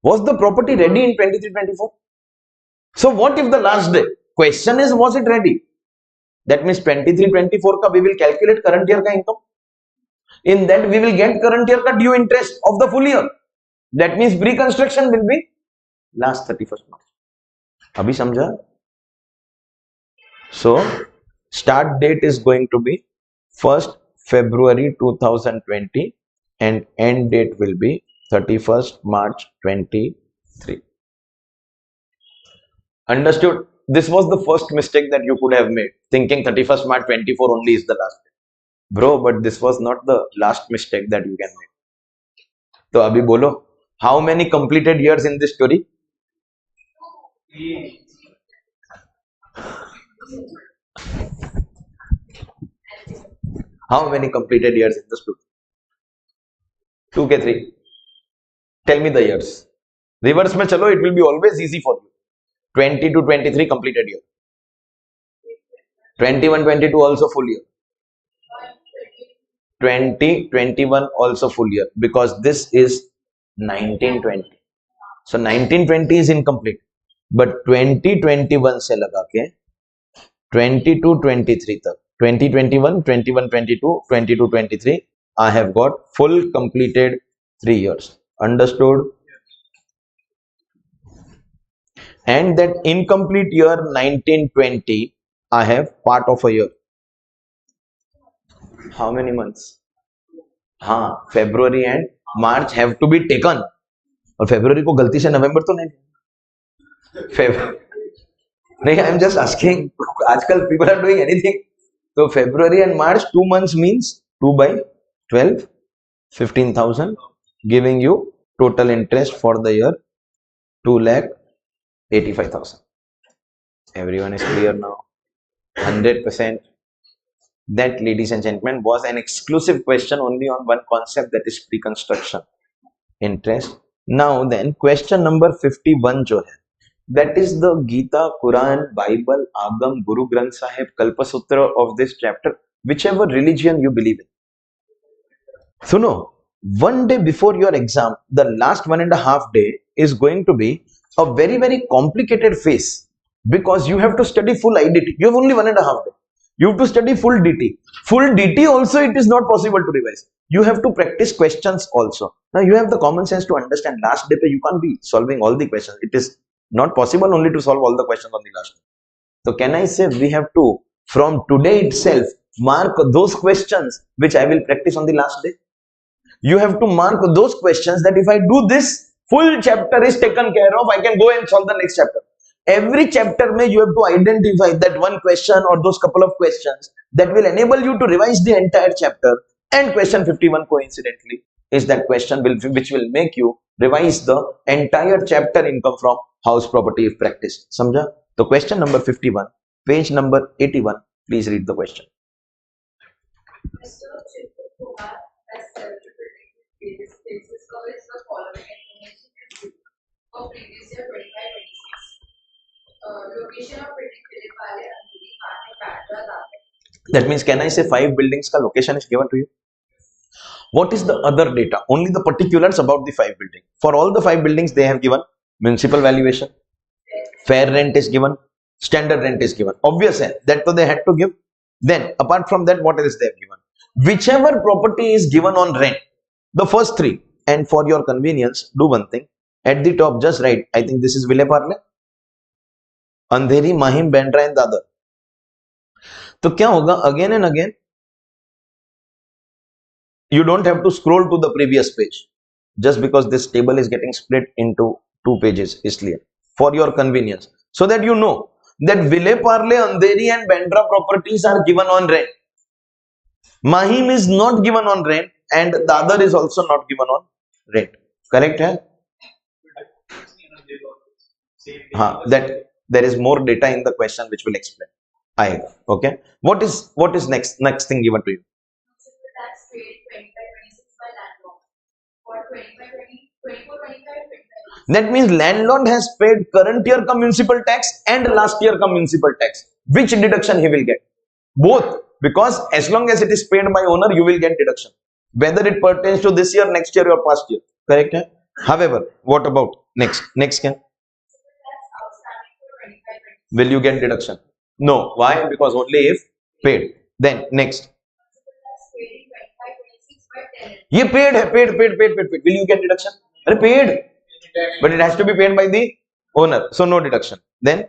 Was the property ready in 23-24? So what if the last day? Question is, was it ready? That means 23-24 का we will calculate current year का income. In that we will get current year का due interest of the full year. That means pre-construction will be last 31st March. अभी समझा? So start date is going to be 1st February 2020 and end date will be 31st March 23. Understood? This was the first mistake that you could have made, thinking 31st March 24 only is the last day. Bro, but this was not the last mistake that you can make. So abhi bolo, how many completed years in this story? How many completed years in the story? 2 ke 3. Tell me the years. Reverse mein chalo, it will be always easy for you. 20 to 23 completed year. 21-22 also full year. 20-21 also full year because this is 19-20. So 19-20 is incomplete. But 20-21 से लगा के 22-23 तक 20-21, 21-22, 22-23 I have got full completed 3 years. Understood? And that incomplete year 19-20 I have part of a year. How many months? हाँ, February and March have to be taken. और February को गलती से November तो नहीं. नहीं, I am just asking. आजकल people are doing anything. So February and March 2 months means 2 by 12, 15,000, giving you total interest for the year 2,85,000. Everyone is clear now. 100%. That, ladies and gentlemen, was an exclusive question only on one concept, that is pre-construction interest. Now then, question number 51 जो है, that is the Gita, Quran, Bible, Agam, Guru Granth Sahib, Kalpasutra of this chapter, whichever religion you believe in. Suno, one day before your exam, the last 1.5 days is going to be a very, very complicated phase because you have to study full IDT. You have only 1.5 days. You have to study full DT. Full DT also it is not possible to revise. You have to practice questions also. Now you have the common sense to understand last day you can't be solving all the questions. It is not possible only to solve all the questions on the last day. So can I say we have to, from today itself, mark those questions which I will practice on the last day? You have to mark those questions that if I do this, full chapter is taken care of, I can go and solve the next chapter. Every chapter may you have to identify that one question or those couple of questions that will enable you to revise the entire chapter. And question 51 coincidentally is that question which will make you revise the entire chapter income from house property if practiced. Samjha? तो question number 51, page number 81, please read the question. Mr. Kumar has self-predicted basis covers the following information is due for previous year 25-26. Location of predicted Pale Andheri Thane Bandra Dadar. That means, can I say 5 buildings का location is given to you? What is the other data? Only the particulars about the 5 buildings. For all the 5 buildings, they have given municipal valuation, fair rent is given, standard rent is given. Obvious है, that तो they had to give. Then, apart from that, what else they have given? Whichever property is given on rent, the first 3, and for your convenience, do one thing. At the top, just write, I think this is Ville Parle, Andheri, Mahim, Bandra and Dadar. तो क्या होगा? Again and again, you don't have to scroll to the previous page, just because this table is getting split into 2 pages, इसलिए, for your convenience, so that you know that Ville Parle, Andheri and Bandra properties are given on rent. Mahim is not given on rent and Dadar is also not given on rent. Correct है? हाँ, that there is more data in the question which will explain. आएगा. Okay. What is next thing given to you? Municipal tax paid 25-26 by landlord for 24-25. That means landlord has paid current year ka municipal tax and last year ka municipal tax. Which deduction he will get? Both, because as long as it is paid by owner, you will get deduction, whether it pertains to this year, next year or past year. Correct hai? However, what about next can? Tax outstanding for 25-26. Will you get deduction? No. Why? Because only if paid. Then next, Municipal tax paid in 25-26 by tenant. ये paid है, paid. Will you get deduction? अरे paid, but it has to be paid by the owner, so no deduction. Then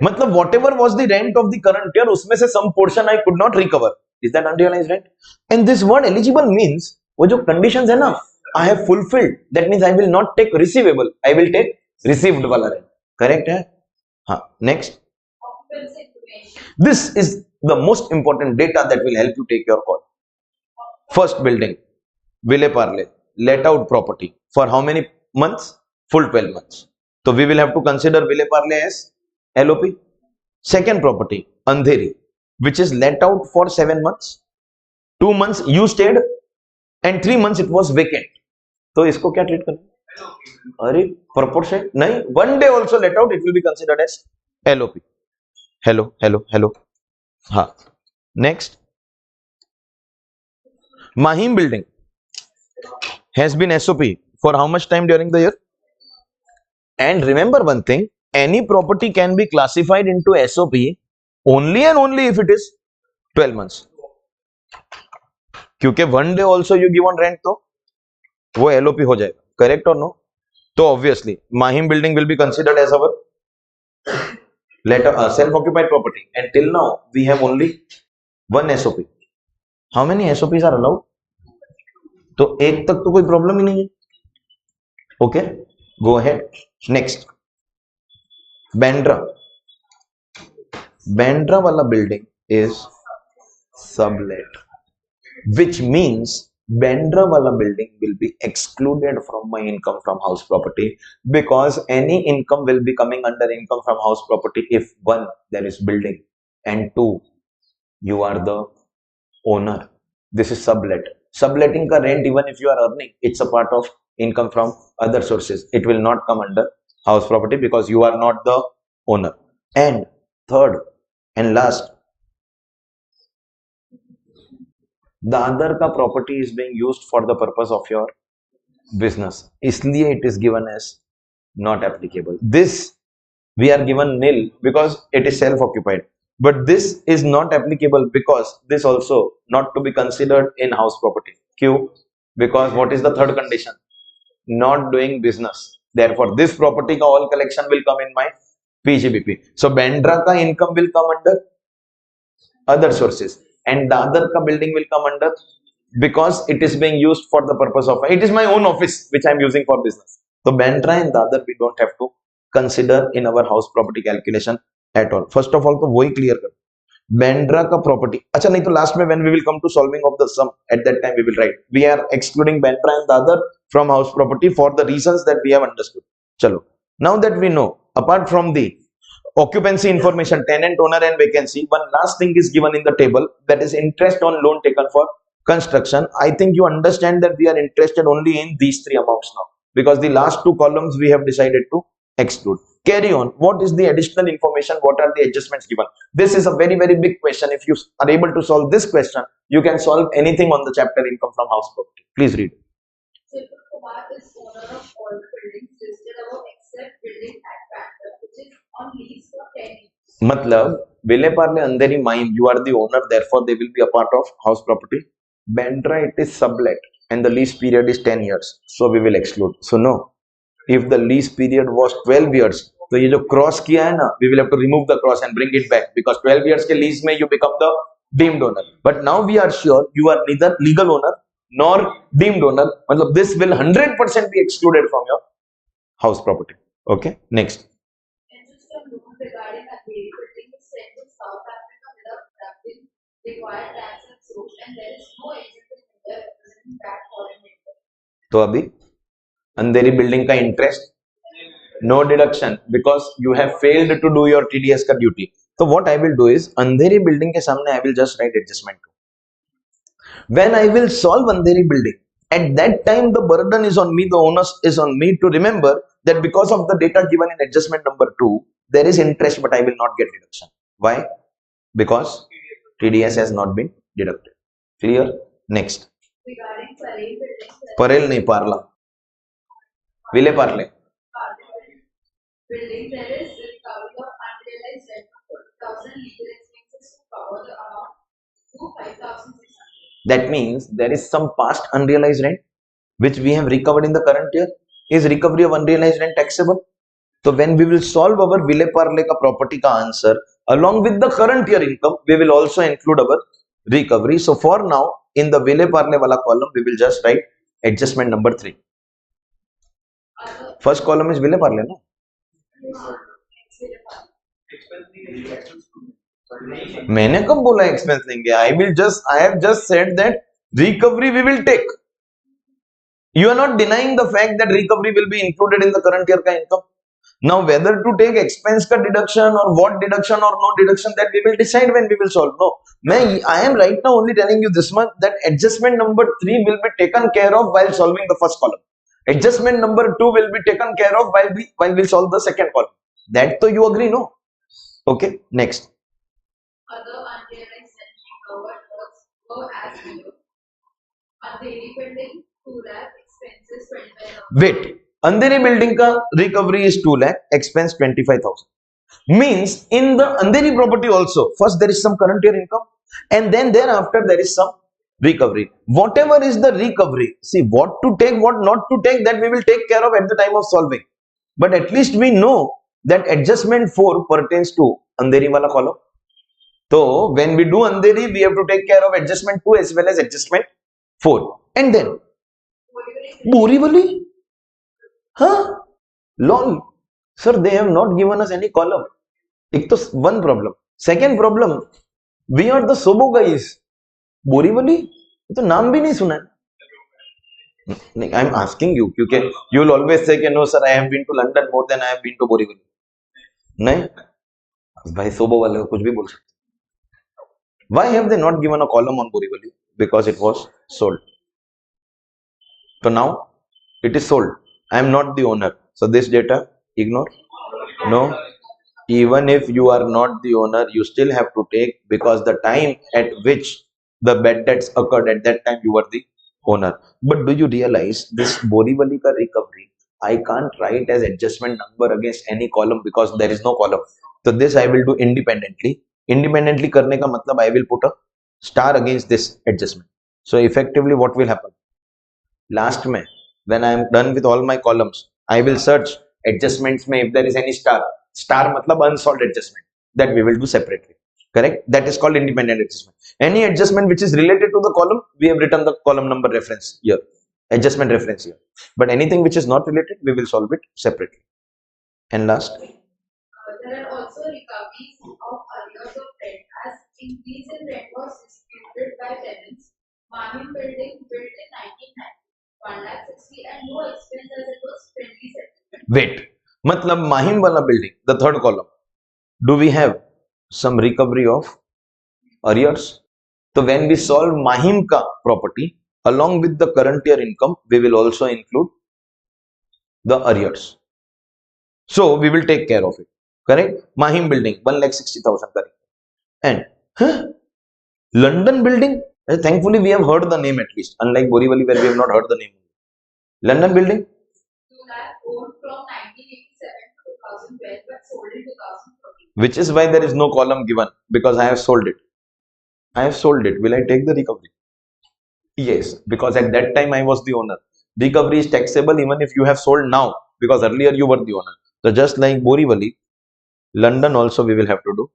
मतलब whatever was the rent of the current year, उसमें से some portion I could not recover. Is that unrealized rent? And this word eligible means वो जो conditions है ना, I have fulfilled. That means I will not take receivable, I will take received वाला rent. Correct है? हाँ. Next. Occupancy information. This is the most important data that will help you take your call. First building, Ville Parle, let out property for how many months? Full 12 months. So we will have to consider Ville Parle as LOP. Second property, Andheri, which is let out for 7 months. 2 months you stayed and 3 months it was vacant. तो इसको क्या treat करना? अरे proportion नहीं, 1 day also let out, it will be considered as LOP. Hello. हाँ. Next, Mahim building has been SOP for how much time during the year? And remember one thing, any property can be classified into SOP only and only if it is 12 months. क्योंकि 1 day also you give on rent तो वो LOP हो जाएगा. Correct or no? तो obviously Mahim building will be considered as our self-occupied property, and till now we have only 1 SOP. How many SOPs are allowed? तो एक तक तो कोई प्रॉब्लम ही नहीं है. Okay, go ahead. Next, Bandra वाला building is sublet, which means Bandra wala building will be excluded from my income from house property, because any income will be coming under income from house property if 1 there is building and 2 you are the owner. This is sublet. Subletting ka rent, even if you are earning, it's a part of income from other sources. It will not come under house property because you are not the owner. And third and last, the other ka property is being used for the purpose of your business, isliye it is given as not applicable. This we are given nil because it is self-occupied, but this is not applicable because this also not to be considered in house property. Q, because what is the third condition? Not doing business. Therefore this property ka all collection will come in my PGBP. So Bandra ka income will come under other sources, and the other ka building will come under, because it is being used for the purpose of, it is my own office which I am using for business. So Bandra and the other we don't have to consider in our house property calculation at all. First of all, तो वही clear कर, Bandra का property. अच्छा, नहीं तो last में when we will come to solving of the sum, at that time we will write we are excluding Bandra and the other from house property for the reasons that we have understood. चलो, Now that we know, apart from the occupancy information, tenant, owner and vacancy, one last thing is given in the table, that is interest on loan taken for construction. I think you understand that we are interested only in these three amounts now, because the last two columns we have decided to exclude. Carry on. What is the additional information? What are the adjustments given? This is a very, very big question. If you are able to solve this question, you can solve anything on the chapter income from house property. Please read. Siddharth Kumar is owner of all the buildings listed above except building at Panther, which is on lease for 10 years. मतलब विले पार्ले अंधेरी mine, you are the owner, therefore they will be a part of house property. Bandra, it is sublet and the lease period is 10 years, so we will exclude. So no, if the lease period was 12 years, तो ये जो cross किया है ना, we will have to remove the cross and bring it back, because 12 years के lease में you become the deemed owner. But now we are sure you are neither legal owner nor deemed owner. मतलब this will 100% be excluded from your house property. Okay, next. Interest on loan regarding a building is sent to South Africa without deducting required tax and source, and there is no agent in India representing that foreign lender. तो अभी अंधेरी building का interest no deduction because you have failed to do your TDS का duty. So what I will do is Andheri building के सामने I will just write adjustment. When I will solve Andheri building, at that time the burden is on me, the onus is on me to remember that because of the data given in adjustment number 2, there is interest but I will not get deduction. Why? Because TDS has not been deducted. Clear? Next. Regarding Parel building, Parel नहीं पार्ला, Vile Parle. building, there is recovery of unrealized rent of 40,000 legal expenses to cover the amount to 5,600. That means there is some past unrealized rent which we have recovered in the current year. Is recovery of unrealized rent taxable? So when we will solve our Vile Parle ka property ka answer, along with the current year income, we will also include our recovery. So for now, in the Vile Parle wala column, we will just write adjustment number 3. First column is Vile Parle, no? मैंने कब बोला expense लेंगे? I have just said that recovery we will take. You are not denying the fact that recovery will be included in the current year ka income. Now whether to take expense ka deduction or what deduction or no deduction, that we will decide when we will solve. No, I am right now only telling you this much, that adjustment number 3 will be taken care of while solving the first column. Adjustment number 2 will be taken care of while we solve the second column. That to you agree, no? Okay, next. Other unrealized rent recovered were as below. Andheri building 2 lakh, expenses 25,000. Wait, Andheri building ka recovery is 2 lakh, expense 25,000. Means in the Andheri property also, first there is some current year income and then thereafter there is some recovery. Whatever is the recovery, see what to take, what not to take, that we will take care of at the time of solving. But at least we know that adjustment 4 pertains to Andheri wala column. So when we do Andheri, we have to take care of adjustment 2 as well as adjustment 4. And then Borivali? Huh? Lol. Sir, they have not given us any column. एक तो one problem. Second problem, we are the Sobo guys. Borivali? तो नाम भी नहीं सुना है. I am asking you, क्योंकि you will always say कि no sir, I have been to London more than I have been to Borivali. नहीं, भाई Sobo वाले कुछ भी बोल सकते. Why have they not given a column on Borivali? Because it was sold. So now it is sold. I am not the owner. So this data ignore. No. Even if you are not the owner, you still have to take, because the time at which the bad debts occurred, at that time you were the owner. But do you realize this Borivali ka recovery, I can't write as adjustment number against any column because there is no column. So this I will do independently. Independently करने का मतलब I will put a star against this adjustment. So effectively what will happen? Last में, when I am done with all my columns, I will search adjustments में if there is any star. Star मतलब unsolved adjustment. That we will do separately. Correct? That is called independent adjustment. Any adjustment which is related to the column, we have written the column number reference here. Adjustment reference here. But anything which is not related, we will solve it separately. And last. There are also recoveries of arrears of rent, as increase in rent was disputed by tenants. Marine building built in 1990, 1,60,000 and no expense as it was friendly settlement. Wait. मतलब माहिम वाला building, the third column, do we have some recovery of arrears? So when we solve Mahim ka property along with the current year income, we will also include the arrears. So we will take care of it. Correct? Mahim building 1,60,000. Correct. And London building. Thankfully we have heard the name at least. Unlike Borivali where we have not heard the name. London building. 2 lakh owned from 1987 to 2012 but sold in 2014. Which is why there is no column given, because I have sold it. I have sold it. Will I take the recovery? Yes, because at that time I was the owner. Recovery is taxable even if you have sold now, because earlier you were the owner. So just like Borivali, London also we will have to do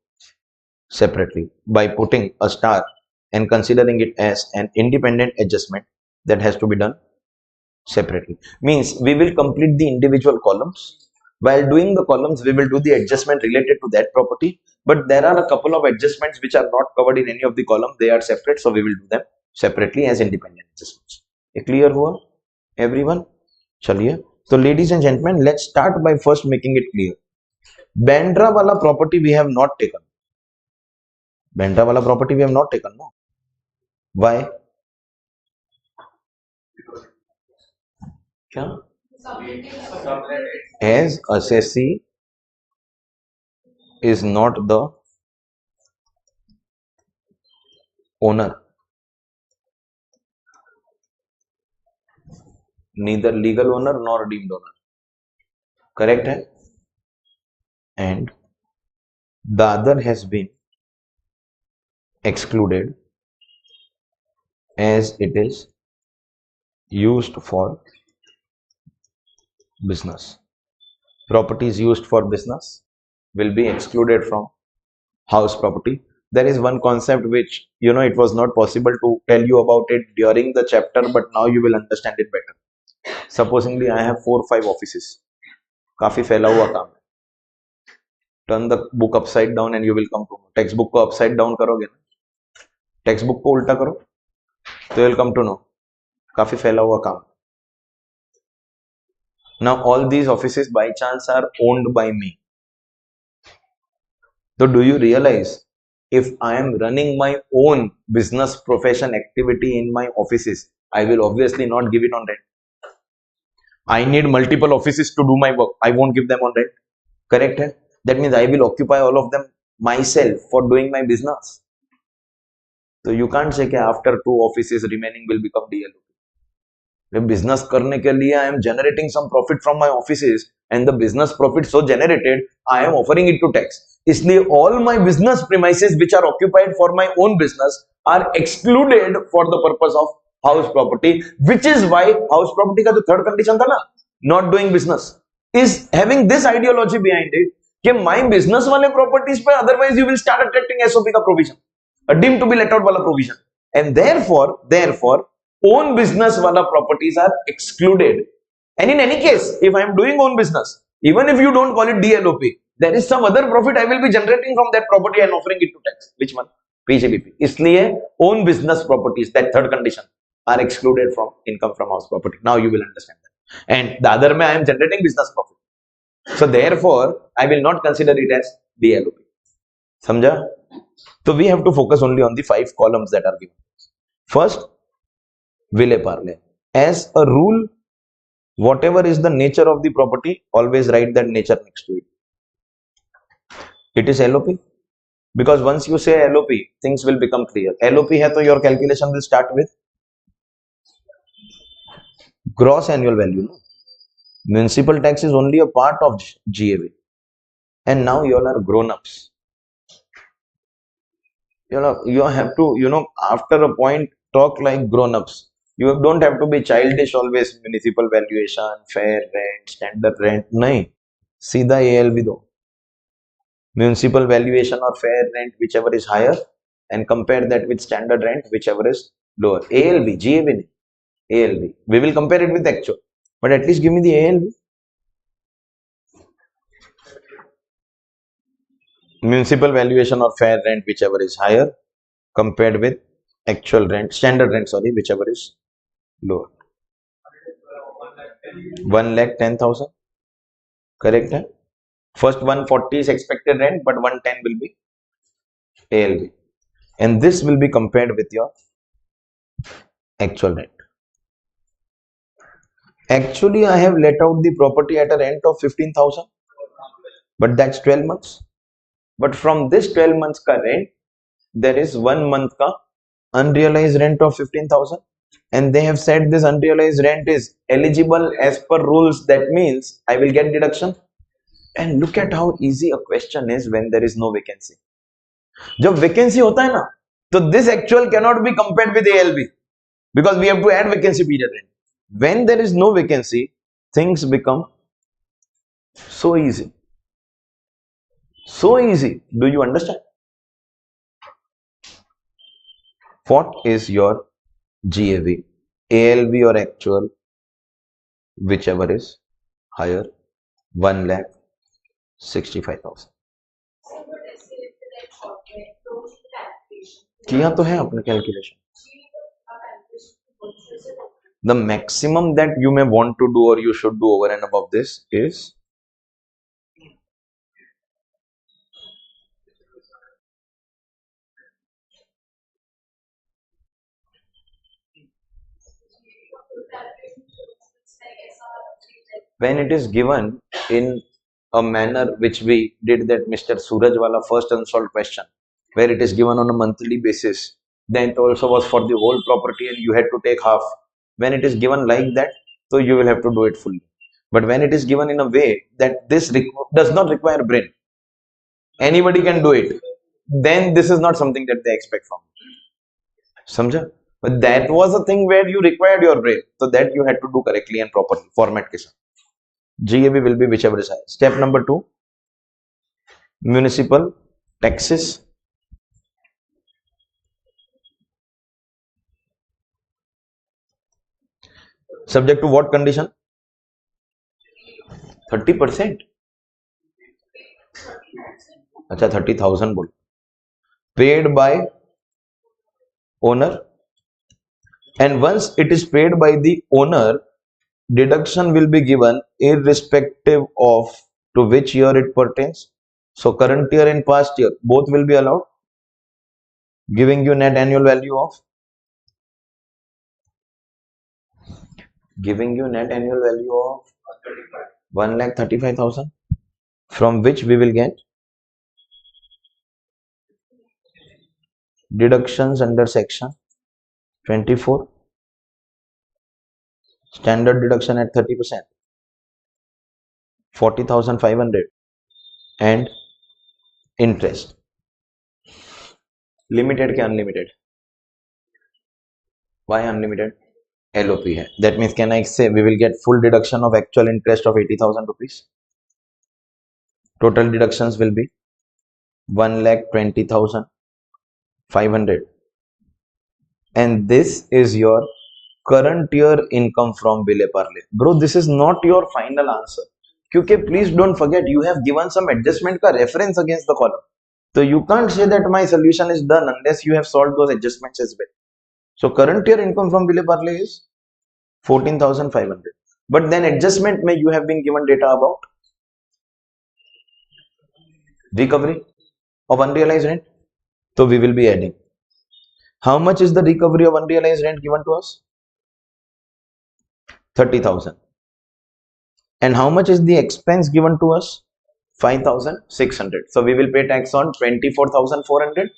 separately by putting a star and considering it as an independent adjustment that has to be done separately. Means we will complete the individual columns. While doing the columns, we will do the adjustment related to that property. But there are a couple of adjustments which are not covered in any of the column. They are separate, so we will do them separately as independent adjustments. Clear हुआ everyone? चलिए, so ladies and gentlemen, let's start by first making it clear. Bandra वाला property we have not taken. Bandra वाला property we have not taken, no? Why? क्या? As assessee is not the owner, neither legal owner nor deemed owner. Correct है? And the other has been excluded as it is used for business. Properties used for business will be excluded from house property. There is one concept which, you know, it was not possible to tell you about it during the chapter, but now you will understand it better. Supposingly I have 4 or 5 offices. काफी फैला हुआ काम है. Turn the book upside down and you will come to know. Textbook को upside down करोगे ना, textbook को उल्टा करो तो you will come to know. काफी फैला हुआ काम. Now all these offices by chance are owned by me. So do you realize, if I am running my own business profession activity in my offices, I will obviously not give it on rent. I need multiple offices to do my work. I won't give them on rent. Correct? Hai? That means I will occupy all of them myself for doing my business. So you can't say that after 2 offices remaining will become DLO. Business करने के लिए I am generating some profit from my offices, and the business profit so generated I am offering it to tax. इसलिए all my business premises which are occupied for my own business are excluded for the purpose of house property, which is why house property का जो third condition था ना, not doing business, is having this ideology behind it कि my business वाले properties पे otherwise you will start attracting SOP का provision, a deemed to be let out वाला provision, and therefore own business wala properties are excluded. And in any case, if I am doing own business, even if you don't call it DLOP, there is some other profit I will be generating from that property and offering it to tax. Which one? PGBP. इसलिए own business properties, that third condition, are excluded from income from house property. Now you will understand that. And the other में I am generating business profit. So therefore, I will not consider it as DLOP. समझा? So we have to focus only on the 5 columns that are given. First, Ville parle. As a rule, whatever is the nature of the property, always write that nature next to it. It is LOP. Because once you say LOP, things will become clear. LOP hai to your calculation will start with gross annual value. No? Municipal tax is only a part of GAV. And now you all are grown-ups. You have to, after a point, talk like grown-ups. You don't have to be childish always. Municipal valuation, fair rent, standard rent. No. सीधा ALV दो. Municipal valuation or fair rent, whichever is higher, and compare that with standard rent, whichever is lower. ALV, GAV नहीं. ALV. We will compare it with actual. But at least give me the ALV. Municipal valuation or fair rent, whichever is higher, compared with actual rent, standard rent, sorry, whichever is lower. 1,10,000. Correct है. First 140 is expected rent, but 110 will be ALB, and this will be compared with your actual rent. Actually, I have let out the property at a rent of 15,000, but that's 12 months. But from this 12 months ka rent, there is 1 month ka unrealized rent of 15,000, and they have said this unrealized rent is eligible as per rules. That means I will get deduction. And look at how easy a question is when there is no vacancy. जब vacancy होता है ना, तो this actual cannot be compared with ALB because we have to add vacancy period rent. When there is no vacancy, things become so easy. So easy. Do you understand? What is your GAV? ALB or actual, whichever is higher, 1,65,000. किया तो है अपने calculation. The maximum that you may want to do or you should do over and above this is when it is given in a manner which we did that Mr. Suraj wala first unsolved question, where it is given on a monthly basis, then it also was for the whole property and you had to take half. When it is given like that, so you will have to do it fully. But when it is given in a way that this does not require brain, anybody can do it, then this is not something that they expect from you. Samjha? But that was a thing where you required your brain, so that you had to do correctly and properly format ke sath. GAB will be whichever is higher. Step number 2, municipal taxes. Subject to what condition? 30%. अच्छा 30,000 बोल. Paid by owner, and once it is paid by the owner, deduction will be given irrespective of to which year it pertains. So current year and past year both will be allowed, giving you net annual value of 1,35,000, from which we will get deductions under section 24, standard deduction at 30%, 40,500, and interest. Limited ke unlimited? Why unlimited? LOP है. That means can I say we will get full deduction of actual interest of 80,000 rupees? Total deductions will be 1,20,500, and this is your current year income from Bile Parle. Bro, this is not your final answer. क्योंकि please don't forget you have given some adjustment का reference against the column. So you can't say that my solution is done unless you have solved those adjustments as well. So current year income from Bile Parle is 14,500. But then adjustment may you have been given data about recovery of unrealized rent. So we will be adding. How much is the recovery of unrealized rent given to us? 30,000. And how much is the expense given to us? 5,600. So we will pay tax on 24,400.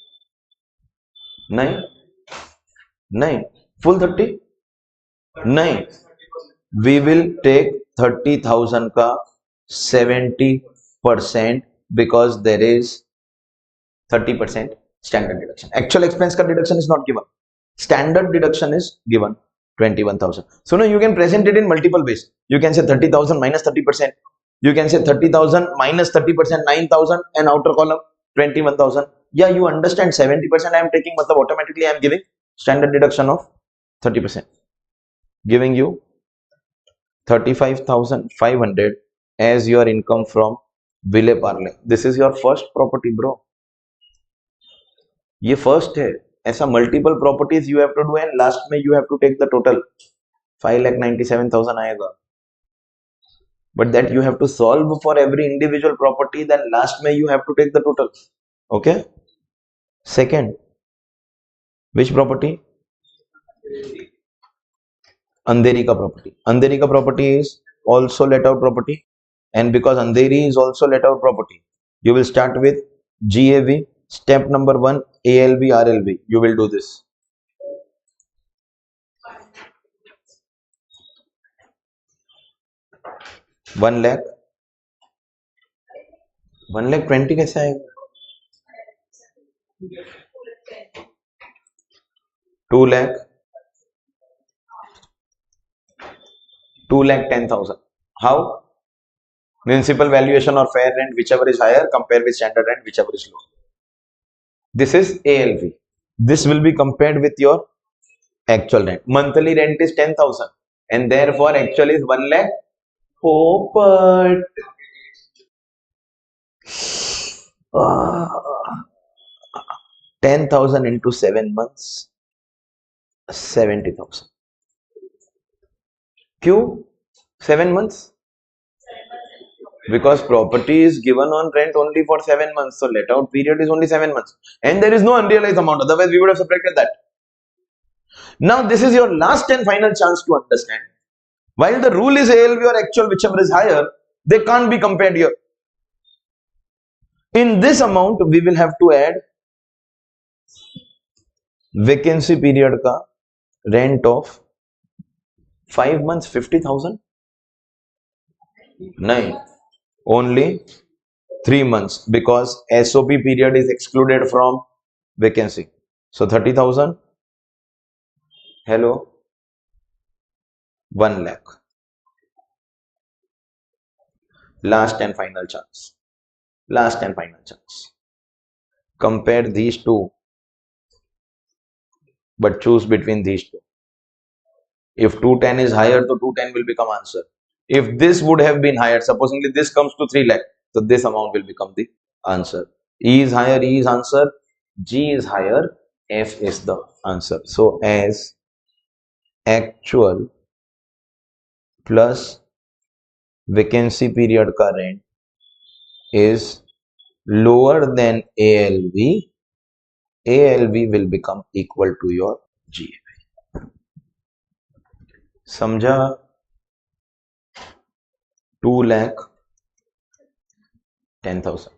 9. Full 30? 9. We will take 30,000 ka 70% because there is 30% standard deduction. Actual expense ka deduction is not given. Standard deduction is given 21,000. So now you can present it in multiple ways. You can say 30,000 minus 30%. You can say 30,000 minus 30%, 9,000, and outer column 21,000. Yeah, you understand 70% I am taking, matlab automatically I am giving standard deduction of 30%, giving you 35,500 as your income from Bile Parle. This is your first property, bro. ये first है. ऐसा multiple properties you have to do, and last में you have to take the total 5,97,000 आएगा. but that you have to solve for every individual property. Then last May you have to take the total. Okay. Second, which property? Andheri ka property. Andheri ka property is also let out property, and because Andheri is also let out property, you will start with GAV. Step number 1, ALV, RLV. You will do this. 1 lakh. 1 lakh 20 कैसे आएगा? 2 lakh. 2 lakh 10,000. How? Municipal valuation or fair rent, whichever is higher, compare with standard rent, whichever is lower. This is ALV. This will be compared with your actual rent. Monthly rent is 10,000 and therefore actual is 1 lakh. Oh, but 10,000 into 7 months, 70,000. Q 7 months? Because property is given on rent only for 7 months, so let out period is only 7 months, and there is no unrealized amount, otherwise we would have subtracted that. Now this is your last and final chance to understand. While the rule is ALV or actual, whichever is higher, they can't be compared here. In this amount we will have to add vacancy period ka rent of 5 months 50,000. No, only 3 months, because SOP period is excluded from vacancy. So 30,000. Hello, 1 lakh. Last and final chance. Last and final chance. Compare these two, but choose between these two. If 210 is higher, so 210 will become answer. If this would have been higher, supposedly this comes to 3 lakh, so this amount will become the answer. E is higher, E is answer. G is higher, F is the answer. So as actual plus vacancy period ka rent is lower than ALV, ALV will become equal to your GAV. समझा? 2 lakh 10,000.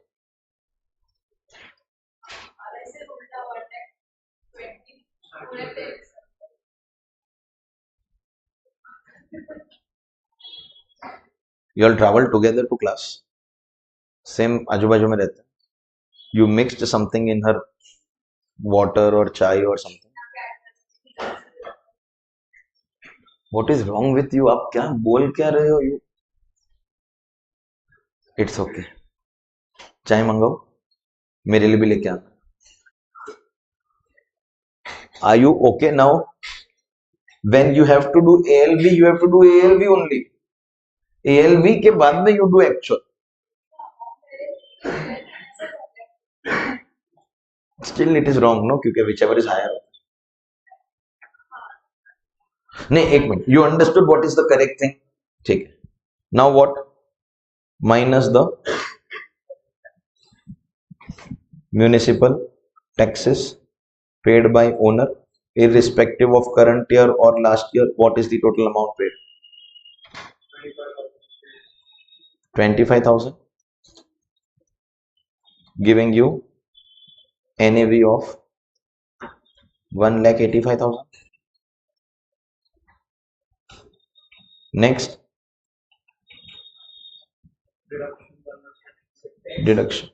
You all travel together to class. Same आजू बाजू में रहते हैं. You mixed something in her water or chai or something. What is wrong with you? आप क्या बोल क्या रहे हो? You? It's okay. चाय मंगाओ, मेरे लिए भी लेके आना. Are you okay now? When you have to do ALV, you have to do ALV only. ALV के बाद में you do actual. Still it is wrong, no? क्योंकि whichever is higher. नहीं, एक minute. You understood what is the correct thing? ठीक है. Now what? Minus the municipal taxes paid by owner, irrespective of current year or last year. What is the total amount paid? 25,000, giving you NAV of 1,85,000. Next, deduction.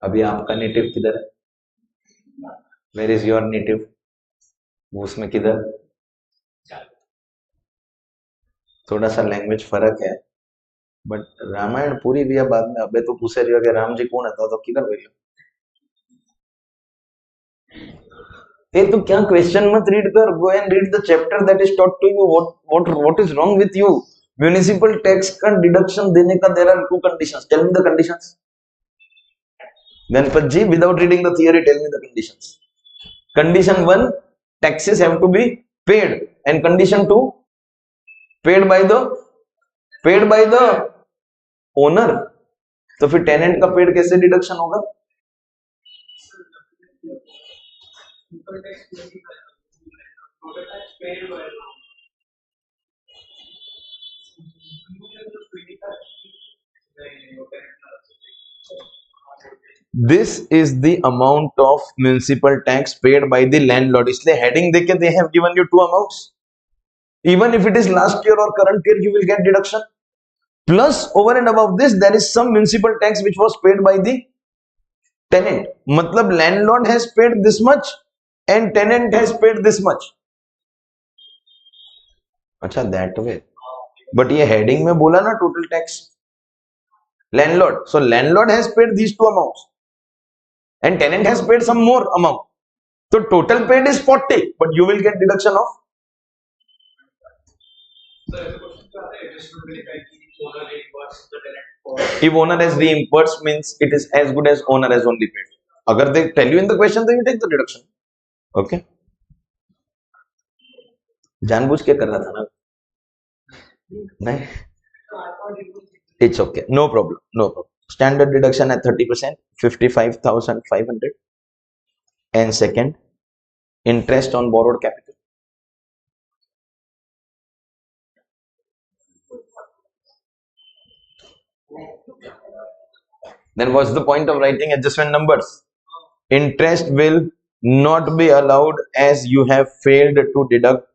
अभी आपका native किधर है? Where is your native? उसमें किधर? थोड़ा सा language फर्क है, बट रामायण पूरी भी बाद में. अबे तो पूछे रही हो कि राम जी कौन है, तो किधर गए? ये तो क्या क्वेश्चन मत रीड कर. Go and read the chapter that is taught to you. What is wrong with you? Municipal tax का डिडक्शन देने का there are 2 conditions. Tell me the conditions. Ganpat ji, without reading the theory, tell me the conditions. Condition 1, taxes have to be paid, and condition 2, paid by the owner. तो फिर tenant का paid कैसे deduction होगा? This is the amount of municipal tax paid by the landlord. इसलिए heading देके they have given you two amounts. Even if it is last year or current year, you will get deduction. Plus, over and above this, there is some municipal tax which was paid by the tenant. मतलब landlord has paid this much and tenant has paid this much. अच्छा, that way. But ये heading में बोला ना total tax. Landlord. So landlord has paid these two amounts, and tenant has paid some more amount. So total paid is 40, but you will get deduction of. If owner has reimbursed, means it is as good as owner has only paid. Agar they tell you in the question, then you take the deduction. Okay. जानबूझ के कर रहा था ना? नहीं. It's okay. No problem. No problem. Standard deduction at 30%, 55,500. And second, interest on borrowed capital. Then what's the point of writing adjustment numbers? Interest will not be allowed as you have failed to deduct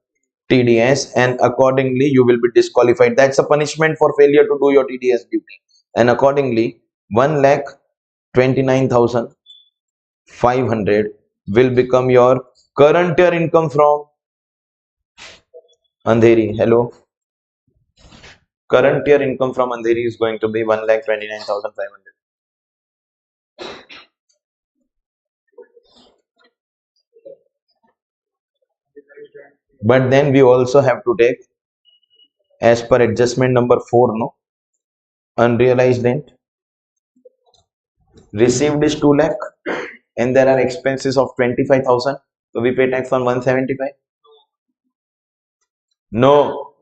TDS, and accordingly you will be disqualified. That's a punishment for failure to do your TDS duty. And accordingly, 1,29,500 will become your current year income from Andheri. Hello. Current year income from Andheri is going to be 1,29,500. But then we also have to take, as per adjustment number 4, no, unrealized rent. Received is 2 lakh, and there are expenses of 25,000. So we pay tax on 175. No,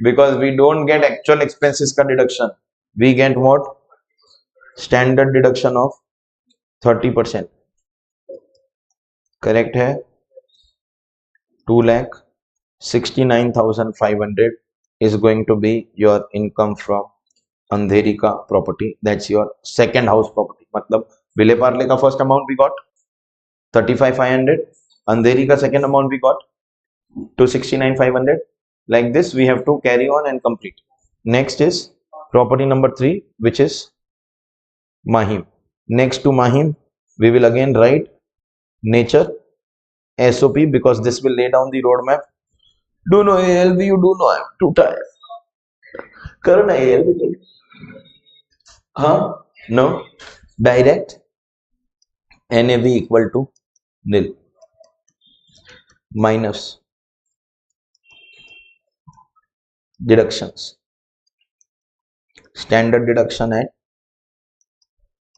because we don't get actual expenses ka deduction. We get what? Standard deduction of 30%. Correct hai? 2,69,500 is going to be your income from Andheri ka property. That's your second house property. मतलब Vile Parle ka first amount we got 35,500. Andheri ka second amount we got 269,500. Like this, we have to carry on and complete. Next is property number 3, which is Mahim. Next to Mahim, we will again write nature SOP, because this will lay down the roadmap. Do no ALV, you do know, I'm too tired. Karna ALV. Huh? No. Direct NAV equal to nil minus deductions. Standard deduction at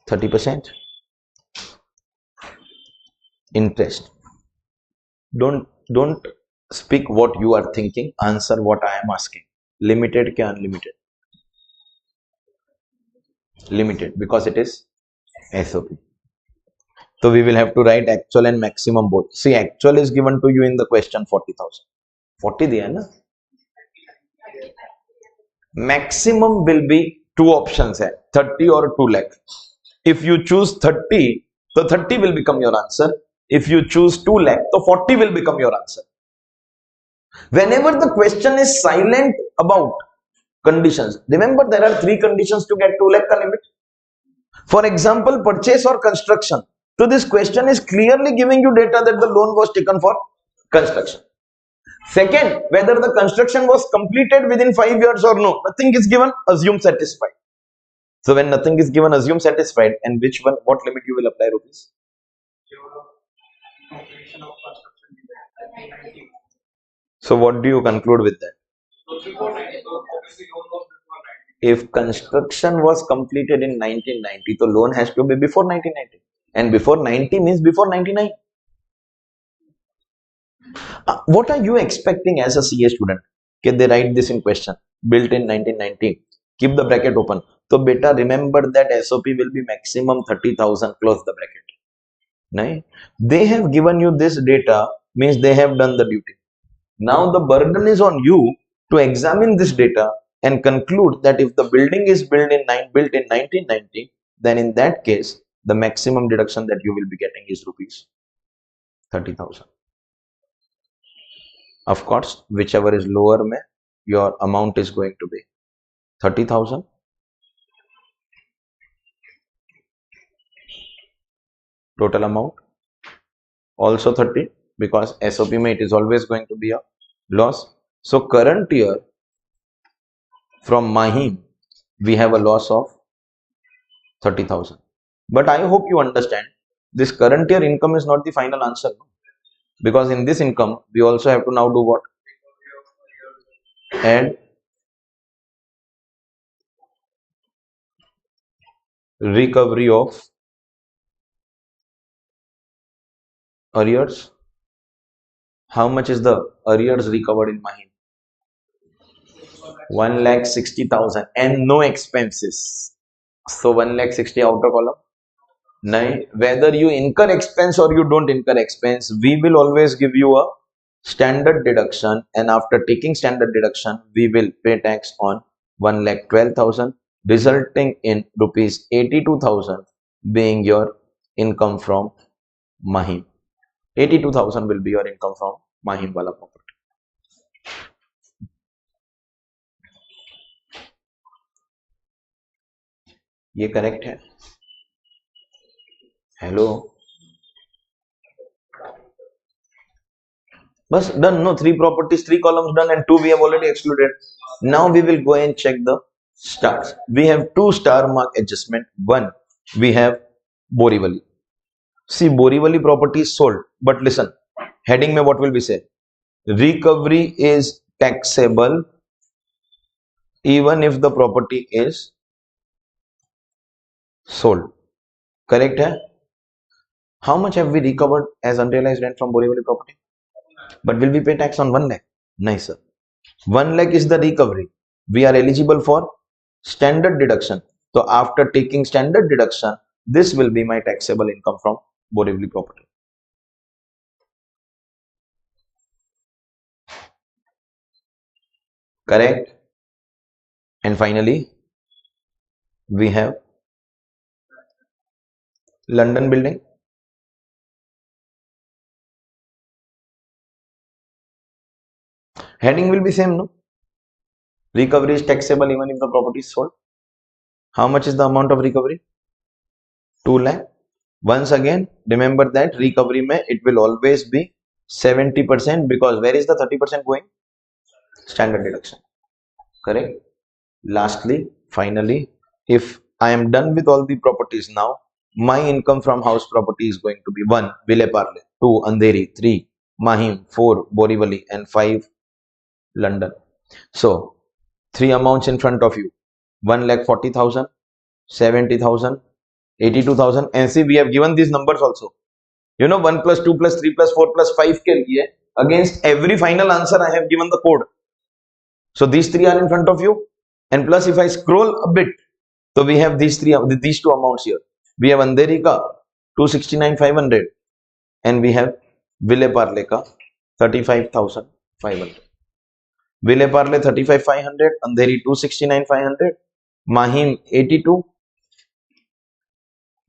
30%. Interest. Don't speak what you are thinking. Answer what I am asking. Limited क्या unlimited? Limited, because it is SOP. So we will have to write actual and maximum both. See, actual is given to you in the question 40,000. 40 दिया है ना? Maximum will be two options है, 30 or 2 lakh. If you choose 30, so 30 will become your answer. If you choose 2 lakh, so 40 will become your answer. Whenever the question is silent about conditions, remember there are 3 conditions to get 2 lakh ka limit. For example, purchase or construction. So this question is clearly giving you data that the loan was taken for construction. Second, whether the construction was completed within 5 years or no. Nothing is given, assume satisfied. So when nothing is given, assume satisfied. And which one, what limit you will apply, rupees? So what do you conclude with that? If construction was completed in 1990, the loan has to be before 1990. And before 90 means before 99. What are you expecting as a CA student? Okay, they write this in question, built in 1990. Keep the bracket open. So beta, remember that SOP will be maximum 30,000. Close the bracket. Right? They have given you this data, means they have done the duty. Now the burden is on you to examine this data and conclude that if the building is built in 1990, then in that case the maximum deduction that you will be getting is rupees 30,000. Of course, whichever is lower, mein, your amount is going to be 30,000. Total amount also 30, because SOP mein it is always going to be a loss. So current year from Mahim we have a loss of 30,000. But I hope you understand this current year income is not the final answer, because in this income we also have to now do what? Add recovery of arrears. How much is the arrears recovered in Mahim? 1,60,000 and no expenses. So 1,60,000 outer column. Now, whether you incur expense or you don't incur expense, we will always give you a standard deduction, and after taking standard deduction, we will pay tax on 1,12,000, resulting in rupees 82,000 being your income from Mahim. 82,000 will be your income from Mahim wala property. ये correct है? Hello, बस done. No, 3 properties, 3 columns done, and 2 we have already excluded. Now we will go and check the stars. We have 2 star mark adjustment. One, we have Borivali. See, Borivali property is sold, but listen, heading mein what will be said? Recovery is taxable even if the property is sold. Correct hai? How much have we recovered as unrealized rent from Borivali property? But will we pay tax on 1 lakh? No, sir. 1 lakh is the recovery. We are eligible for standard deduction. So after taking standard deduction, this will be my taxable income from Borivali property. Correct? And finally, we have London building. Heading will be same, no? Recovery is taxable even if the property is sold. How much is the amount of recovery? 2 lakh. Once again, remember that recovery mein it will always be 70%, because where is the 30% going? Standard deduction. Correct? Lastly, finally, if I am done with all the properties now, my income from house property is going to be 1. Vile Parle, 2. Andheri, 3. Mahim, 4. Borivali, and 5. London. So 3 amounts in front of you: 1,40,000, 70,000, 82,000. And see, we have given these numbers also. You know, 1 plus 2 plus 3 plus 4 plus 5 ke liye, against every final answer I have given the code. So these 3 are in front of you, and plus if I scroll a bit, so we have these 2 amounts here. We have Andheri ka 269,500, and we have Vile Parle ka 35,500. Vile Parle 35,500, Andheri 269,500, Mahim 82,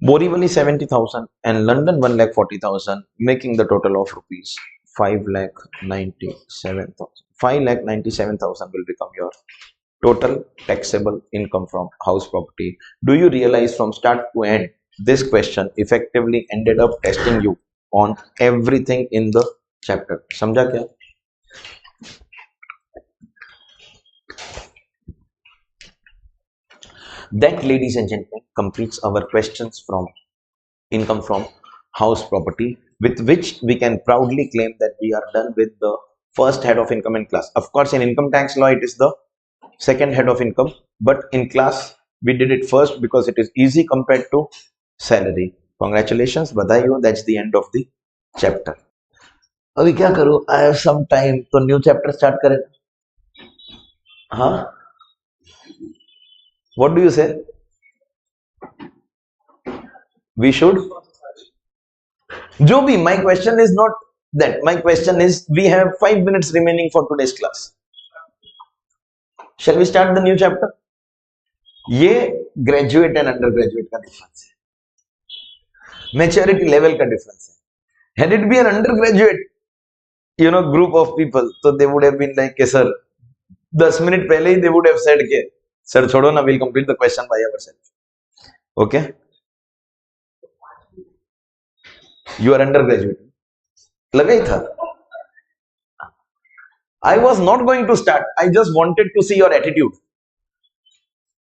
Borivali 70,000, and London 1,40,000, making the total of rupees 5,97,000. 5,97,000 will become your total taxable income from house property. Do you realize from start to end, this question effectively ended up testing you on everything in the chapter? समझा क्या? That, ladies and gentlemen, completes our questions from income from house property, with which we can proudly claim that we are done with the first head of income in class. Of course, in income tax law, it is the second head of income, but in class, we did it first because it is easy compared to salary. Congratulations, badai ho, that's the end of the chapter. अभी क्या करूं, I have some time, तो new chapter start करें? हाँ, what do you say? We should, जो भी, my question is not that, my question is we have 5 minutes remaining for today's class, shall we start the new chapter? ये graduate and undergraduate का difference है, maturity level का difference है. Had it be an undergraduate group of people, so they would have been like, sir, 10 minutes पहले ही they would have said के sir छोड़ो ना, we'll complete the question by ourselves. Okay, you are undergraduate, लगा ही था. I was not going to start, I just wanted to see your attitude,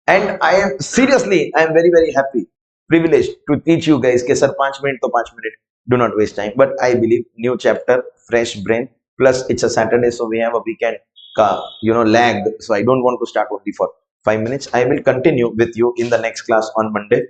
and I am seriously, I am very very happy, privileged to teach you guys के sir 5 minutes तो 5 minutes, do not waste time. But I believe new chapter, fresh brain, plus it's a Saturday, so we have a weekend ka lag, so I don't want to start only for 5 minutes. I will continue with you in the next class on Monday.